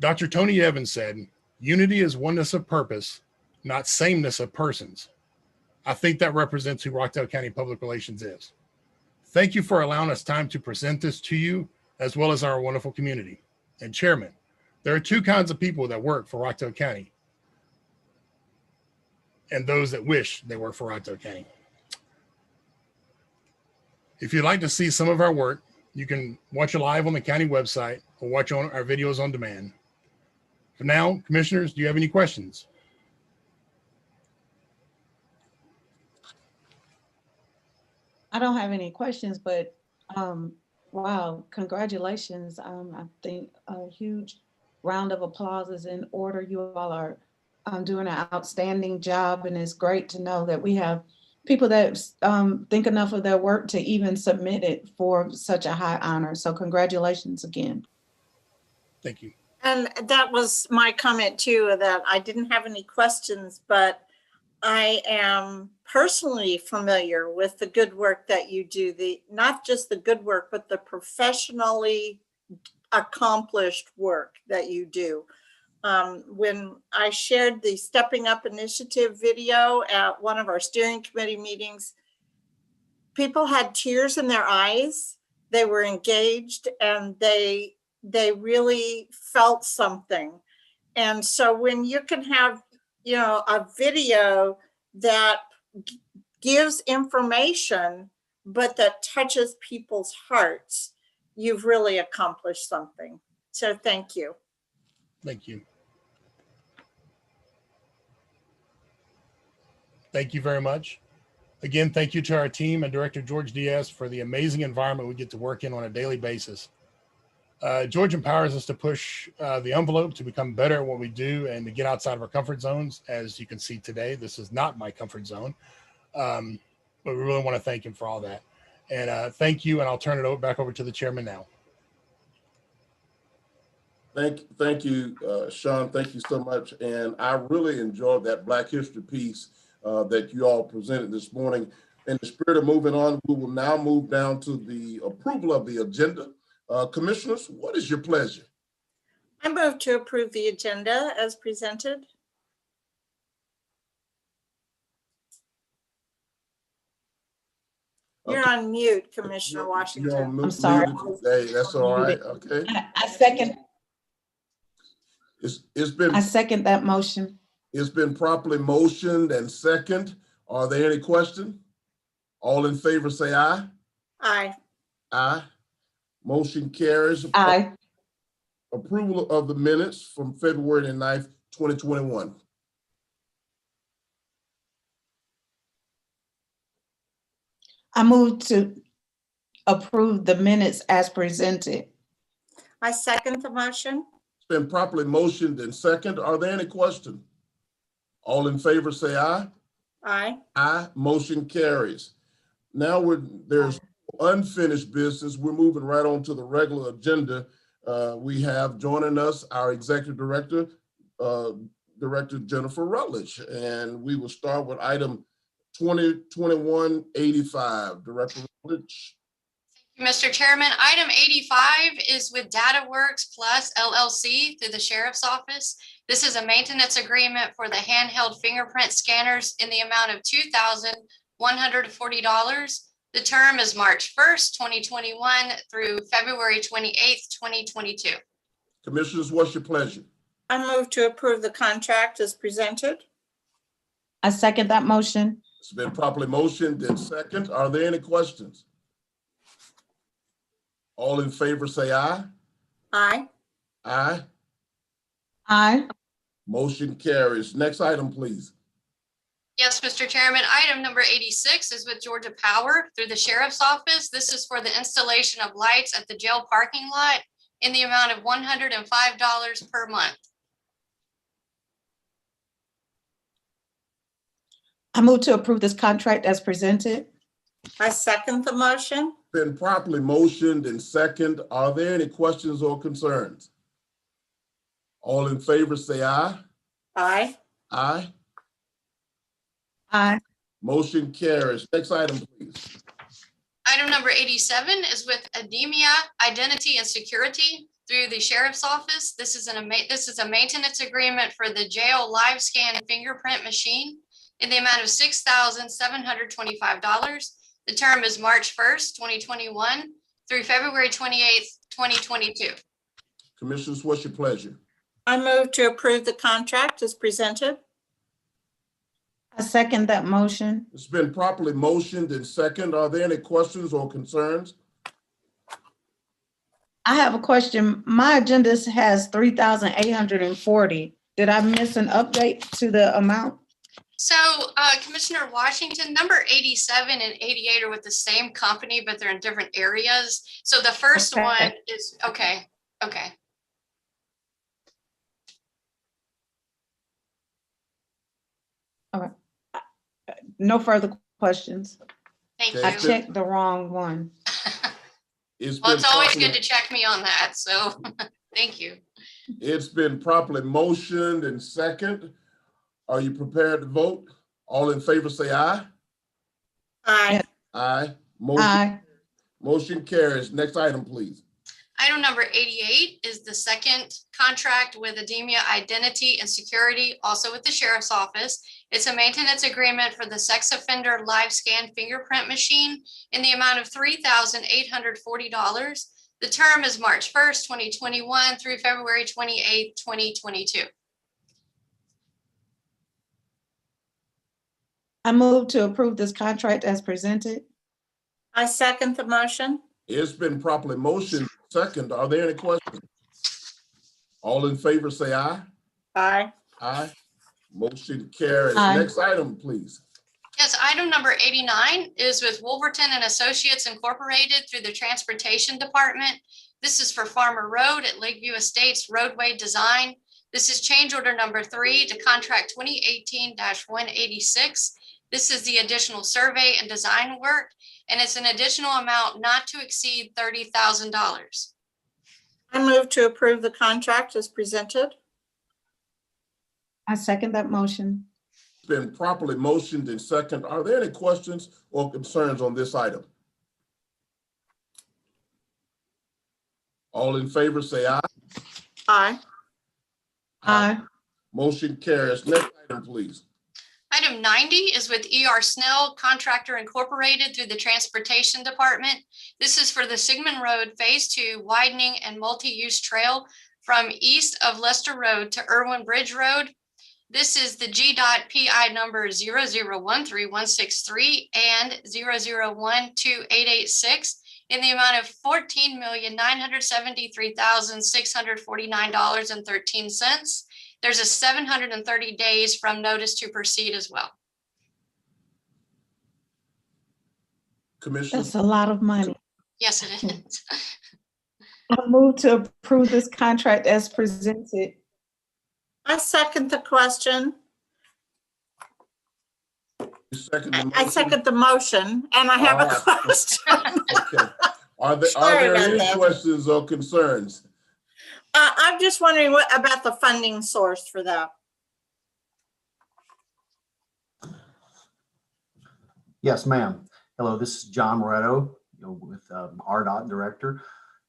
Dr. Tony Evans said, "Unity is oneness of purpose, not sameness of persons." I think that represents who Rockdale County Public Relations is. Thank you for allowing us time to present this to you, as well as our wonderful community. And Chairman, there are 2 kinds of people that work for Rockdale County, and those that wish they work for Rockdale County. If you'd like to see some of our work, you can watch it live on the county website or watch on our videos on demand. For now, commissioners, do you have any questions? I don't have any questions, but wow, congratulations. I think a huge round of applause is in order. You all are doing an outstanding job, and it's great to know that we have people that think enough of their work to even submit it for such a high honor. So congratulations again. Thank you. And that was my comment too, that I didn't have any questions, but I am personally familiar with the good work that you do, not just the good work, but the professionally accomplished work that you do. When I shared the Stepping Up initiative video at one of our steering committee meetings, people had tears in their eyes. They were engaged and they really felt something. And so when you can have, a video that gives information, but that touches people's hearts, you've really accomplished something. So thank you. Thank you. Thank you very much. Again, thank you to our team and Director George Diaz for the amazing environment we get to work in on a daily basis. George empowers us to push the envelope to become better at what we do and to get outside of our comfort zones. As you can see today, this is not my comfort zone, but we really want to thank him for all that. And thank you, and I'll turn it back over to the chairman now. Thank you, Sean. Thank you so much. And I really enjoyed that Black History piece that you all presented this morning. In the spirit of moving on, we will now move down to the approval of the agenda. Commissioners, what is your pleasure? I move to approve the agenda as presented. You're on mute, Commissioner Washington. You're on mute. I'm sorry. Today. That's all right. Okay. I second. It's been. I second that motion. It's been properly motioned and second. Are there any questions? All in favor, say aye. Aye. Aye. Motion carries. Aye. Approval of the minutes from February 9th, 2021. I move to approve the minutes as presented. I second the motion. It's been properly motioned and second. Are there any questions? All in favor, say aye. Aye. Aye. Motion carries. Now there's unfinished business. We're moving right on to the regular agenda. We have joining us our Executive Director, Director Jennifer Rutledge, and we will start with item 2021-85. Director Rutledge. Mr. Chairman, item 85 is with DataWorks Plus LLC through the Sheriff's Office. This is a maintenance agreement for the handheld fingerprint scanners in the amount of $2,140. The term is March 1st, 2021 through February 28th, 2022. Commissioners, what's your pleasure? I move to approve the contract as presented. I second that motion. It's been properly motioned and second. Are there any questions? All in favor, say aye. Aye. Aye. Aye. Motion carries. Next item, please. Yes, Mr. Chairman, item number 86 is with Georgia Power through the Sheriff's Office. This is for the installation of lights at the jail parking lot in the amount of $105 per month. I move to approve this contract as presented. I second the motion. Been properly motioned and second. Are there any questions or concerns? All in favor, say aye. Aye. Aye. Aye. Motion carries. Next item, please. Item number 87 is with Ademia Identity and Security through the Sheriff's Office. This is a maintenance agreement for the jail live scan fingerprint machine in the amount of $6,725. The term is March 1st, 2021 through February 28th, 2022. Commissioners, what's your pleasure? I move to approve the contract as presented. I second that motion. It's been properly motioned and second. Are there any questions or concerns? I have a question. My agenda has 3,840. Did I miss an update to the amount? So Commissioner Washington, number 87 and 88 are with the same company, but they're in different areas. So the first one is, okay. All right. No further questions. Thank I you. checked the wrong one. Well, it's always good to check me on that. So thank you. It's been properly motioned and second. Are you prepared to vote? All in favor, say aye. Aye. Aye. Aye. Motion carries. Next item, please. Item number 88 is the second contract with Ademia Identity and Security, also with the Sheriff's Office. It's a maintenance agreement for the sex offender live scan fingerprint machine in the amount of $3,840. The term is March 1st, 2021 through February 28th, 2022. I move to approve this contract as presented. I second the motion. It's been properly motioned second. Are there any questions? All in favor, say aye. Aye. Aye. Motion carries. Aye. Next item, please. Yes, item number 89 is with Wolverton and Associates Incorporated through the Transportation Department. This is for Farmer Road at Lakeview Estates roadway design. This is change order number 3 to contract 2018-186. This is the additional survey and design work, and it's an additional amount not to exceed $30,000. I move to approve the contract as presented. I second that motion. It's been properly motioned and second. Are there any questions or concerns on this item? All in favor, say aye. Aye. Aye. Motion carries. Next item, please. Item 90 is with ER Snell Contractor Incorporated through the Transportation Department. This is for the Sigmund Road Phase 2 widening and multi-use trail from east of Leicester Road to Irwin Bridge Road. This is the GDOT PI number 0013163 and 0012886 in the amount of $14,973,649.13. There's a 730 days from notice to proceed as well. Commissioner. That's a lot of money. Yes, it is. I move to approve this contract as presented. I second the question. I second the motion, and I have a question. Okay. Are there any questions or concerns? I'm just wondering what about the funding source for that? Yes, ma'am. Hello, this is John Moretto, with RDOT Director.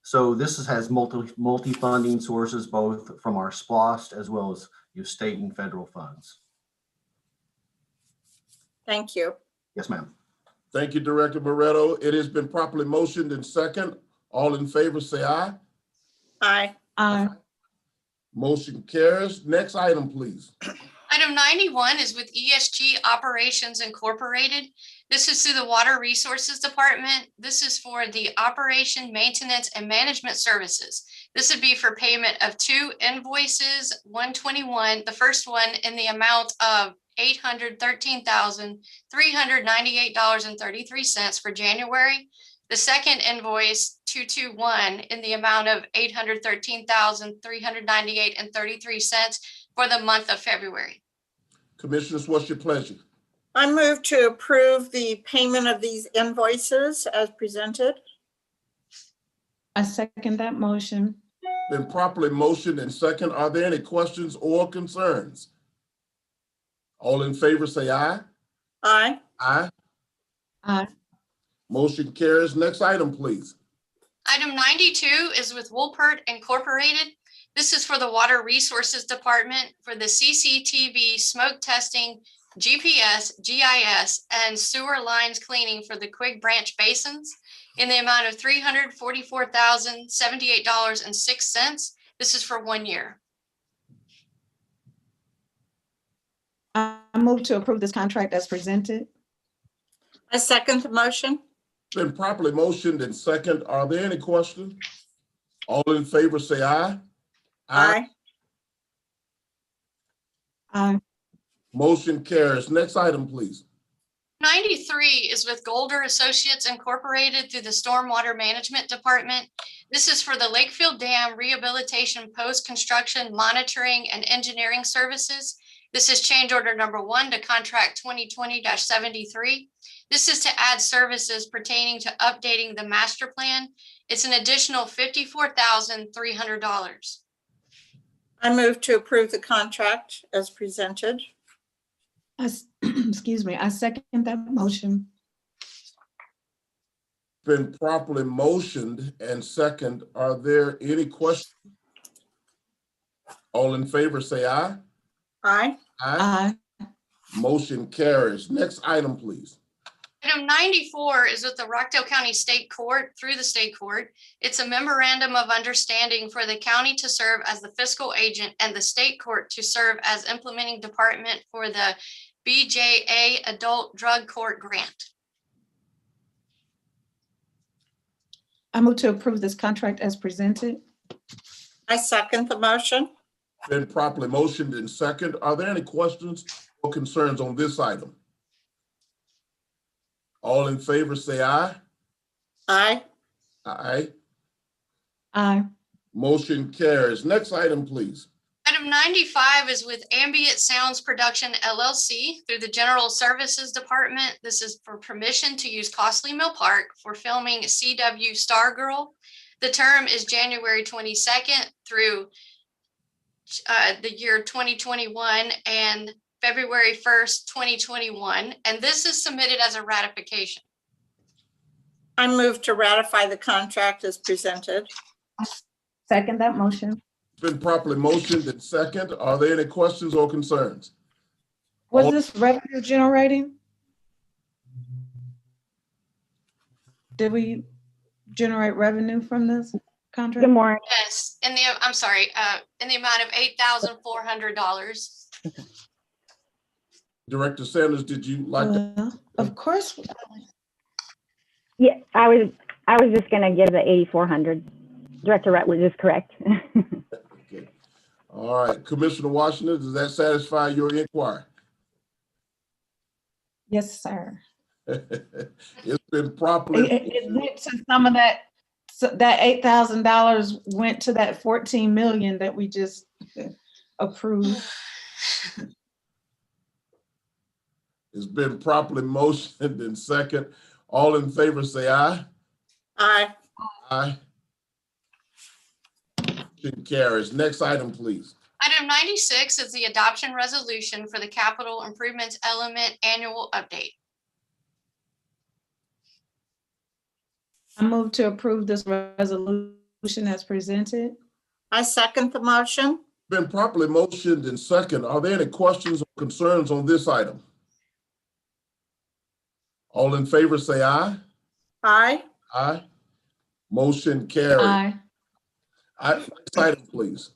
So this has multi-funding sources, both from our SPLOST as well as state and federal funds. Thank you. Yes, ma'am. Thank you, Director Moretto. It has been properly motioned and second. All in favor, say aye. Aye. Aye. Motion carries. Next item, please. Item 91 is with ESG Operations Incorporated. This is through the Water Resources Department. This is for the operation, maintenance, and management services. This would be for payment of 2 invoices, 121, the first one in the amount of $813,398.33 for January. The second invoice, 221, in the amount of $813,398.33 for the month of February. Commissioners, what's your pleasure? I move to approve the payment of these invoices as presented. I second that motion. Been properly motioned and second. Are there any questions or concerns? All in favor, say aye. Aye. Aye. Aye. Motion carries. Next item, please. Item 92 is with Woolpert Incorporated. This is for the Water Resources Department for the CCTV smoke testing, GPS, GIS, and sewer lines cleaning for the Quig Branch basins in the amount of $344,078.06. This is for 1 year. I move to approve this contract as presented. I second the motion. Been properly motioned and second. Are there any questions? All in favor, say aye. Aye. Aye. Motion carries. Next item, please. 93 is with Golder Associates Incorporated through the Stormwater Management Department. This is for the Lakefield Dam Rehabilitation Post-Construction Monitoring and Engineering Services. This is change order number 1 to contract 2020-73. This is to add services pertaining to updating the master plan. It's an additional $54,300. I move to approve the contract as presented. Excuse me, I second that motion. Been properly motioned and second. Are there any questions? All in favor, say aye. Aye. Aye. Motion carries. Next item, please. Item 94 is with the Rockdale County State Court through the state court. It's a memorandum of understanding for the county to serve as the fiscal agent and the state court to serve as implementing department for the BJA Adult Drug Court Grant. I move to approve this contract as presented. I second the motion. Been properly motioned and second. Are there any questions or concerns on this item? All in favor say aye. Aye. Aye. Aye. Motion carries. Next item, please. Item 95 is with Ambient Sounds Production LLC through the General Services Department. This is for permission to use Costly Mill Park for filming CW Stargirl. The term is January 22nd through the year 2021 and February 1st, 2021. And this is submitted as a ratification. I move to ratify the contract as presented. Second that motion. Been properly motioned and second. Are there any questions or concerns? Was this revenue generating? Did we generate revenue from this contract? Good morning. Yes, in the amount of $8,400. Director Sanders, did you like to? Of course. Yeah, I was just gonna give the 8,400. Director Rutledge is correct. Okay. All right, Commissioner Washington, does that satisfy your inquiry? Yes, sir. It's been properly. It went to some of that. So that $8,000 went to that 14 million that we just approved. It's been properly motioned and second. All in favor say aye. Aye. Aye. Motion carries. Next item, please. Item 96 is the adoption resolution for the capital improvements element annual update. I move to approve this resolution as presented. I second the motion. Been properly motioned and second. Are there any questions or concerns on this item? All in favor say aye. Aye. Aye. Motion carries. Aye. Next item, please.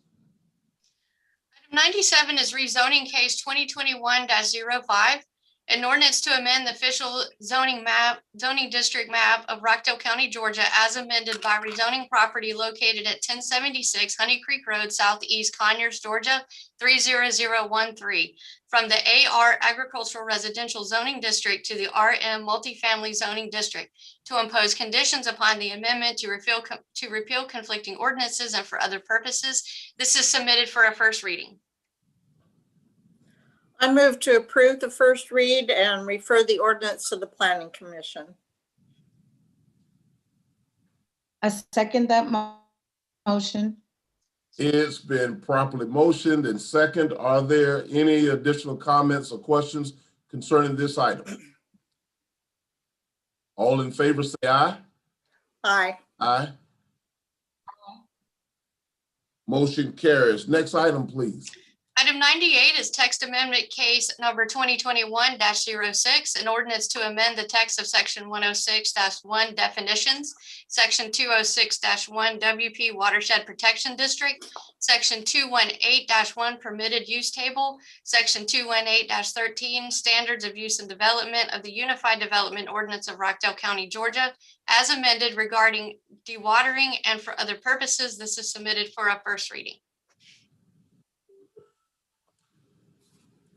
Item 97 is rezoning case 2021-05, an ordinance to amend the official zoning district map of Rockdale County, Georgia, as amended by rezoning property located at 1076 Honey Creek Road, Southeast Conyers, Georgia, 30013, from the AR Agricultural Residential Zoning District to the RM Multifamily Zoning District, to impose conditions upon the amendment to repeal conflicting ordinances and for other purposes. This is submitted for a first reading. I move to approve the first read and refer the ordinance to the Planning Commission. I second that motion. It's been properly motioned and second. Are there any additional comments or questions concerning this item? All in favor say aye. Aye. Aye. Motion carries. Next item, please. Item 98 is text amendment case number 2021-06, an ordinance to amend the text of section 106-1 definitions, section 206-1 WP Watershed Protection District, section 218-1 permitted use table, section 218-13 standards of use and development of the Unified Development Ordinance of Rockdale County, Georgia, as amended regarding dewatering and for other purposes. This is submitted for a first reading.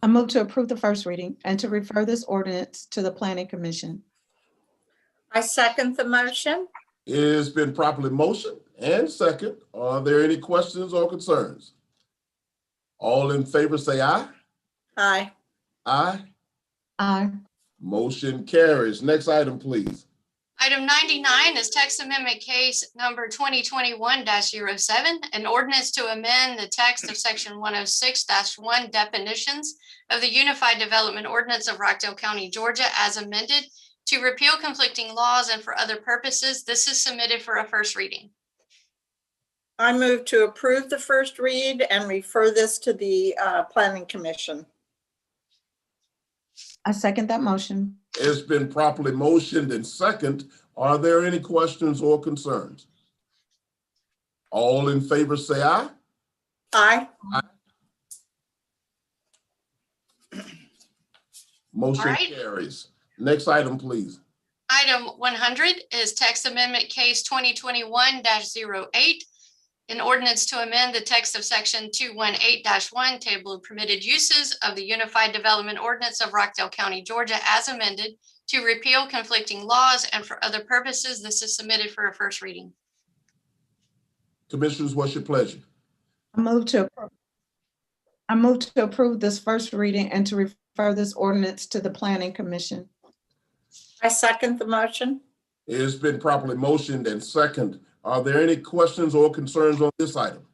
I move to approve the first reading and to refer this ordinance to the Planning Commission. I second the motion. It has been properly motioned and second. Are there any questions or concerns? All in favor say aye. Aye. Aye. Aye. Motion carries. Next item, please. Item 99 is text amendment case number 2021-07, an ordinance to amend the text of section 106-1 definitions of the Unified Development Ordinance of Rockdale County, Georgia, as amended to repeal conflicting laws and for other purposes. This is submitted for a first reading. I move to approve the first read and refer this to the Planning Commission. I second that motion. It's been properly motioned and second. Are there any questions or concerns? All in favor say aye. Aye. Aye. Motion carries. Next item, please. Item 100 is text amendment case 2021-08, An ordinance to amend the text of section 218-1, table of permitted uses of the Unified Development Ordinance of Rockdale County, Georgia, as amended, to repeal conflicting laws and for other purposes. This is submitted for a first reading. Commissioners, what's your pleasure? I move to approve this first reading and to refer this ordinance to the Planning Commission. I second the motion. It's been properly motioned and second. Are there any questions or concerns on this item?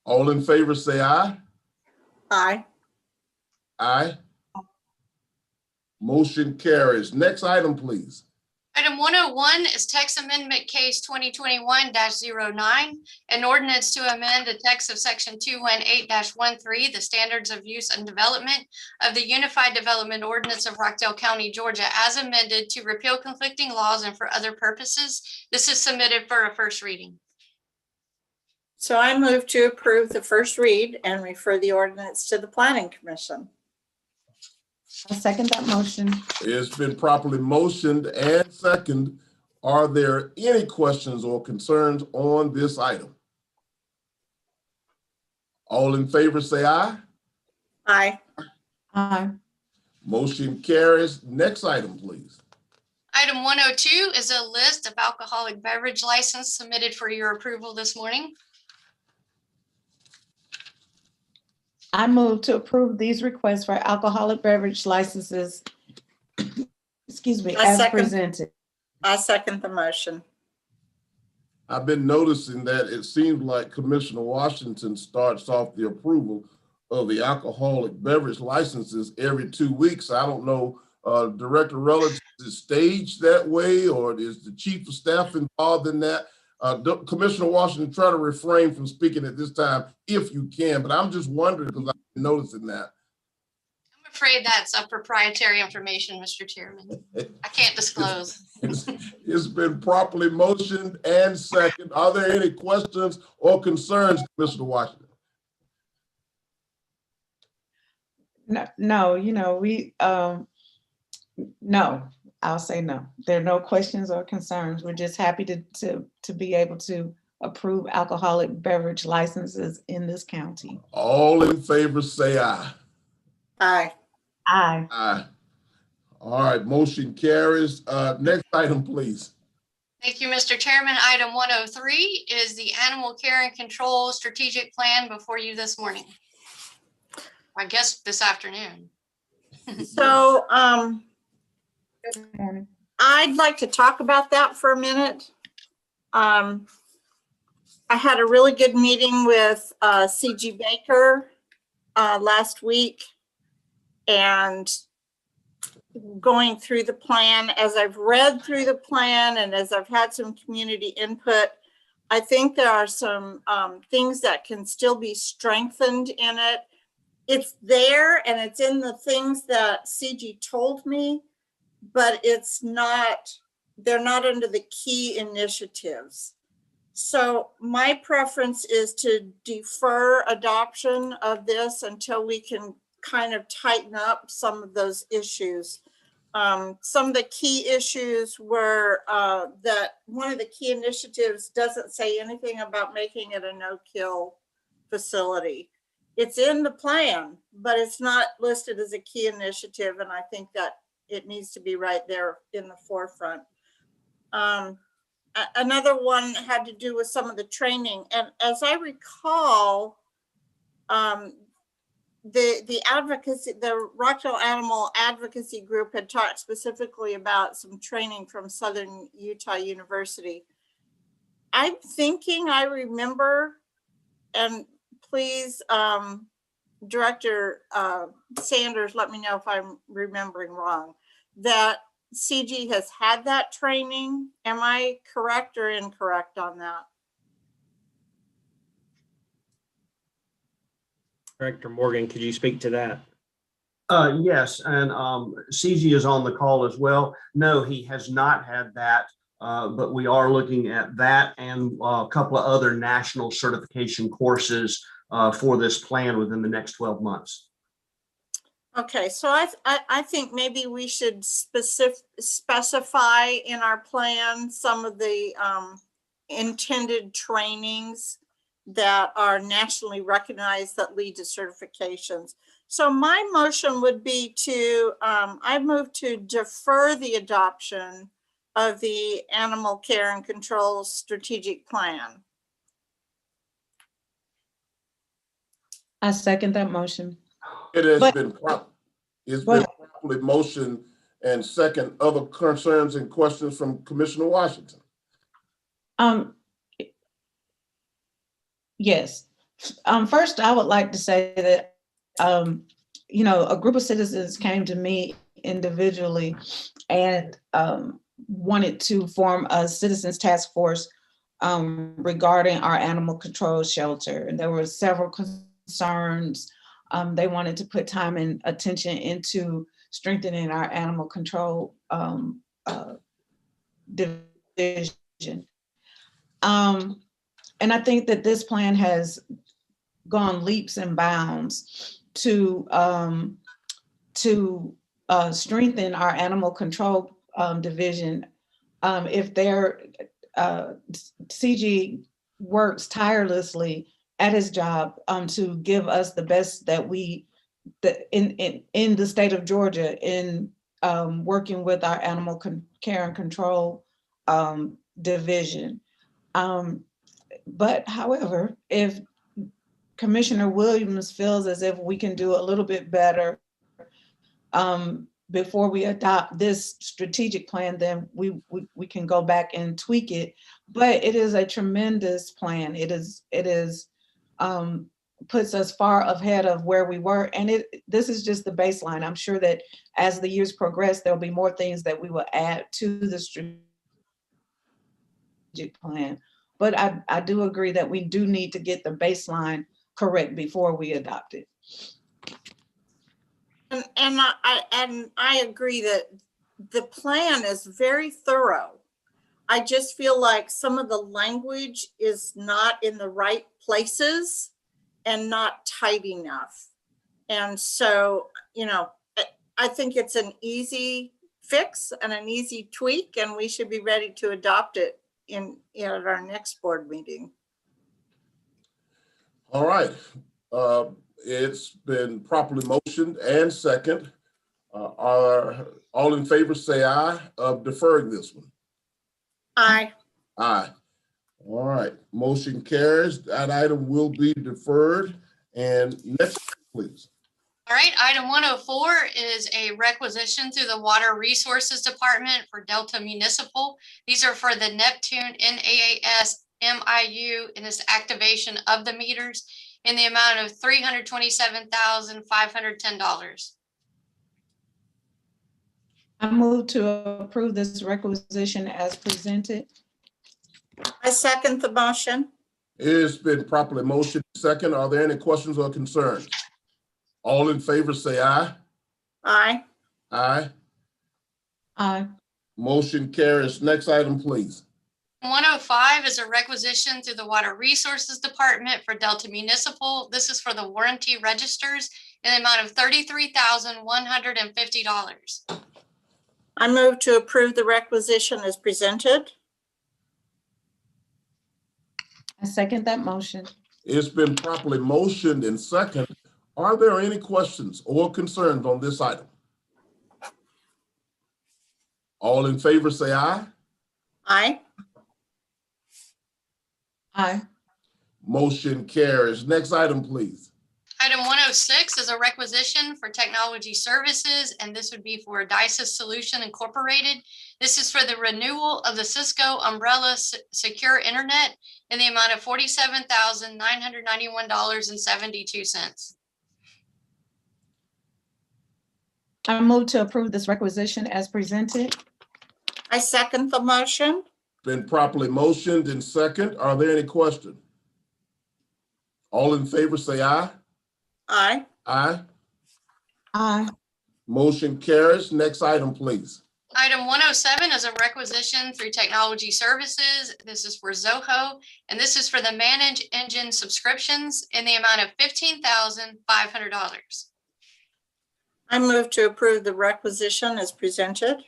All in favor say aye. Aye. Aye. Motion carries. Next item, please. Item 101 is text amendment case 2021-09, an ordinance to amend the text of section 218-13, the standards of use and development of the Unified Development Ordinance of Rockdale County, Georgia, as amended, to repeal conflicting laws and for other purposes. This is submitted for a first reading. So I move to approve the first read and refer the ordinance to the Planning Commission. I second that motion. It's been properly motioned and second. Are there any questions or concerns on this item? All in favor say aye. Aye. Aye. Motion carries. Next item, please. Item 102 is a list of alcoholic beverage license submitted for your approval this morning. I move to approve these requests for alcoholic beverage licenses, excuse me, as presented. I second the motion. I've been noticing that it seems like Commissioner Washington starts off the approval of the alcoholic beverage licenses every 2 weeks. I don't know, Director Rutledge, is it staged that way, or is the chief of staff involved in that? Commissioner Washington, try to refrain from speaking at this time if you can, but I'm just wondering because I've been noticing that. I'm afraid that's a proprietary information, Mr. Chairman. I can't disclose. It's been properly motioned and second. Are there any questions or concerns, Commissioner Washington? No, no, I'll say no. There are no questions or concerns. We're just happy to be able to approve alcoholic beverage licenses in this county. All in favor say aye. Aye. Aye. Aye. All right, motion carries. Next item, please. Thank you, Mr. Chairman. Item 103 is the Animal Care and Control Strategic Plan before you this morning. I guess this afternoon. So, I'd like to talk about that for a minute. I had a really good meeting with C.G. Baker last week, and going through the plan. As I've read through the plan and as I've had some community input, I think there are some things that can still be strengthened in it. It's there and it's in the things that CG told me, but they're not under the key initiatives. So my preference is to defer adoption of this until we can kind of tighten up some of those issues. Some of the key issues were that one of the key initiatives doesn't say anything about making it a no-kill facility. It's in the plan, but it's not listed as a key initiative, and I think that it needs to be right there in the forefront. Another one had to do with some of the training, and as I recall, the advocacy, the Rockdale Animal Advocacy Group had talked specifically about some training from Southern Utah University. I'm thinking I remember, and please, Director Sanders, let me know if I'm remembering wrong, that CG has had that training. Am I correct or incorrect on that? Director Morgan, could you speak to that? Yes, and CG is on the call as well. No, he has not had that, but we are looking at that and a couple of other national certification courses for this plan within the next 12 months. Okay, so I think maybe we should specify in our plan some of the intended trainings that are nationally recognized that lead to certifications. So my motion would be to, I move to defer the adoption of the Animal Care and Control Strategic Plan. I second that motion. It has But- been Go properly ahead. motion and second. Other concerns and questions from Commissioner Washington? Yes. First, I would like to say that, you know, a group of citizens came to me individually and wanted to form a citizens task force regarding our animal control shelter. And there were several concerns. They wanted to put time and attention into strengthening our animal control division. And I think that this plan has gone leaps and bounds to strengthen our animal control division. If their CG works tirelessly at his job to give us the best that in the state of Georgia in working with our animal care and control division. But however, if Commissioner Williams feels as if we can do a little bit better before we adopt this strategic plan, then we can go back and tweak it. But it is a tremendous plan. It puts us far ahead of where we were. And this is just the baseline. I'm sure that as the years progress, there'll be more things that we will add to the strategic plan. But I do agree that we do need to get the baseline correct before we adopt it. And I agree that the plan is very thorough. I just feel like some of the language is not in the right places and not tight enough. And so, you know, I think it's an easy fix and an easy tweak, and we should be ready to adopt it at our next board meeting. All right. It's been properly motioned and second. Are all in favor say aye of deferring this one? Aye. Aye. All right. Motion carries. That item will be deferred. And next, please. All right, item 104 is a requisition through the Water Resources Department for Delta Municipal. These are for the Neptune NAAS MIU and its activation of the meters in the amount of $327,510. I move to approve this requisition as presented. I second the motion. It's been properly motioned second. Are there any questions or concerns? All in favor say aye. Aye. Aye. Aye. Motion carries. Next item, please. 105 is a requisition through the Water Resources Department for Delta Municipal. This is for the warranty registers in the amount of $33,150. I move to approve the requisition as presented. I second that motion. It's been properly motioned and second. Are there any questions or concerns on this item? All in favor say aye. Aye. Aye. Motion carries. Next item, please. Item 106 is a requisition for technology services, and this would be for Dices Solution Incorporated. This is for the renewal of the Cisco Umbrella Secure Internet in the amount of $47,991.72. I move to approve this requisition as presented. I second the motion. Been properly motioned and second. Are there any questions? All in favor say aye. Aye. Aye. Aye. Motion carries. Next item, please. Item 107 is a requisition through Technology Services. This is for Zoho, and this is for the Manage Engine subscriptions in the amount of $15,500. I move to approve the requisition as presented.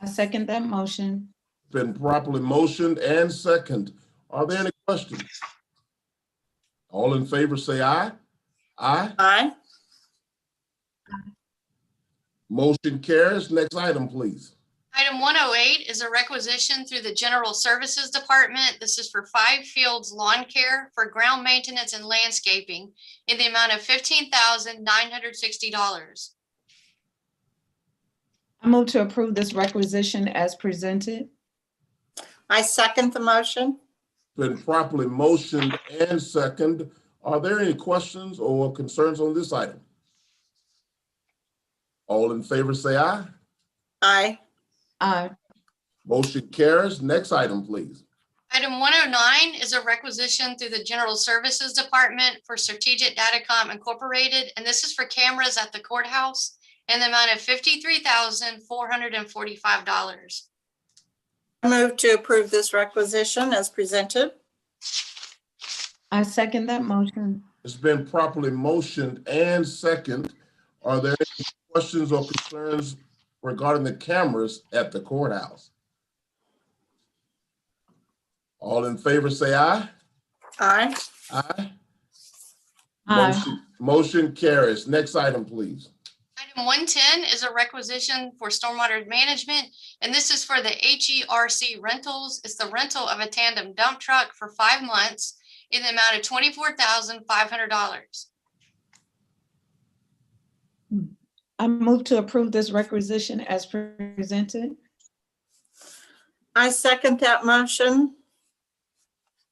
I second that motion. Been properly motioned and second. Are there any questions? All in favor say aye. Aye. Aye. Motion carries. Next item, please. Item 108 is a requisition through the General Services Department. This is for 5 Fields Lawn Care for ground maintenance and landscaping in the amount of $15,960. I move to approve this requisition as presented. I second the motion. Been properly motioned and second. Are there any questions or concerns on this item? All in favor say aye. Aye. Aye. Motion carries. Next item, please. Item 109 is a requisition through the General Services Department for Strategic Datacom Incorporated, and this is for cameras at the courthouse in the amount of $53,445. I move to approve this requisition as presented. I second that motion. It's been properly motioned and second. Are there any questions or concerns regarding the cameras at the courthouse? All in favor say aye. Aye. Aye. Aye. Motion carries. Next item, please. Item 110 is a requisition for stormwater management, and this is for the HERC rentals. It's the rental of a tandem dump truck for 5 months in the amount of $24,500. I move to approve this requisition as presented. I second that motion.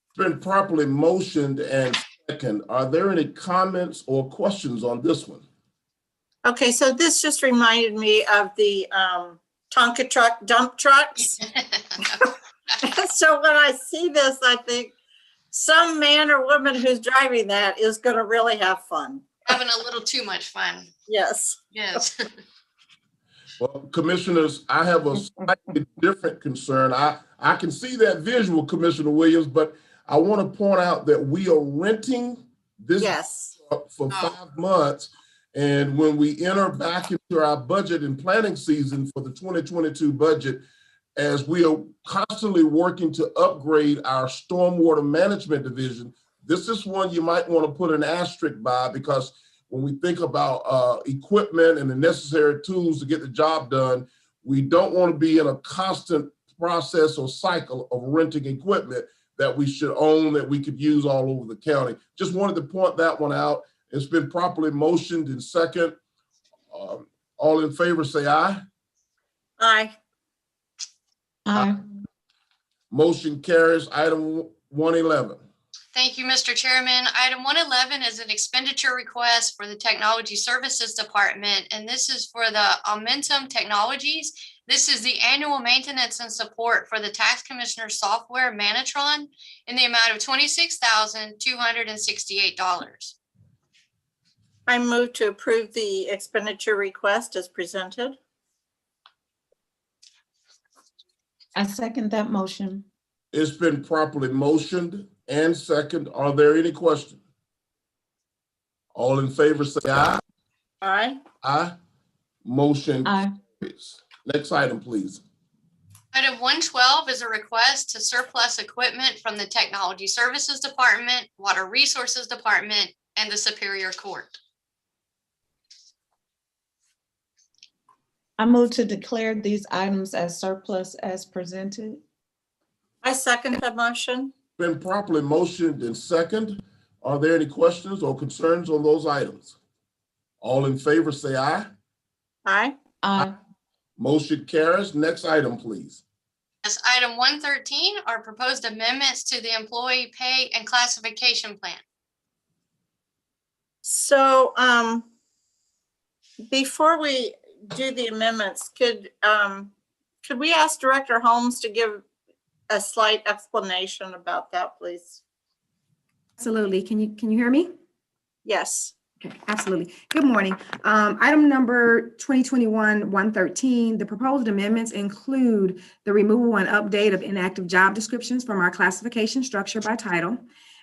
It's been properly motioned and second. Are there any comments or questions on this one? Okay, so this just reminded me of the Tonka truck dump trucks. So when I see this, I think some man or woman who's driving that is going to really have fun. Having a little too much fun. Yes. Yes. Well, commissioners, I have a slightly different concern. I can see that visual, Commissioner Williams, but I want to point out that we are renting this truck for 5 months. And when we enter back into our budget and planning season for the 2022 budget, as we are constantly working to upgrade our stormwater management division, this is one you might want to put an asterisk by, because when we think about equipment and the necessary tools to get the job done, we don't want to be in a constant process or cycle of renting equipment that we should own, that we could use all over the county. Just wanted to point that one out. It's been properly motioned and second. All in favor say aye. Aye. Aye. Motion carries. Item 111. Thank you, Mr. Chairman. Item 111 is an expenditure request for the Technology Services Department, and this is for the Aumentum Technologies. This is the annual maintenance and support for the Tax Commissioner software Manatron in the amount of $26,268. I move to approve the expenditure request as presented. I second that motion. It's been properly motioned and second. Are there any questions? All in favor say aye. Aye. Aye. Motion Aye. carries. Next item, please. Item 112 is a request to surplus equipment from the Technology Services Department, Water Resources Department, and the Superior Court. I move to declare these items as surplus as presented. I second the motion. Been properly motioned and second. Are there any questions or concerns on those items? All in favor say aye. Aye. Aye. Motion carries. Next item, please. Yes, item 113 are proposed amendments to the employee pay and classification plan. So before we do the amendments, could we ask Director Holmes to give a slight explanation about that, please? Absolutely. Can you hear me? Yes. Okay, absolutely. Good morning. Item number 2021-113, the proposed amendments include the removal and update of inactive job descriptions from our classification structure by title.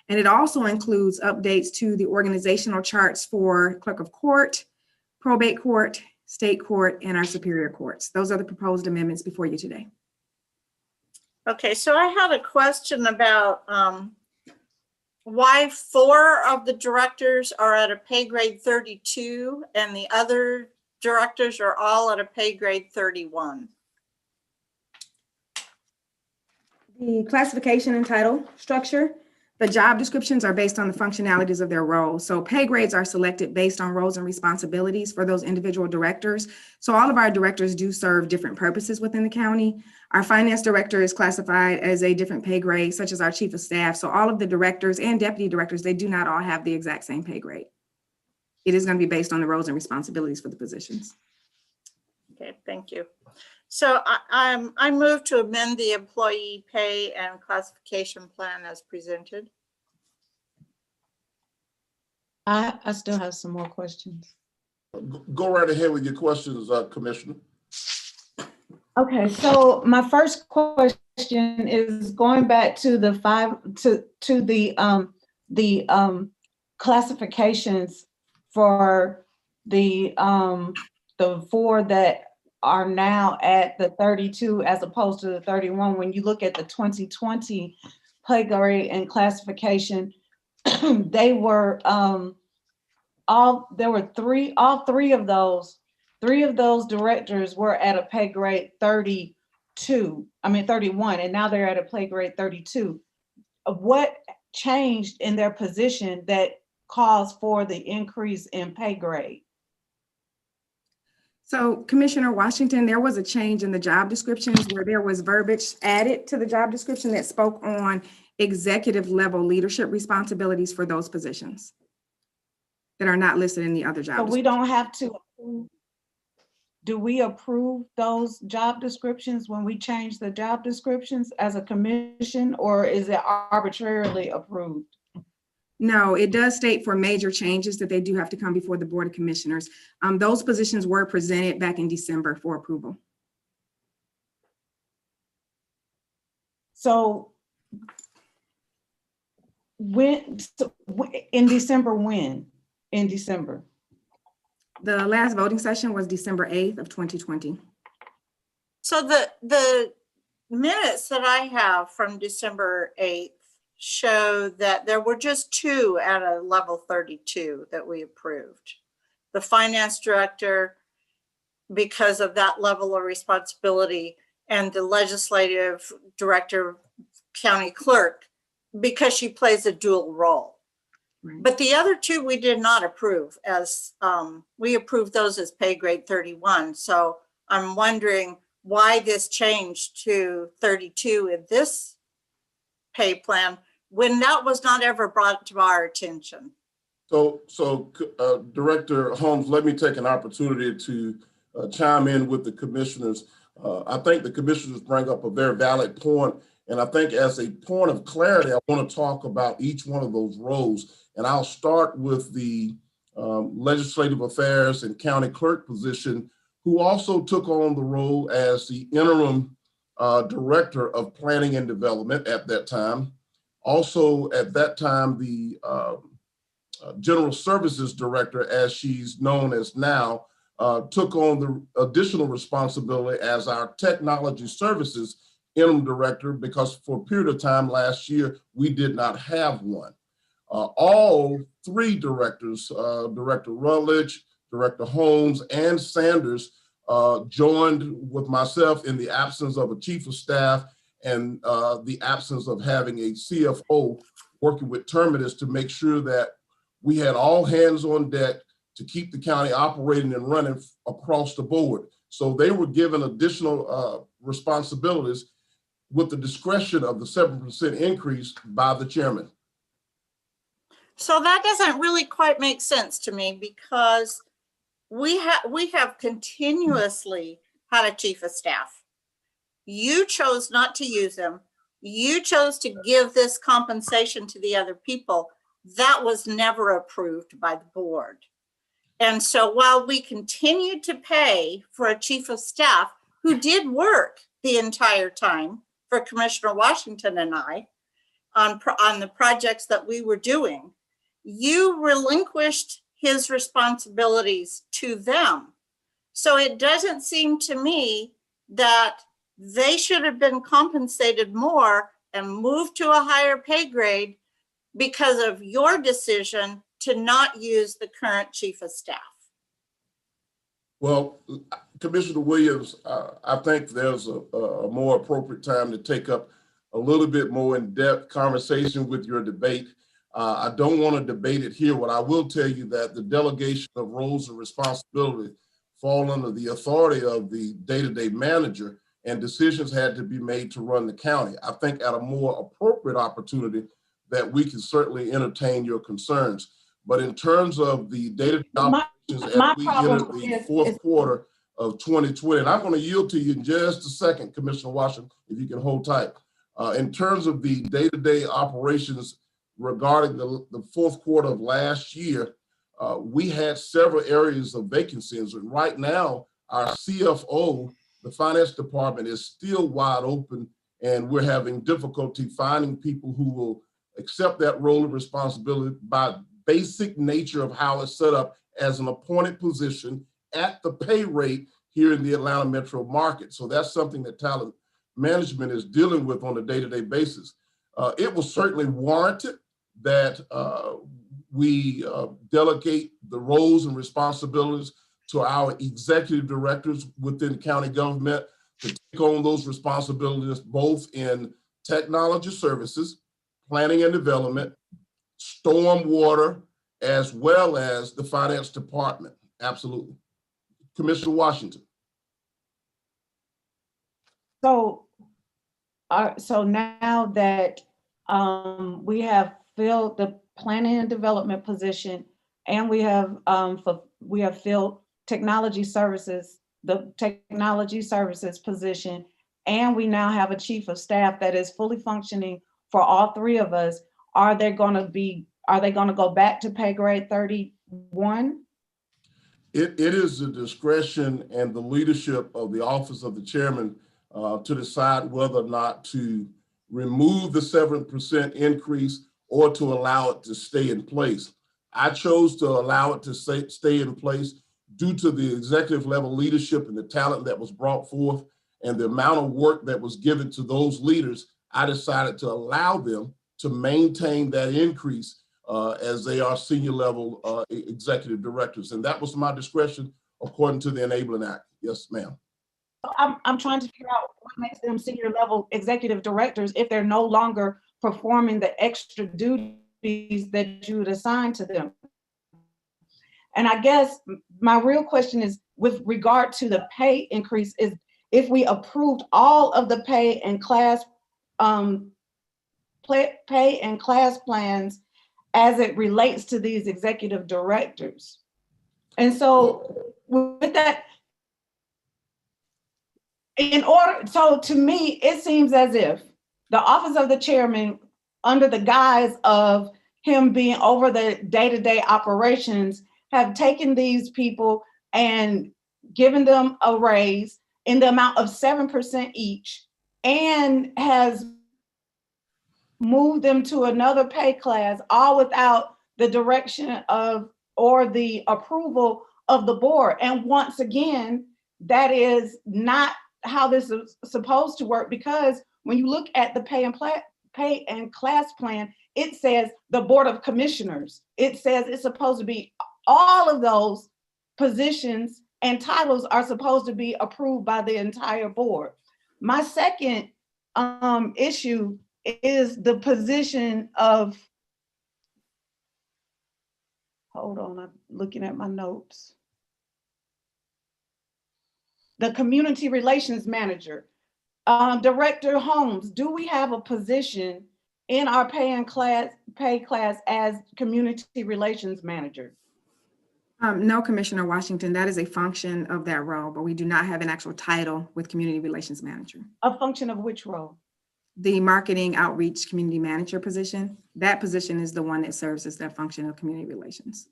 And it also includes updates to the organizational charts for clerk of court, probate court, state court, and our superior courts. Those are the proposed amendments before you today. Okay, so I had a question about why 4 of the directors are at a pay grade 32 and the other directors are all at a pay grade 31. The classification and title structure, the job descriptions are based on the functionalities of their role. So pay grades are selected based on roles and responsibilities for those individual directors. So all of our directors do serve different purposes within the county. Our finance director is classified as a different pay grade, such as our chief of staff. So all of the directors and deputy directors, they do not all have the exact same pay grade. It is going to be based on the roles and responsibilities for the positions. Okay, thank you. So I move to amend the employee pay and classification plan as presented. I still have some more questions. Go right ahead with your questions, Commissioner. Okay, so my first question is going back to the classifications for the 4 that are now at the 32 as opposed to the 31. When you look at the 2020 pay grade and classification, they were all 3 of those directors were at a pay grade 31, and now they're at a pay grade 32. What changed in their position that caused for the increase in pay grade? So Commissioner Washington, there was a change in the job descriptions where there was verbiage added to the job description that spoke on executive level leadership responsibilities for those positions that are not listed in the other job. So we don't have to approve. Do we approve those job descriptions when we change the job descriptions as a commission, or is it arbitrarily approved? No, it does state for major changes that they do have to come before the Board of Commissioners. Those positions were presented back in December for approval. So in December, when? In December? The last voting session was December 8th of 2020. So the minutes that I have from December 8th show that there were just 2 at a level 32 that we approved. The finance director, because of that level of responsibility, and the legislative director, county clerk, because she plays a dual role. Right. But the other 2 we did not approve, as we approved those as pay grade 31. So I'm wondering why this changed to 32 in this pay plan when that was not ever brought to our attention. So Director Holmes, let me take an opportunity to chime in with the commissioners. I think the commissioners bring up a very valid point, and I think as a point of clarity, I want to talk about each one of those roles. And I'll start with the legislative affairs and county clerk position, who also took on the role as the interim director of planning and development at that time. Also at that time, the general services director, as she's known as now, took on the additional responsibility as our technology services interim director, because for a period of time last year, we did not have one. All 3 directors, Director Rutledge, Director Holmes, and Sanders, joined with myself in the absence of a chief of staff and the absence of having a CFO working with Terminus to make sure that we had all hands on deck to keep the county operating and running across the board. So they were given additional responsibilities with the discretion of the 7% increase by the chairman. So that doesn't really quite make sense to me, because we have continuously had a chief of staff. You chose not to use him. You chose to give this compensation to the other people. That was never approved by the board. And so while we continued to pay for a chief of staff who did work the entire time for Commissioner Washington and I on the projects that we were doing, you relinquished his responsibilities to them. So it doesn't seem to me that they should have been compensated more and moved to a higher pay grade because of your decision to not use the current chief of staff. Well, Commissioner Williams, I think there's a more appropriate time to take up a little bit more in-depth conversation with your debate. I don't want to debate it here. What I will tell you that the delegation of roles and responsibility fall under the authority of the day-to-day manager, and decisions had to be made to run the county. I think at a more appropriate opportunity that we can certainly entertain your concerns. But in terms of the day-to-day operations as we enter the fourth quarter of 2020, and I'm going to yield to you in just a second, Commissioner Washington, if you can hold tight. In terms of the day-to-day operations regarding the fourth quarter of last year, we had several areas of vacancies. And right now, our CFO, the finance department, is still wide open, and we're having difficulty finding people who will accept that role of responsibility by basic nature of how it's set up as an appointed position at the pay rate here in the Atlanta metro market. So that's something that talent management is dealing with on a day-to-day basis. It was certainly warranted that we delegate the roles and responsibilities to our executive directors within county government to take on those responsibilities, both in technology services, planning and development, stormwater, as well as the finance department. Absolutely. Commissioner Washington. So now that we have filled the planning and development position, and we have filled technology services, the technology services position, and we now have a chief of staff that is fully functioning for all three of us, are they going to go back to pay grade 31? It is the discretion and the leadership of the office of the chairman to decide whether or not to remove the 7% increase or to allow it to stay in place. I chose to allow it to stay in place due to the executive level leadership and the talent that was brought forth and the amount of work that was given to those leaders. I decided to allow them to maintain that increase as they are senior level executive directors. And that was my discretion according to the Enabling Act. Yes, ma'am. I'm trying to figure out what makes them senior level executive directors if they're no longer performing the extra duties that you would assign to them. And I guess my real question is, with regard to the pay increase, is if we approved all of the pay and class plans as it relates to these executive directors. And so with that, so to me, it seems as if the office of the chairman, under the guise of him being over the day-to-day operations, have taken these people and given them a raise in the amount of 7% each, and has moved them to another pay class, all without the direction of or the approval of the board. And once again, that is not how this is supposed to work, because when you look at the pay and class plan, it says the Board of Commissioners. It says it's supposed to be all of those positions and titles are supposed to be approved by the entire board. My second issue is the position of, hold on, I'm looking at my notes. The community relations manager. Director Holmes, do we have a position in our pay class as community relations manager? No, Commissioner Washington, that is a function of that role, but we do not have an actual title with community relations manager. A function of which role? The marketing outreach community manager position. That position is the one that serves as that function of community relations.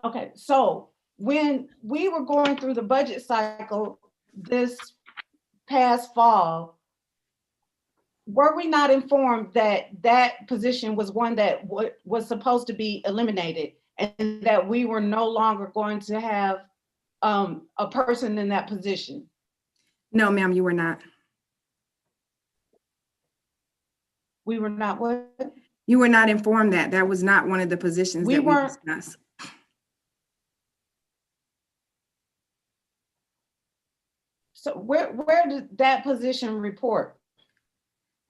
Okay, so when we were going through the budget cycle this past fall, were we not informed that that position was one that was supposed to be eliminated, and that we were no longer going to have a person in that position? No, ma'am, you were not. We were not what? You were not informed that. That was not one of the positions We that we weren't. discussed. So where did that position report?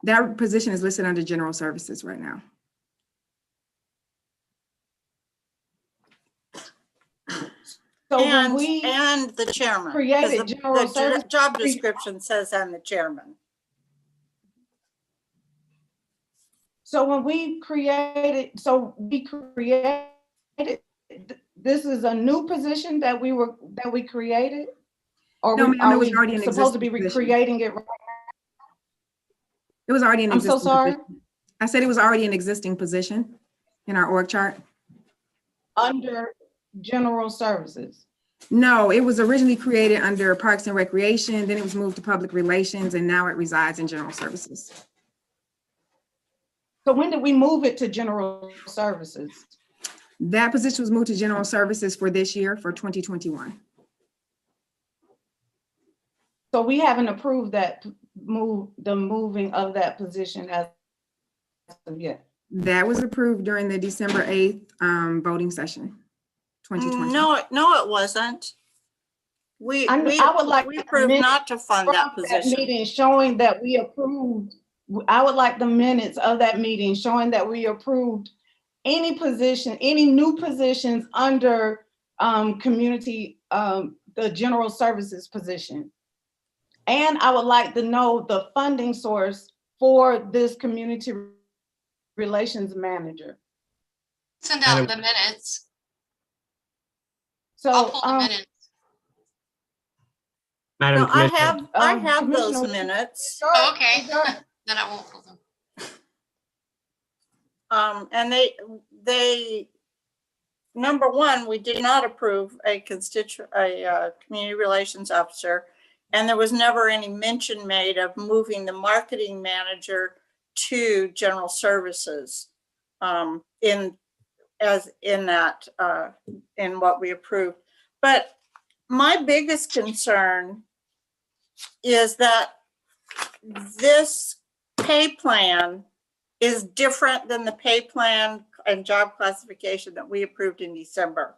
That position is listed under general services right now. So and, when we and the chairman. created general service, job description says and the chairman. So when we created, this is a new position that we created? Or No, ma'am, are it was we already an supposed to be existing position. recreating it right It was already an now? I'm so existing sorry. position. I said it was already an existing position in our org chart. Under general services. No, it was originally created under Parks and Recreation, then it was moved to Public Relations, and now it resides in General Services. So when did we move it to general services? That position was moved to General Services for this year, for 2021. So we haven't approved that the moving of that position as of yet. That was approved during the December 8th voting session, 2020. No, it wasn't. We approved not to fund that position. Meeting showing that we approved. I would like the minutes of that meeting showing that we approved any position, any new positions under community, the general services position. And I would like to know the funding source for this community relations manager. Send out the minutes. So I'll pull the minutes. Madam Commissioner. I have those minutes. Oh, okay. Then I won't pull them. And they number one, we did not approve a community relations officer, and there was never any mention made of moving the marketing manager to general services in what we approved. But my biggest concern is that this pay plan is different than the pay plan and job classification that we approved in December.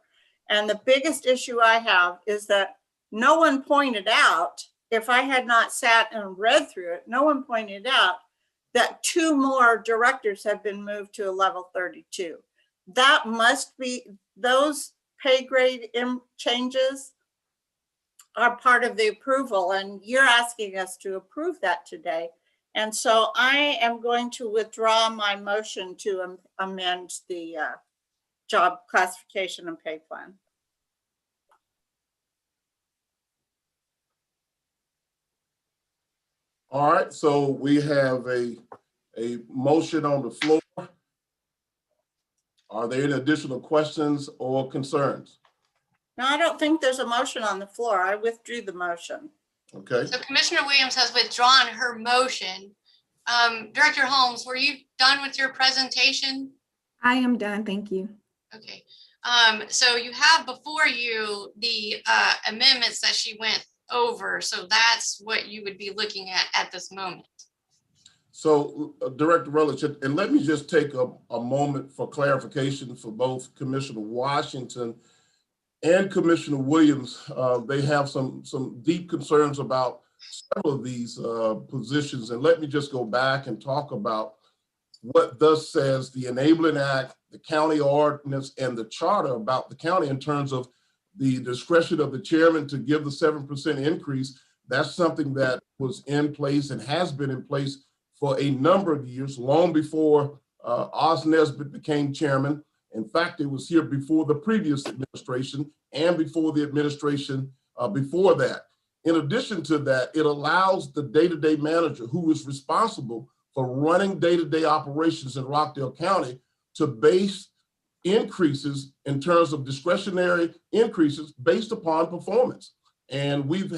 And the biggest issue I have is that no one pointed out, if I had not sat and read through it, no one pointed out that 2 more directors have been moved to a level 32. That must be, those pay grade changes are part of the approval, and you're asking us to approve that today. And so I am going to withdraw my motion to amend the job classification and pay plan. All right, so we have a motion on the floor. Are there any additional questions or concerns? No, I don't think there's a motion on the floor. I withdrew the motion. Okay. So Commissioner Williams has withdrawn her motion. Director Holmes, were you done with your presentation? I am done, thank you. Okay. So you have before you the amendments that she went over. So that's what you would be looking at this moment. So Director Rutledge, and let me just take a moment for clarification for both Commissioner Washington and Commissioner Williams. They have some deep concerns about several of these positions. And let me just go back and talk about what thus says the Enabling Act, the county ordinance, and the charter about the county in terms of the discretion of the chairman to give the 7% increase. That's something that was in place and has been in place for a number of years, long before Oz Nesbitt became chairman. In fact, it was here before the previous administration and before the administration before that. In addition to that, it allows the day-to-day manager who is responsible for running day-to-day operations in Rockdale County to base increases in terms of discretionary increases based upon performance. And we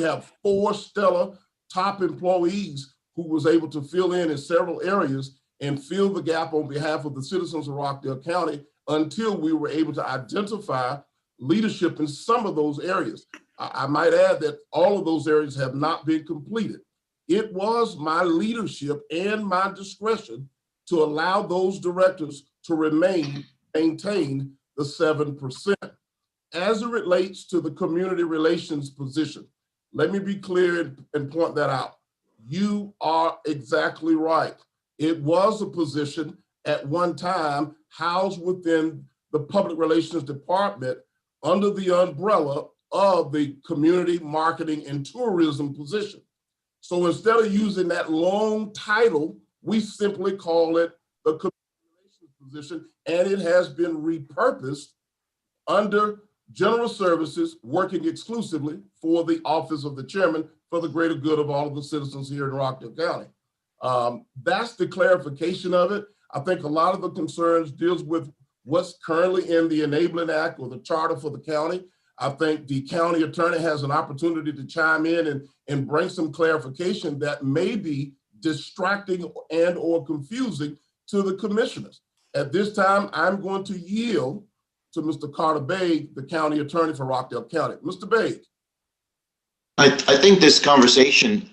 have 4 stellar top employees who was able to fill in several areas and fill the gap on behalf of the citizens of Rockdale County until we were able to identify leadership in some of those areas. I might add that all of those areas have not been completed. it was my leadership and my discretion to allow those directors to maintain the 7%. As it relates to the community relations position, let me be clear and point that out. You are exactly right. It was a position at one time housed within the Public Relations Department under the umbrella of the Community Marketing and Tourism position. So instead of using that long title, we simply call it the Community Relations position, and it has been repurposed under General Services, working exclusively for the office of the chairman for the greater good of all of the citizens here in Rockdale County. That's the clarification of it. I think a lot of the concerns deals with what's currently in the Enabling Act or the charter for the county. I think the county attorney has an opportunity to chime in and bring some clarification that may be distracting and or confusing to the commissioners. At this time, I'm going to yield to Mr. Carter Baig, the county attorney for Rockdale County. Mr. Baig. I think this conversation,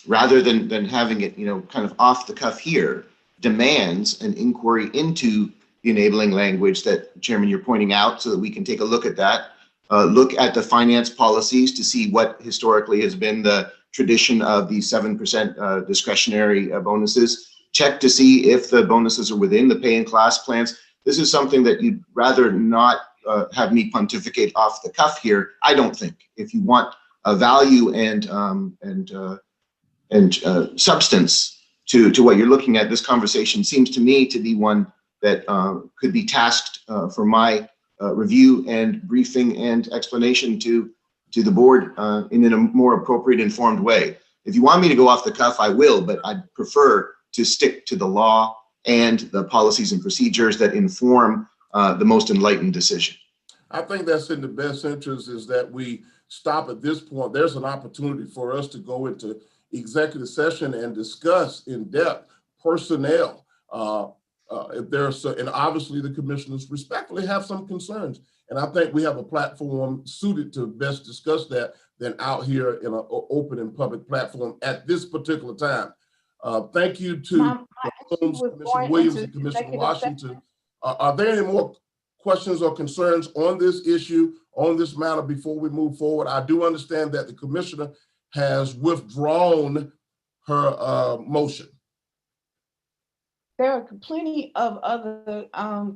rather than having it, kind of off the cuff here, demands an inquiry into the enabling language that, Chairman, you're pointing out, so that we can take a look at that, look at the finance policies to see what historically has been the tradition of the 7% discretionary bonuses, check to see if the bonuses are within the pay and class plans. This is something that you'd rather not have me pontificate off the cuff here. I don't think. If you want a value and substance to what you're looking at, this conversation seems to me to be one that could be tasked for my review and briefing and explanation to the board in a more appropriate, informed way. If you want me to go off the cuff, I will, but I'd prefer to stick to the law and the policies and procedures that inform the most enlightened decision. I think that's in the best interest, is that we stop at this point. There's an opportunity for us to go into executive session and discuss in depth personnel. If there's, and obviously the commissioners respectfully have some concerns. And I think we have a platform suited to best discuss that than out here in an open and public platform at this particular time. Thank you to Commissioner Williams and Commissioner Washington. Are there any more questions or concerns on this issue, on this matter before we move forward? I do understand that the commissioner has withdrawn her motion. There are plenty of other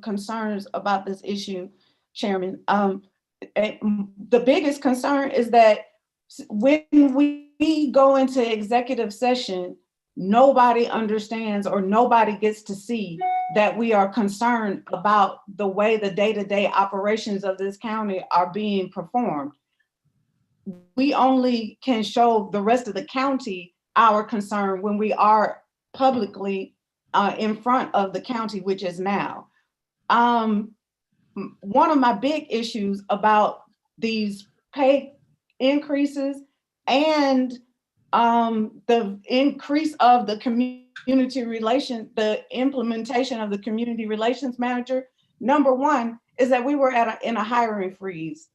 concerns about this issue, Chairman. The biggest concern is that when we go into executive session, nobody understands or nobody gets to see that we are concerned about the way the day-to-day operations of this county are being performed. We only can show the rest of the county our concern when we are publicly in front of the county, which is now. One of my big issues about these pay increases and the increase of the community relation, the implementation of the community relations manager, number one, is that we were in a hiring freeze.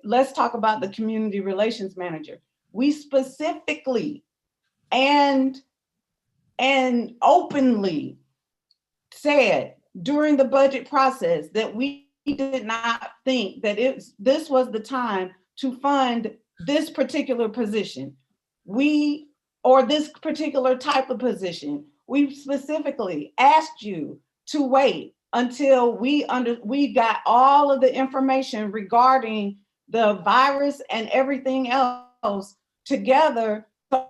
Let's talk about the community relations manager. We specifically and openly said during the budget process that we did not think that this was the time to fund this particular position. Or this particular type of position. We specifically asked you to wait until we got all of the information regarding the virus and everything else together, so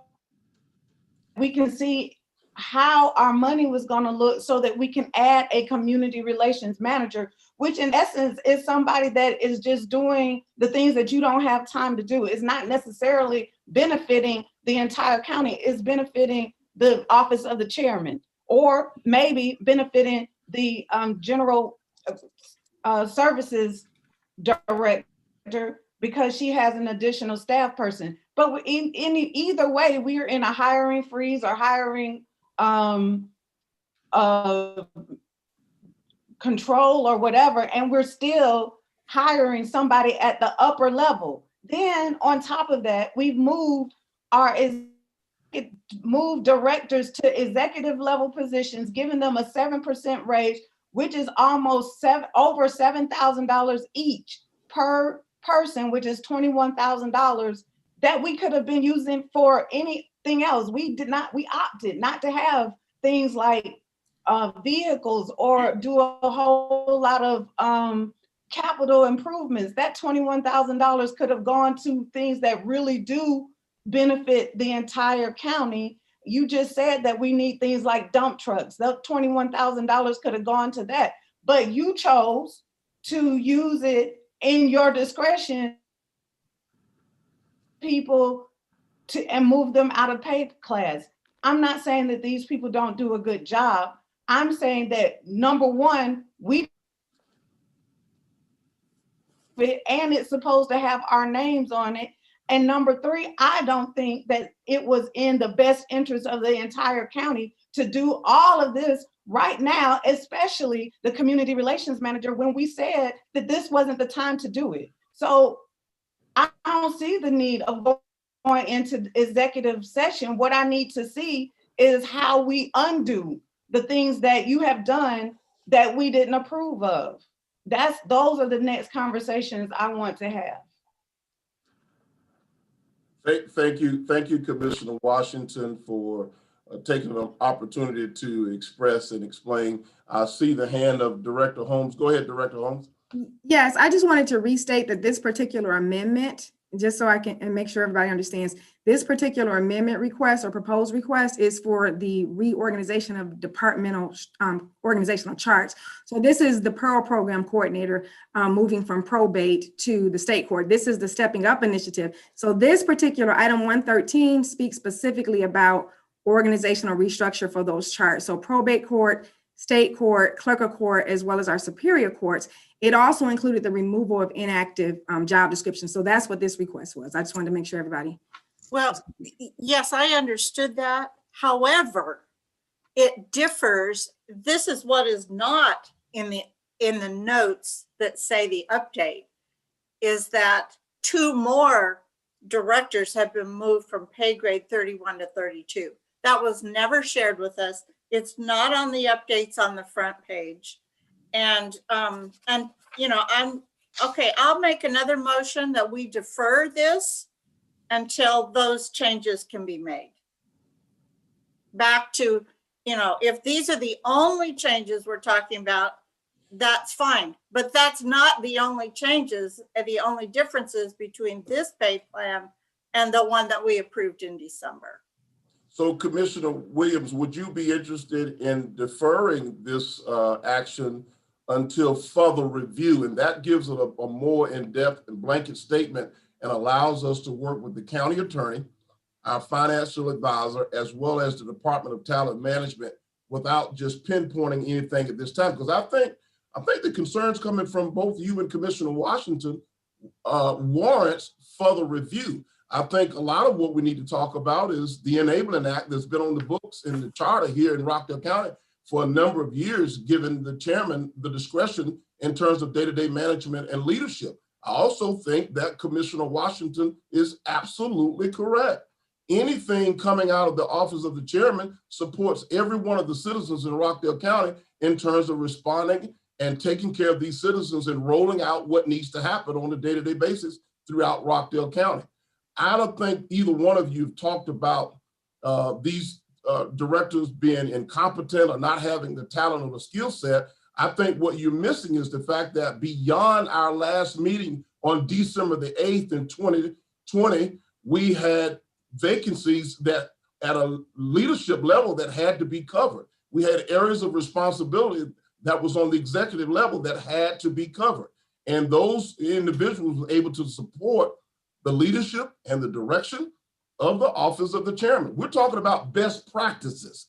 we can see how our money was going to look, so that we can add a community relations manager, which in essence is somebody that is just doing the things that you don't have time to do. It's not necessarily benefiting the entire county. It's benefiting the office of the chairman, or maybe benefiting the general services director, because she has an additional staff person. But either way, we are in a hiring freeze or hiring control or whatever, and we're still hiring somebody at the upper level. Then on top of that, we've moved our move directors to executive level positions, giving them a 7% raise, which is almost over $7,000 each per person, which is $21,000 that we could have been using for anything else. We opted not to have things like vehicles or do a whole lot of capital improvements. That $21,000 could have gone to things that really do benefit the entire county. You just said that we need things like dump trucks. That $21,000 could have gone to that, but you chose to use it in your discretion, people and move them out of pay class. I'm not saying that these people don't do a good job. I'm saying that number one, and it's supposed to have our names on it. And number three, I don't think that it was in the best interest of the entire county to do all of this right now, especially the community relations manager, when we said that this wasn't the time to do it. So I don't see the need of going into executive session. What I need to see is how we undo the things that you have done that we didn't approve of. Those are the next conversations I want to have. Thank you, Commissioner Washington, for taking an opportunity to express and explain. I see the hand of Director Holmes. Go ahead, Director Holmes. Yes, I just wanted to restate that this particular amendment, just so I can and make sure everybody understands, this particular amendment request or proposed request is for the reorganization of departmental organizational charts. So this is the Pearl Program Coordinator moving from probate to the state court. This is the Stepping Up initiative. So this particular item 113 speaks specifically about organizational restructure for those charts. So probate court, state court, clerk of court, as well as our superior courts. It also included the removal of inactive job descriptions. So that's what this request was. I just wanted to make sure everybody. Well, yes, I understood that. However, it differs. This is what is not in the notes that say the update, is that 2 more directors have been moved from pay grade 31 to 32. That was never shared with us. It's not on the updates on the front page. And you know, I'll make another motion that we defer this until those changes can be made. Back to, you know, if these are the only changes we're talking about, that's fine. But that's not the only changes, the only differences between this pay plan and the one that we approved in December. So Commissioner Williams, would you be interested in deferring this action until further review? And that gives it a more in-depth and blanket statement and allows us to work with the county attorney, our financial advisor, as well as the Department of Talent Management without just pinpointing anything at this time. Because I think the concerns coming from both you and Commissioner Washington warrants further review. I think a lot of what we need to talk about is the Enabling Act that's been on the books in the charter here in Rockdale County for a number of years, giving the chairman the discretion in terms of day-to-day management and leadership. I also think that Commissioner Washington is absolutely correct. Anything coming out of the office of the chairman supports every one of the citizens in Rockdale County in terms of responding and taking care of these citizens and rolling out what needs to happen on a day-to-day basis throughout Rockdale County. I don't think either one of you have talked about these directors being incompetent or not having the talent or the skill set. I think what you're missing is the fact that beyond our last meeting on December the 8th in 2020, we had vacancies that at a leadership level that had to be covered. We had areas of responsibility that was on the executive level that had to be covered. And those individuals were able to support the leadership and the direction of the office of the chairman. We're talking about best practices.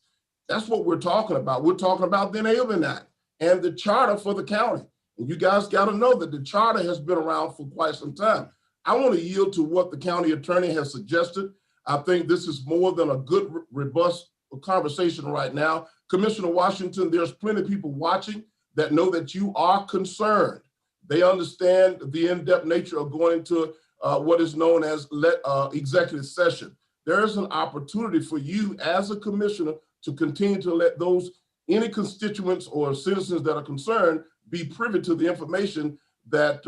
That's what we're talking about. We're talking about the Enabling Act and the charter for the county. And you guys got to know that the charter has been around for quite some time. I want to yield to what the county attorney has suggested. I think this is more than a good, robust conversation right now. Commissioner Washington, there's plenty of people watching that know that you are concerned. They understand the in-depth nature of going to what is known as executive session. there is an opportunity for you as a commissioner to continue to let any constituents or citizens that are concerned be privy to the information that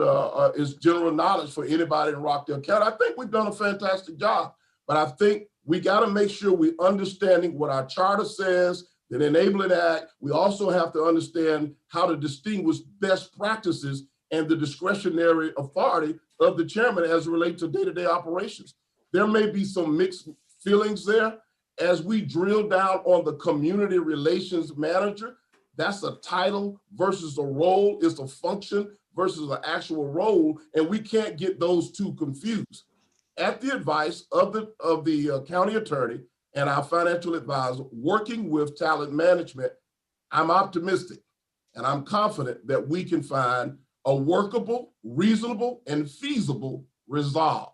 is general knowledge for anybody in Rockdale County. I think we've done a fantastic job, but I think we got to make sure we're understanding what our charter says, the Enabling Act. We also have to understand how to distinguish best practices and the discretionary authority of the chairman as it relates to day-to-day operations. There may be some mixed feelings there. As we drill down on the community relations manager, that's a title versus a role. It's a function versus an actual role, and we can't get those two confused. At the advice of the county attorney and our financial advisor, working with talent management, I'm optimistic and I'm confident that we can find a workable, reasonable, and feasible resolve.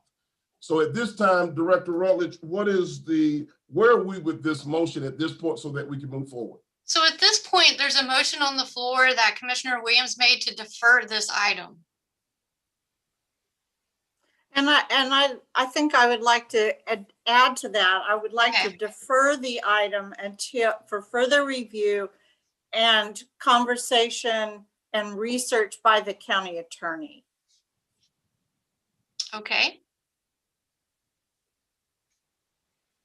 So at this time, Director Rutledge, where are we with this motion at this point so that we can move forward? So at this point, there's a motion on the floor that Commissioner Williams made to defer this item. And I think I would like to add to that. I would like to defer the item for further review and conversation and research by the county attorney. Okay.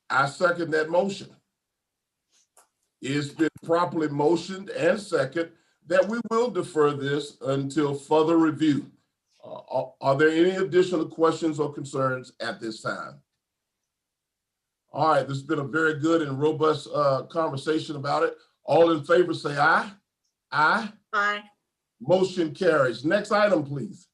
I second that motion. It's been properly motioned and second that we will defer this until further review. Are there any additional questions or concerns at this time? All right, this has been a very good and robust conversation about it. All in favor say aye. Aye. Aye. Motion carries. Next item, please.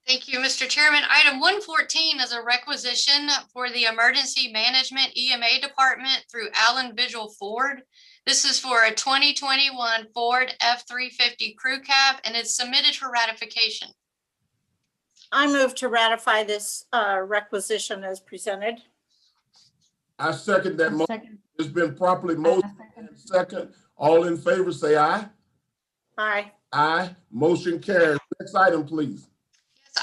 Thank you, Mr. Chairman. Item 114 is a requisition for the Emergency Management EMA Department through Allen Vigil Ford. This is for a 2021 Ford F-350 crew cab, and it's submitted for ratification. I move to ratify this requisition as presented. I second that motion. It's been properly motioned and second. All in favor say aye. Aye. Aye. Motion carries. Next item, please.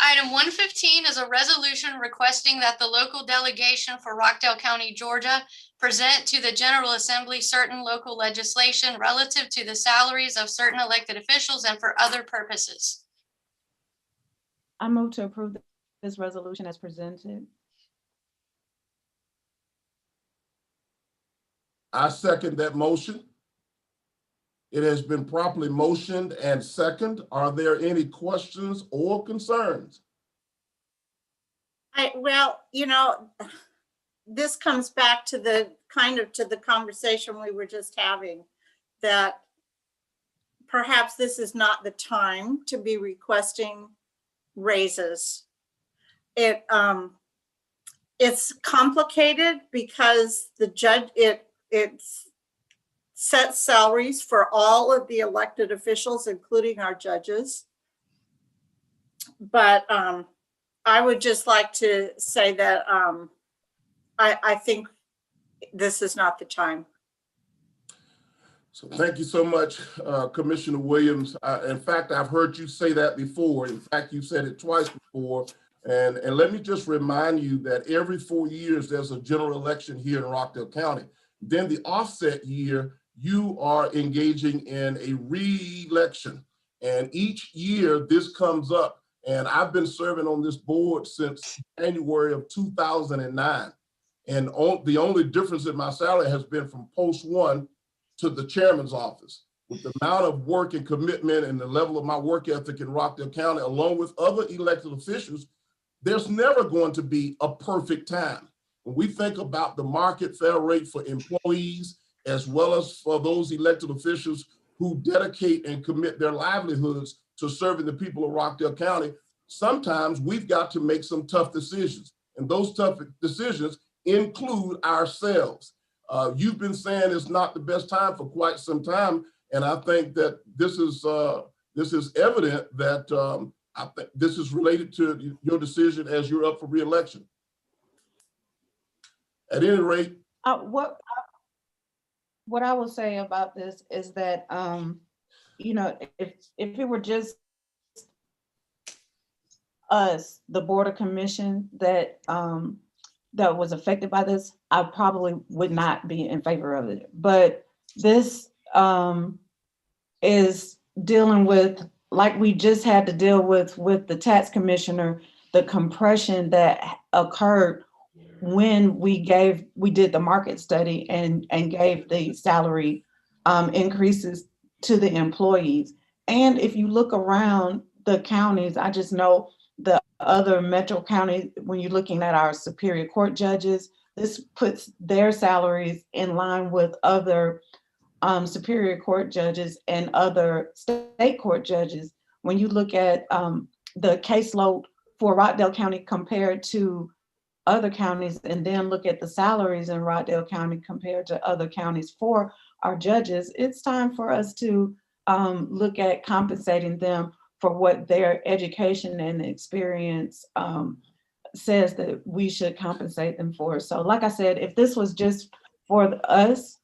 Item 115 is a resolution requesting that the local delegation for Rockdale County, Georgia, present to the General Assembly certain local legislation relative to the salaries of certain elected officials and for other purposes. I move to approve this resolution as presented. I second that motion. It has been properly motioned and second. Are there any questions or concerns? Well, you know, this comes back to the conversation we were just having, that perhaps this is not the time to be requesting raises. It's complicated because the judge, it's sets salaries for all of the elected officials, including our judges. But I would just like to say that I think this is not the time. So thank you so much, Commissioner Williams. In fact, I've heard you say that before. In fact, you said it twice before. And let me just remind you that every 4 years, there's a general election here in Rockdale County. Then the offset year, you are engaging in a re-election. And each year this comes up. And I've been serving on this board since January of 2009. And the only difference in my salary has been from post one to the chairman's office. With the amount of work and commitment and the level of my work ethic in Rockdale County, along with other elected officials, there's never going to be a perfect time. When we think about the market fair rate for employees, as well as for those elected officials who dedicate and commit their livelihoods to serving the people of Rockdale County, sometimes we've got to make some tough decisions. And those tough decisions include ourselves. You've been saying it's not the best time for quite some time. And I think that this is evident that I think this is related to your decision as you're up for re-election. At any rate, what I will say about this is that, you know, if it were just us, the Board of Commission, that that was affected by this, I probably would not be in favor of it. But this is dealing with, like we just had to deal with the tax commissioner, the compression that occurred when we did the market study and gave the salary increases to the employees. And if you look around the counties, I just know the other metro counties, when you're looking at our superior court judges, this puts their salaries in line with other superior court judges and other state court judges. When you look at the caseload for Rockdale County compared to other counties, and then look at the salaries in Rockdale County compared to other counties for our judges, it's time for us to look at compensating them for what their education and experience says that we should compensate them for. So like I said, if this was just for us,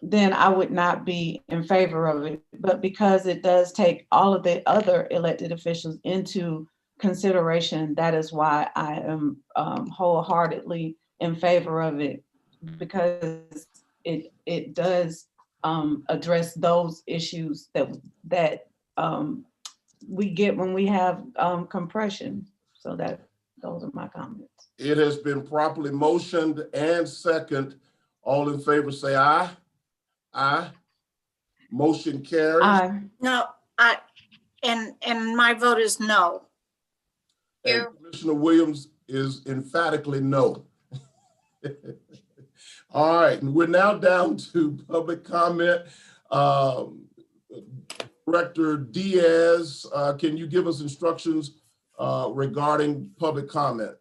then I would not be in favor of it. But because it does take all of the other elected officials into consideration, that is why I am wholeheartedly in favor of it, because it does address those issues that we get when we have compression. So those are my comments. It has been properly motioned and second. All in favor say aye. Aye. Motion carries. Aye. No, and my vote is no. And Commissioner Williams is emphatically no. All right, and we're now down to public comment. Director Diaz, can you give us instructions regarding public comment?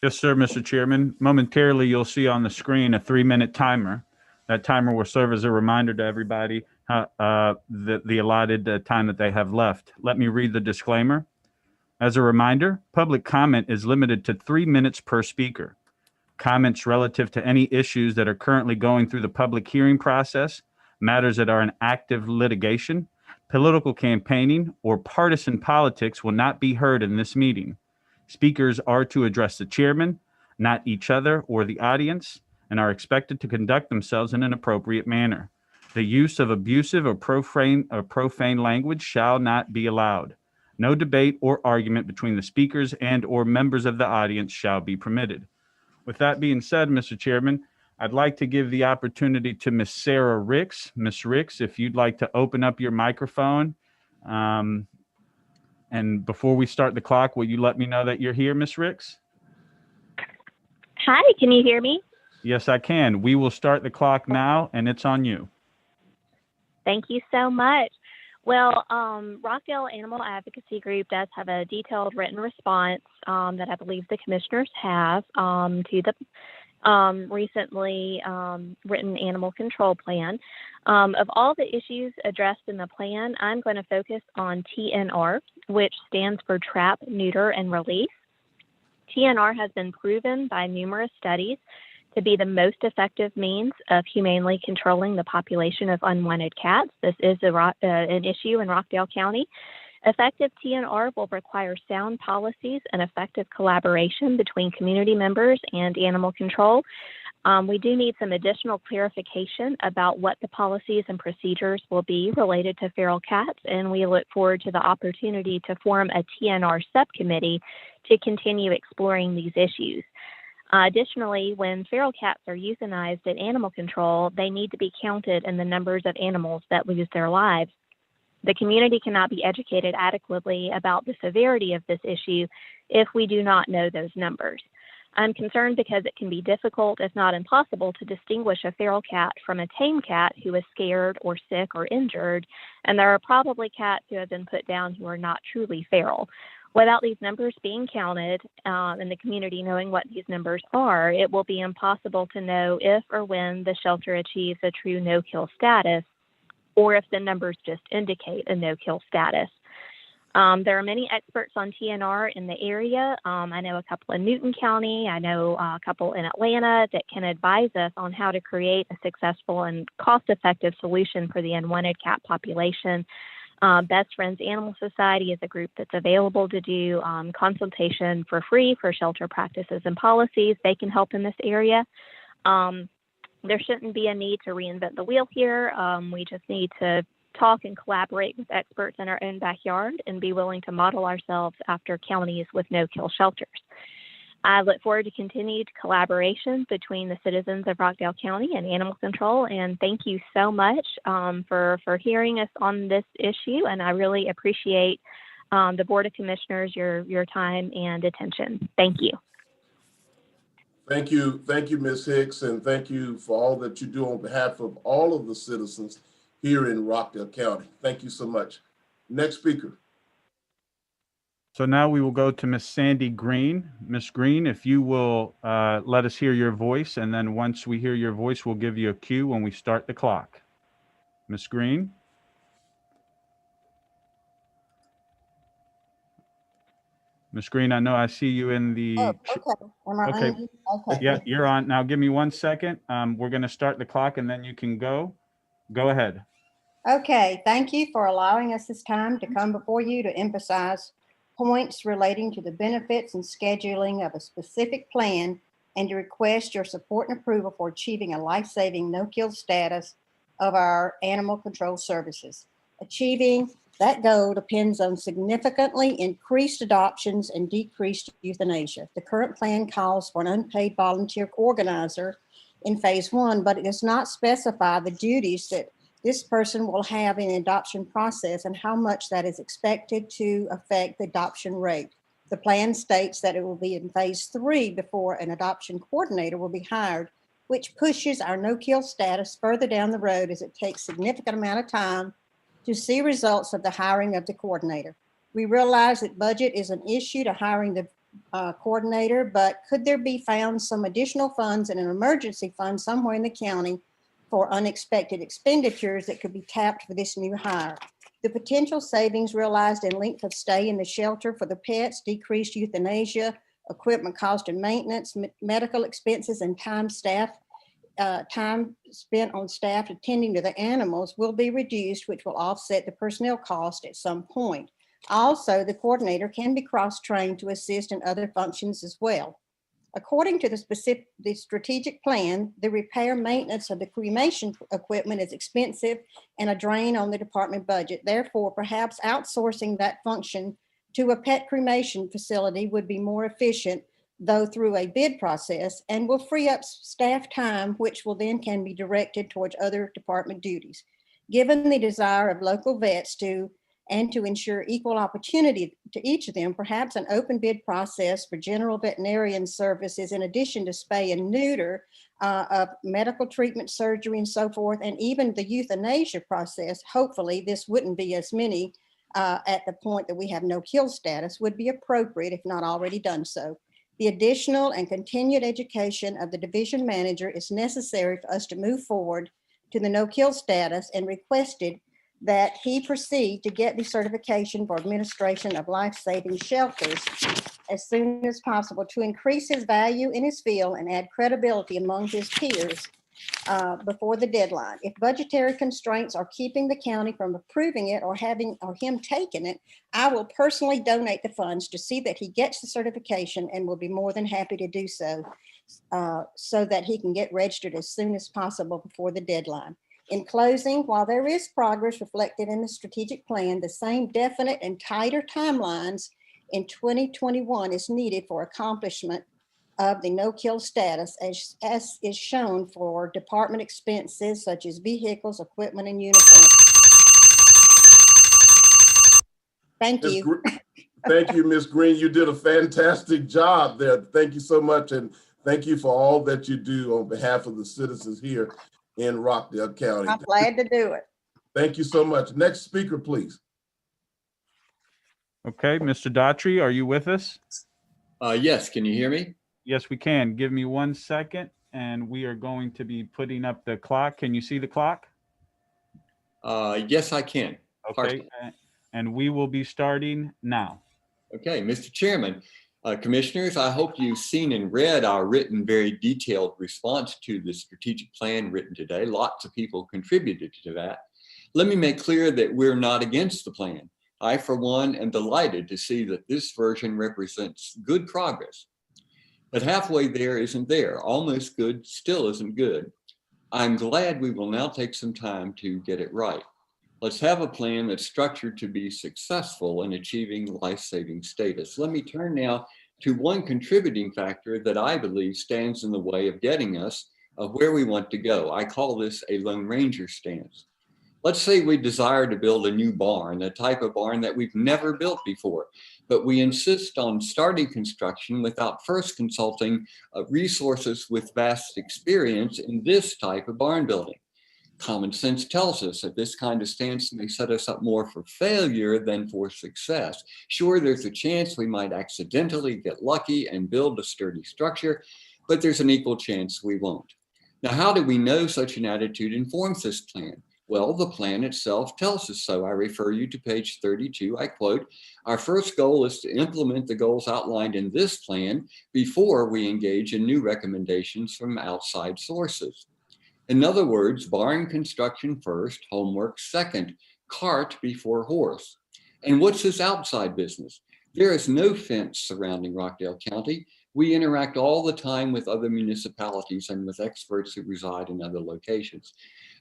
Yes, sir, Mr. Chairman. Momentarily, you'll see on the screen a 3-minute timer. That timer will serve as a reminder to everybody the allotted time that they have left. Let me read the disclaimer. As a reminder, public comment is limited to 3 minutes per speaker. Comments relative to any issues that are currently going through the public hearing process, matters that are in active litigation, political campaigning, or partisan politics will not be heard in this meeting. Speakers are to address the chairman, not each other or the audience, and are expected to conduct themselves in an appropriate manner. The use of abusive or profane language shall not be allowed. No debate or argument between the speakers and or members of the audience shall be permitted. With that being said, Mr. Chairman, I'd like to give the opportunity to Ms. Sarah Ricks. Ms. Ricks, if you'd like to open up your microphone. And before we start the clock, will you let me know that you're here, Ms. Ricks? Hi, can you hear me? Yes, I can. We will start the clock now, and it's on you. Thank you so much. Well, Rockdale Animal Advocacy Group does have a detailed written response that I believe the commissioners have to the recently written animal control plan. Of all the issues addressed in the plan, I'm going to focus on TNR, which stands for Trap, Neuter, and Release. TNR has been proven by numerous studies to be the most effective means of humanely controlling the population of unwanted cats. This is an issue in Rockdale County. Effective TNR will require sound policies and effective collaboration between community members and animal control. We do need some additional clarification about what the policies and procedures will be related to feral cats, and we look forward to the opportunity to form a TNR subcommittee to continue exploring these issues. Additionally, when feral cats are euthanized in animal control, they need to be counted in the numbers of animals that lose their lives. The community cannot be educated adequately about the severity of this issue if we do not know those numbers. I'm concerned because it can be difficult, if not impossible, to distinguish a feral cat from a tame cat who is scared or sick or injured, and there are probably cats who have been put down who are not truly feral. Without these numbers being counted and the community knowing what these numbers are, it will be impossible to know if or when the shelter achieves a true no-kill status, or if the numbers just indicate a no-kill status. There are many experts on TNR in the area. I know a couple in Newton County. I know a couple in Atlanta that can advise us on how to create a successful and cost-effective solution for the unwanted cat population. Best Friends Animal Society is a group that's available to do consultation for free for shelter practices and policies. They can help in this area. There shouldn't be a need to reinvent the wheel here. We just need to talk and collaborate with experts in our own backyard and be willing to model ourselves after counties with no-kill shelters. I look forward to continued collaboration between the citizens of Rockdale County and Animal Control, and thank you so much for hearing us on this issue, and I really appreciate the Board of Commissioners, your time and attention. Thank you. Thank you, Ms. Hicks, and thank you for all that you do on behalf of all of the citizens here in Rockdale County. Thank you so much. Next speaker. So now we will go to Miss Sandy Green. Miss Green, if you will let us hear your voice, and then once we hear your voice, we'll give you a cue when we start the clock. Miss Green. Miss Green, I know I see you in the. Oh, okay. Am I okay. on? Okay. Yeah, you're on. Now give me 1 second. We're going to start the clock and then you can go. Go ahead. Okay. Thank you for allowing us this time to come before you to emphasize points relating to the benefits and scheduling of a specific plan and to request your support and approval for achieving a life-saving no-kill status of our animal control services. Achieving that goal depends on significantly increased adoptions and decreased euthanasia. The current plan calls for an unpaid volunteer organizer in phase 1, but it does not specify the duties that this person will have in the adoption process and how much that is expected to affect the adoption rate. The plan states that it will be in phase 3 before an adoption coordinator will be hired, which pushes our no-kill status further down the road as it takes a significant amount of time to see results of the hiring of the coordinator. We realize that budget is an issue to hiring the coordinator, but could there be found some additional funds in an emergency fund somewhere in the county for unexpected expenditures that could be tapped for this new hire? The potential savings realized in length of stay in the shelter for the pets, decreased euthanasia, equipment cost and maintenance, medical expenses, and time spent on staff attending to the animals will be reduced, which will offset the personnel cost at some point. Also, the coordinator can be cross-trained to assist in other functions as well. According to the strategic plan, the repair maintenance of the cremation equipment is expensive and a drain on the department budget. Therefore, perhaps outsourcing that function to a pet cremation facility would be more efficient, though through a bid process, and will free up staff time, which will then can be directed towards other department duties. Given the desire of local vets to ensure equal opportunity to each of them, perhaps an open bid process for general veterinarian services, in addition to spay and neuter, of medical treatment, surgery, and so forth, and even the euthanasia process. Hopefully, this wouldn't be as many at the point that we have no kill status, would be appropriate if not already done so. The additional and continued education of the division manager is necessary for us to move forward to the no-kill status, and requested that he proceed to get the certification for administration of life-saving shelters as soon as possible to increase his value in his field and add credibility among his peers before the deadline. If budgetary constraints are keeping the county from approving it or him taking it, I will personally donate the funds to see that he gets the certification, and will be more than happy to do so, so that he can get registered as soon as possible before the deadline. In closing, while there is progress reflected in the strategic plan, the same definite and tighter timelines in 2021 is needed for accomplishment of the no-kill status, as is shown for department expenses such as vehicles, equipment, and uniforms. Thank you. Thank you, Ms. Green. You did a fantastic job there. Thank you so much, and thank you for all that you do on behalf of the citizens here in Rockdale County. I'm glad to do it. Thank you so much. Next speaker, please. Okay, Mr. Daughtry, are you with us? Yes, can you hear me? Yes, we can. Give me 1 second, and we are going to be putting up the clock. Can you see the clock? Yes, I can. Okay, and we will be starting now. Okay, Mr. Chairman, Commissioners, I hope you've seen and read our written, very detailed response to the strategic plan written today. Lots of people contributed to that. Let me make clear that we're not against the plan. I, for one, am delighted to see that this version represents good progress. But halfway there isn't there. Almost good still isn't good. I'm glad we will now take some time to get it right. Let's have a plan that's structured to be successful in achieving life-saving status. Let me turn now to one contributing factor that I believe stands in the way of getting us where we want to go. I call this a Lone Ranger stance. Let's say we desire to build a new barn, a type of barn that we've never built before, but we insist on starting construction without first consulting resources with vast experience in this type of barn building. Common sense tells us that this kind of stance may set us up more for failure than for success. Sure, there's a chance we might accidentally get lucky and build a sturdy structure, but there's an equal chance we won't. Now, how do we know such an attitude informs this plan? Well, the plan itself tells us so. I refer you to page 32. I quote, "Our first goal is to implement the goals outlined in this plan before we engage in new recommendations from outside sources." In other words, barn construction first, homework second, cart before horse. And what's this outside business? There is no fence surrounding Rockdale County. We interact all the time with other municipalities and with experts who reside in other locations.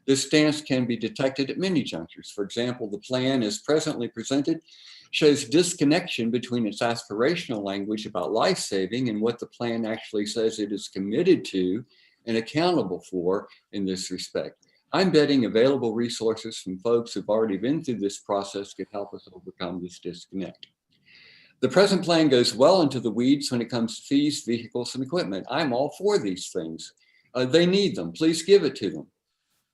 This stance can be detected at many junctures. For example, the plan as presently presented shows disconnection between its aspirational language about life-saving and what the plan actually says it is committed to and accountable for in this respect. I'm betting available resources from folks who've already been through this process could help us overcome this disconnect. The present plan goes well into the weeds when it comes to fees, vehicles, and equipment. I'm all for these things. They need them. Please give it to them.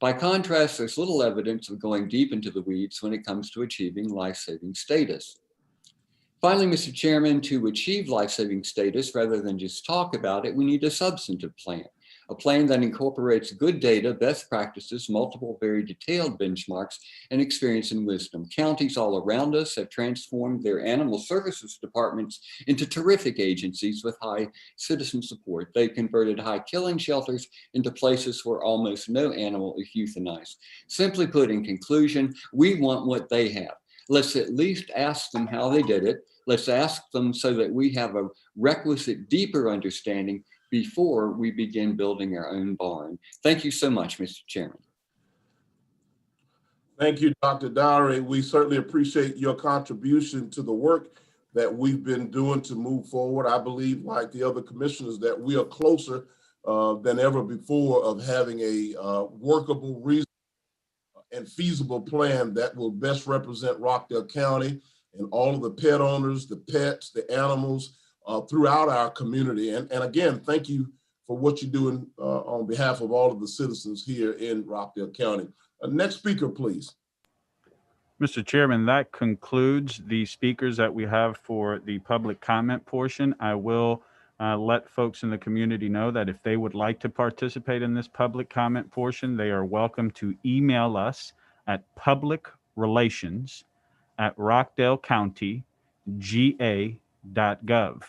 By contrast, there's little evidence of going deep into the weeds when it comes to achieving life-saving status. Finally, Mr. Chairman, to achieve life-saving status, rather than just talk about it, we need a substantive plan. A plan that incorporates good data, best practices, multiple very detailed benchmarks, and experience and wisdom. Counties all around us have transformed their animal services departments into terrific agencies with high citizen support. They've converted high killing shelters into places where almost no animal is euthanized. Simply put, in conclusion, we want what they have. Let's at least ask them how they did it. Let's ask them so that we have a requisite deeper understanding before we begin building our own barn. Thank you so much, Mr. Chairman. Thank you, Dr. Dowry. We certainly appreciate your contribution to the work that we've been doing to move forward. I believe, like the other commissioners, that we are closer than ever before of having a workable, reasonable, and feasible plan that will best represent Rockdale County and all of the pet owners, the pets, the animals, throughout our community. And again, thank you for what you're doing on behalf of all of the citizens here in Rockdale County. Next speaker, please. Mr. Chairman, that concludes the speakers that we have for the public comment portion. I will let folks in the community know that if they would like to participate in this public comment portion, they are welcome to email us at publicrelations@rockdalecountyga.gov.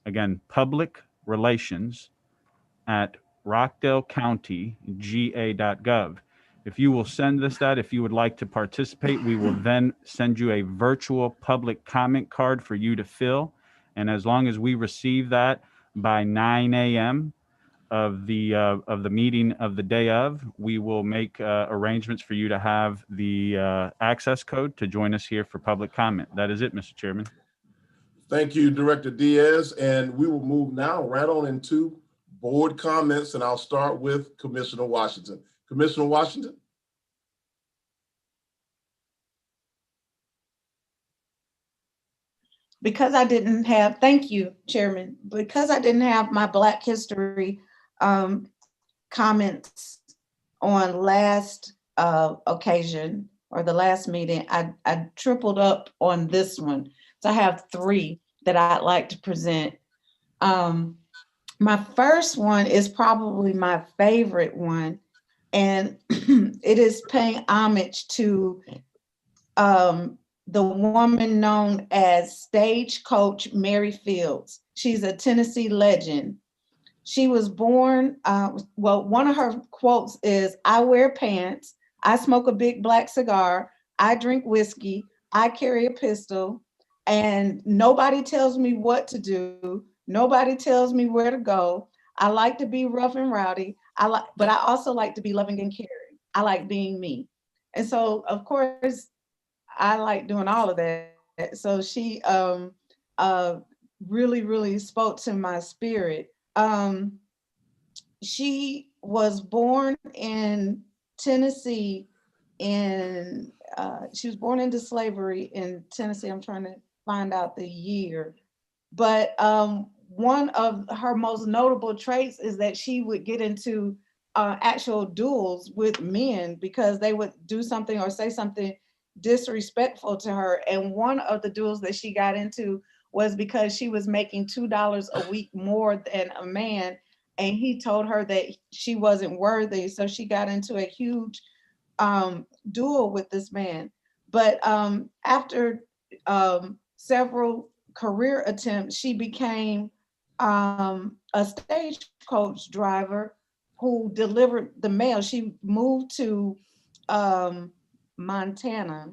Again, publicrelations@rockdalecountyga.gov. If you will send us that, if you would like to participate, we will then send you a virtual public comment card for you to fill. And as long as we receive that by 9 a.m. of the meeting of the day of, we will make arrangements for you to have the access code to join us here for public comment. That is it, Mr. Chairman. Thank you, Director Diaz. And we will move now right on into board comments, and I'll start with Commissioner Washington. Commissioner Washington. Because I didn't have, thank you, Chairman, because I didn't have my Black History comments on last occasion or the last meeting, I tripled up on this one. So I have 3 that I'd like to present. My first one is probably my favorite one, and it is paying homage to the woman known as Stagecoach Mary Fields. She's a Tennessee legend. She was born, well, one of her quotes is, "I wear pants, I smoke a big black cigar. I drink whiskey. I carry a pistol, and nobody tells me what to do. Nobody tells me where to go. I like to be rough and rowdy. But I also like to be loving and caring. I like being me. And so, of course, I like doing all of that. So she really, really spoke to my spirit. She was born in Tennessee she was born into slavery in Tennessee. I'm trying to find out the year. But one of her most notable traits is that she would get into actual duels with men because they would do something or say something disrespectful to her. And one of the duels that she got into was because she was making $2 a week more than a man, and he told her that she wasn't worthy. So she got into a huge duel with this man. But after several career attempts, she became a stagecoach driver who delivered the mail. She moved to Montana,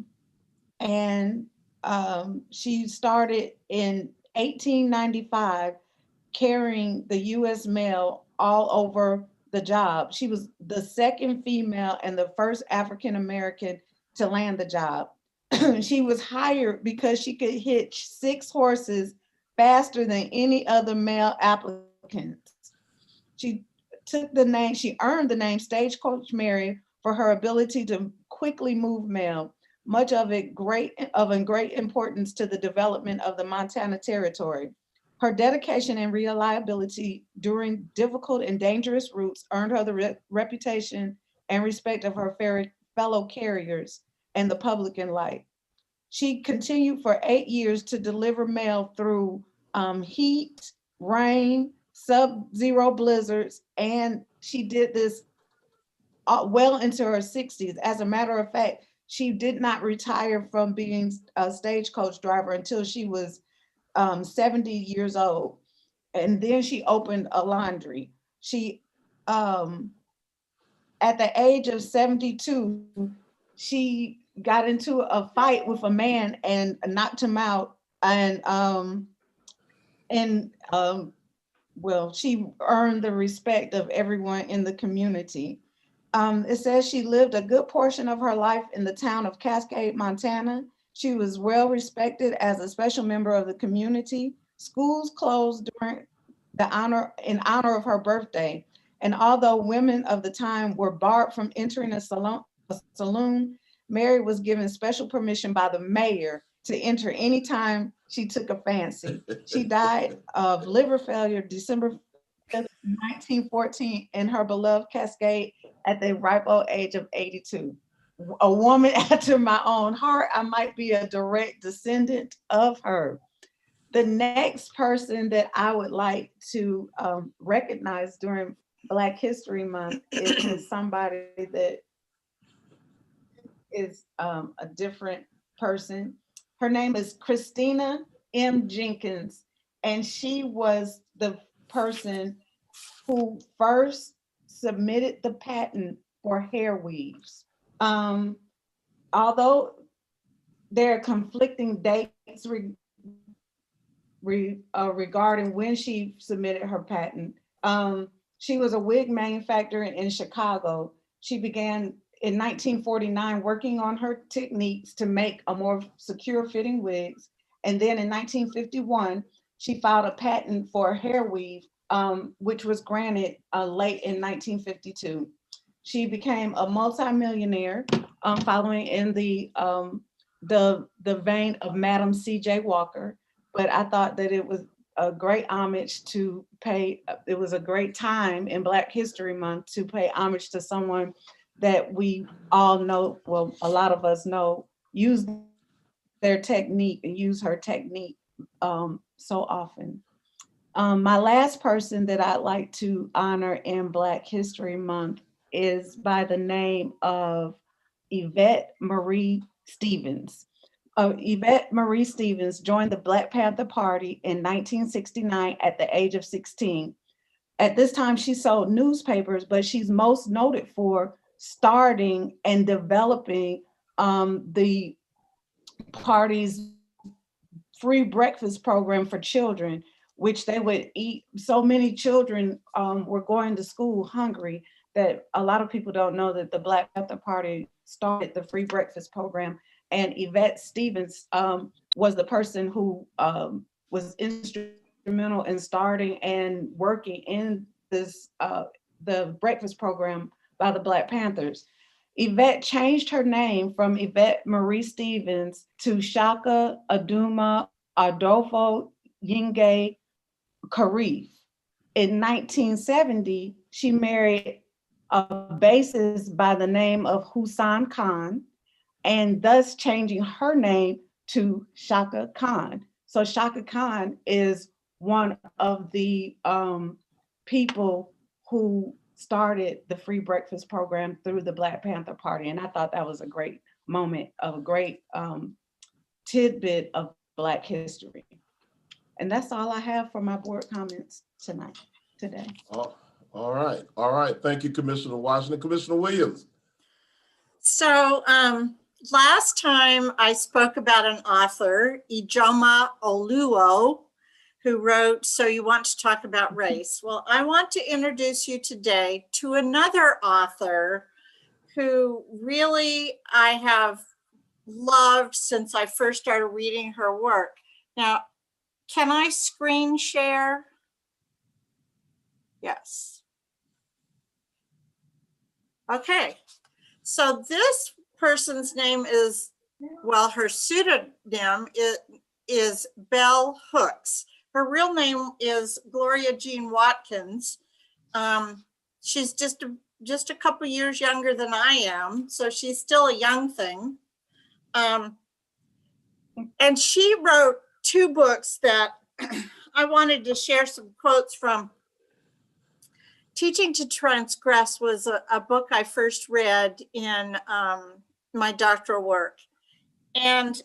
and she started in 1895 carrying the U.S. mail all over the job. She was the second female and the first African American to land the job. She was hired because she could hitch 6 horses faster than any other male applicants. She earned the name Stagecoach Mary for her ability to quickly move mail, much of it great importance to the development of the Montana Territory. Her dedication and reliability during difficult and dangerous routes earned her the reputation and respect of her fellow carriers and the public alike. She continued for 8 years to deliver mail through heat, rain, sub-zero blizzards, and she did this well into her 60s. As a matter of fact, she did not retire from being a stagecoach driver until she was 70 years old. And then she opened a laundry. She, at the age of 72, she got into a fight with a man and knocked him out. Well, she earned the respect of everyone in the community. It says she lived a good portion of her life in the town of Cascade, Montana. She was well respected as a special member of the community. Schools closed in honor of her birthday. And although women of the time were barred from entering a saloon, Mary was given special permission by the mayor to enter anytime she took a fancy. She died of liver failure December 5th, 1914 in her beloved Cascade at the ripe old age of 82. A woman after my own heart. I might be a direct descendant of her. The next person that I would like to recognize during Black History Month is somebody that is a different person. Her name is Christina M. Jenkins, and she was the person who first submitted the patent for hair weaves. Although there are conflicting dates regarding when she submitted her patent, she was a wig manufacturer in Chicago. She began in 1949 working on her techniques to make a more secure fitting wigs. And then in 1951, she filed a patent for hair weave, which was granted late in 1952. She became a multimillionaire following in the vein of Madam C.J. Walker. But I thought that it was a great homage to pay. It was a great time in Black History Month to pay homage to someone that we all know, well, a lot of us know, use their technique and use her technique so often. My last person that I'd like to honor in Black History Month is by the name of Yvette Marie Stevens. Yvette Marie Stevens joined the Black Panther Party in 1969 at the age of 16. At this time, she sold newspapers, but she's most noted for starting and developing the party's free breakfast program for children, which they would eat. So many children were going to school hungry that a lot of people don't know that the Black Panther Party started the free breakfast program. And Yvette Stevens was the person who was instrumental in starting and working in this the breakfast program by the Black Panthers. Yvette changed her name from Yvette Marie Stevens to Shaka Aduma Adolfo Yingay Karif. In 1970, she married a bassist by the name of Hussein Khan, and thus changing her name to Shaka Khan. So Shaka Khan is one of the people who started the free breakfast program through the Black Panther Party. And I thought that was a great moment, of a great tidbit of Black history. And that's all I have for my board comments today. Oh, all right. Thank you, Commissioner Washington. Commissioner Williams. So last time I spoke about an author, Ijoma Oluo, who wrote So You Want to Talk About Race. Well, I want to introduce you today to another author who really I have loved since I first started reading her work. Now, can I screen share? Yes. Okay. So this person's name is, well, her pseudonym is Bell Hooks. Her real name is Gloria Jean Watkins. She's just a couple years younger than I am, so she's still a young thing. And she wrote 2 books that I wanted to share some quotes from. Teaching to Transgress was a book I first read in my doctoral work. And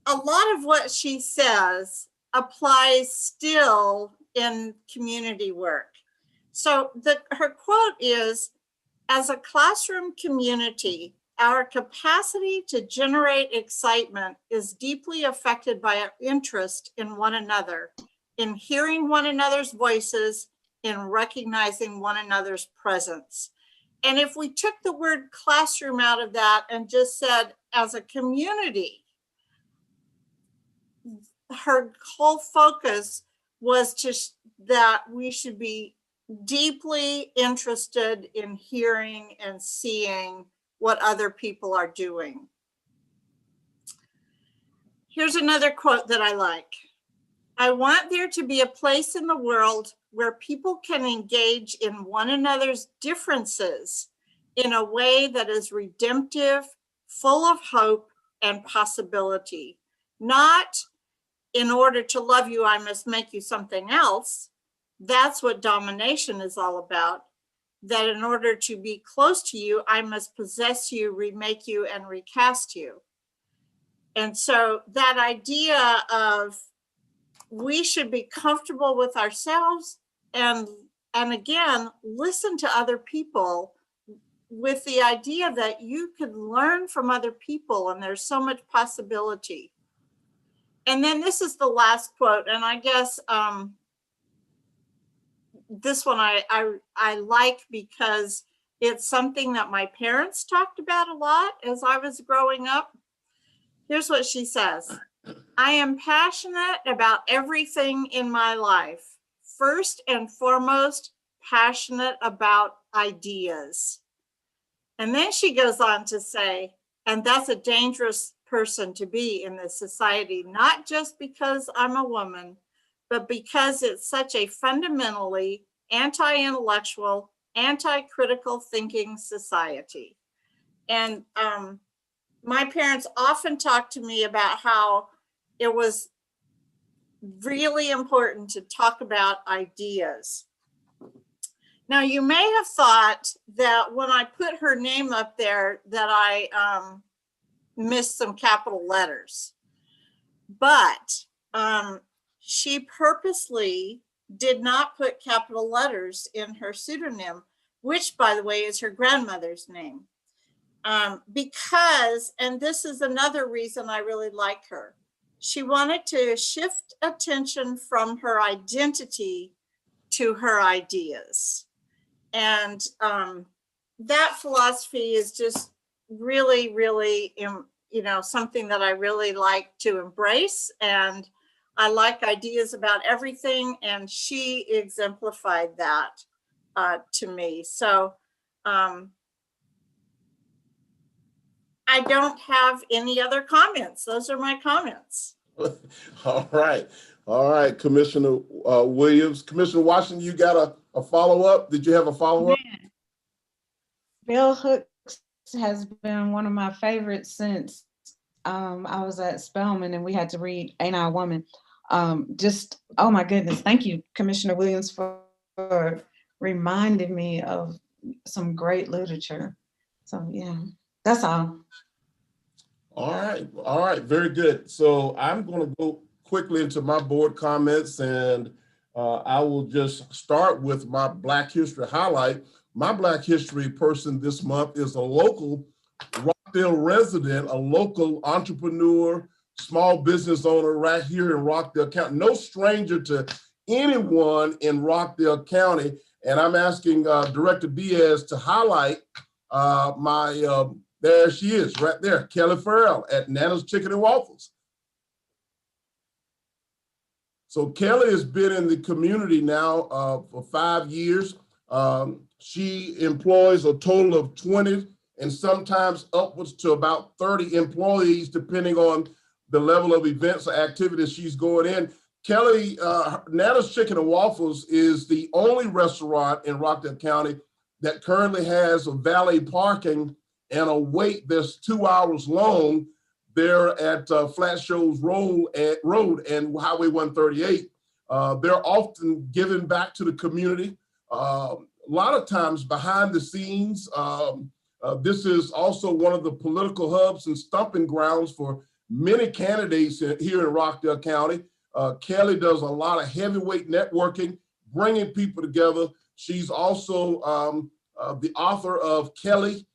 a lot of what she says applies still in community work. So her quote is, as a classroom community, our capacity to generate excitement is deeply affected by our interest in one another, in hearing one another's voices, in recognizing one another's presence. And if we took the word classroom out of that and just said, as a community, her whole focus was just that we should be deeply interested in hearing and seeing what other people are doing. Here's another quote that I like. I want there to be a place in the world where people can engage in one another's differences in a way that is redemptive, full of hope and possibility. Not in order to love you, I must make you something else. That's what domination is all about. That in order to be close to you, I must possess you, remake you, and recast you. And so that idea of we should be comfortable with ourselves and again, listen to other people with the idea that you could learn from other people and there's so much possibility. And then this is the last quote, and I guess this one I like because it's something that my parents talked about a lot as I was growing up. Here's what she says. I am passionate about everything in my life. First and foremost, passionate about ideas. And then she goes on to say, and that's a dangerous person to be in this society, not just because I'm a woman, but because it's such a fundamentally anti-intellectual, anti-critical thinking society. And my parents often talked to me about how it was really important to talk about ideas. Now, you may have thought that when I put her name up there that I missed some capital letters, but she purposely did not put capital letters in her pseudonym which, by the way, is her grandmother's name. Because, and this is another reason I really like her, she wanted to shift attention from her identity to her ideas. And that philosophy is just really, really, something that I really like to embrace. And I like ideas about everything. And she exemplified that to me. So I don't have any other comments. Those are my comments. All right, Commissioner Williams. Commissioner Washington, you got a follow-up? Did you have a follow-up? Bell Hooks has been one of my favorites since I was at Spelman and we had to read Ain't I a Woman. Oh my goodness. Thank you, Commissioner Williams, for reminding me of some great literature. So yeah, that's all. All right, very good. So I'm going to go quickly into my board comments, and I will just start with my Black History highlight. My Black History person this month is a local Rockdale resident, a local entrepreneur, small business owner right here in Rockdale County. No stranger to anyone in Rockdale County. And I'm asking Director Diaz to highlight there she is right there, Kelly Farrell at Nana's Chicken and Waffles. So Kelly has been in the community now for 5 years. She employs a total of 20 and sometimes upwards to about 30 employees, depending on the level of events or activities she's going in. Kelly, Nana's Chicken and Waffles is the only restaurant in Rockdale County that currently has a valet parking and a wait that's 2 hours long there at Flat Shoals Road and Highway 138. They're often giving back to the community. A lot of times behind the scenes, this is also one of the political hubs and stumping grounds for many candidates here in Rockdale County. Kelly does a lot of heavyweight networking, bringing people together. She's also the author of Kelly,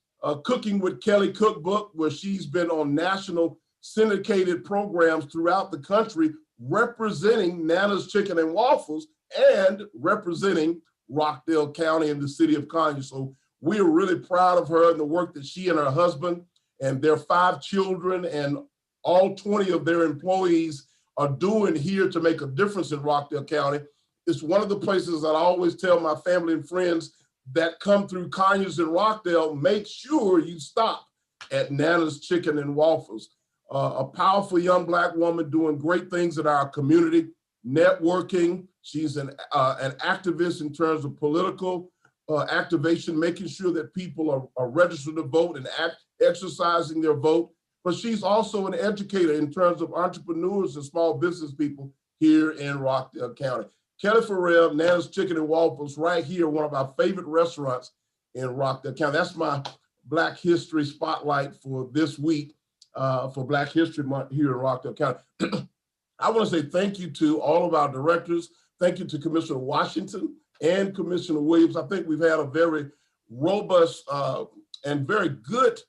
Cooking with Kelly cookbook, where she's been on national syndicated programs throughout the country, representing Nana's Chicken and Waffles and representing Rockdale County and the city of Conyers. So we are really proud of her and the work that she and her husband and their 5 children and all 20 of their employees are doing here to make a difference in Rockdale County. It's one of the places that I always tell my family and friends that come through Conyers and Rockdale, make sure you stop at Nana's Chicken and Waffles. A powerful young Black woman doing great things in our community, networking. She's an activist in terms of political activation, making sure that people are registered to vote and exercising their vote. But she's also an educator in terms of entrepreneurs and small business people here in Rockdale County. Kelly Farrell, Nana's Chicken and Waffles, right here, one of our favorite restaurants in Rockdale County. That's my Black History spotlight for this week, for Black History Month here in Rockdale County. I want to say thank you to all of our directors. Thank you to Commissioner Washington and Commissioner Williams. I think we've had a very robust and very good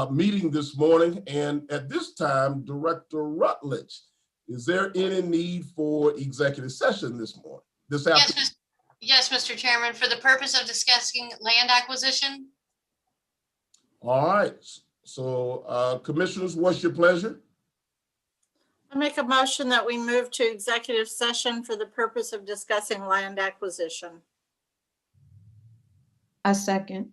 meeting this morning. And at this time, Director Rutledge, is there any need for executive session this morning, this afternoon? Yes, Mr. Chairman, for the purpose of discussing land acquisition. All right. So commissioners, what's your pleasure? I make a motion that we move to executive session for the purpose of discussing land acquisition. I second.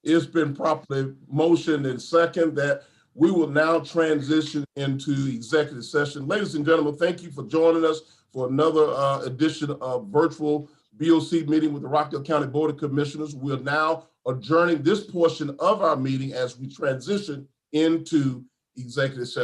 It's been properly motioned and second that we will now transition into executive session. Ladies and gentlemen, thank you for joining us for another edition of virtual BOC meeting with the Rockdale County Board of Commissioners. We're now adjourning this portion of our meeting as we transition into executive session.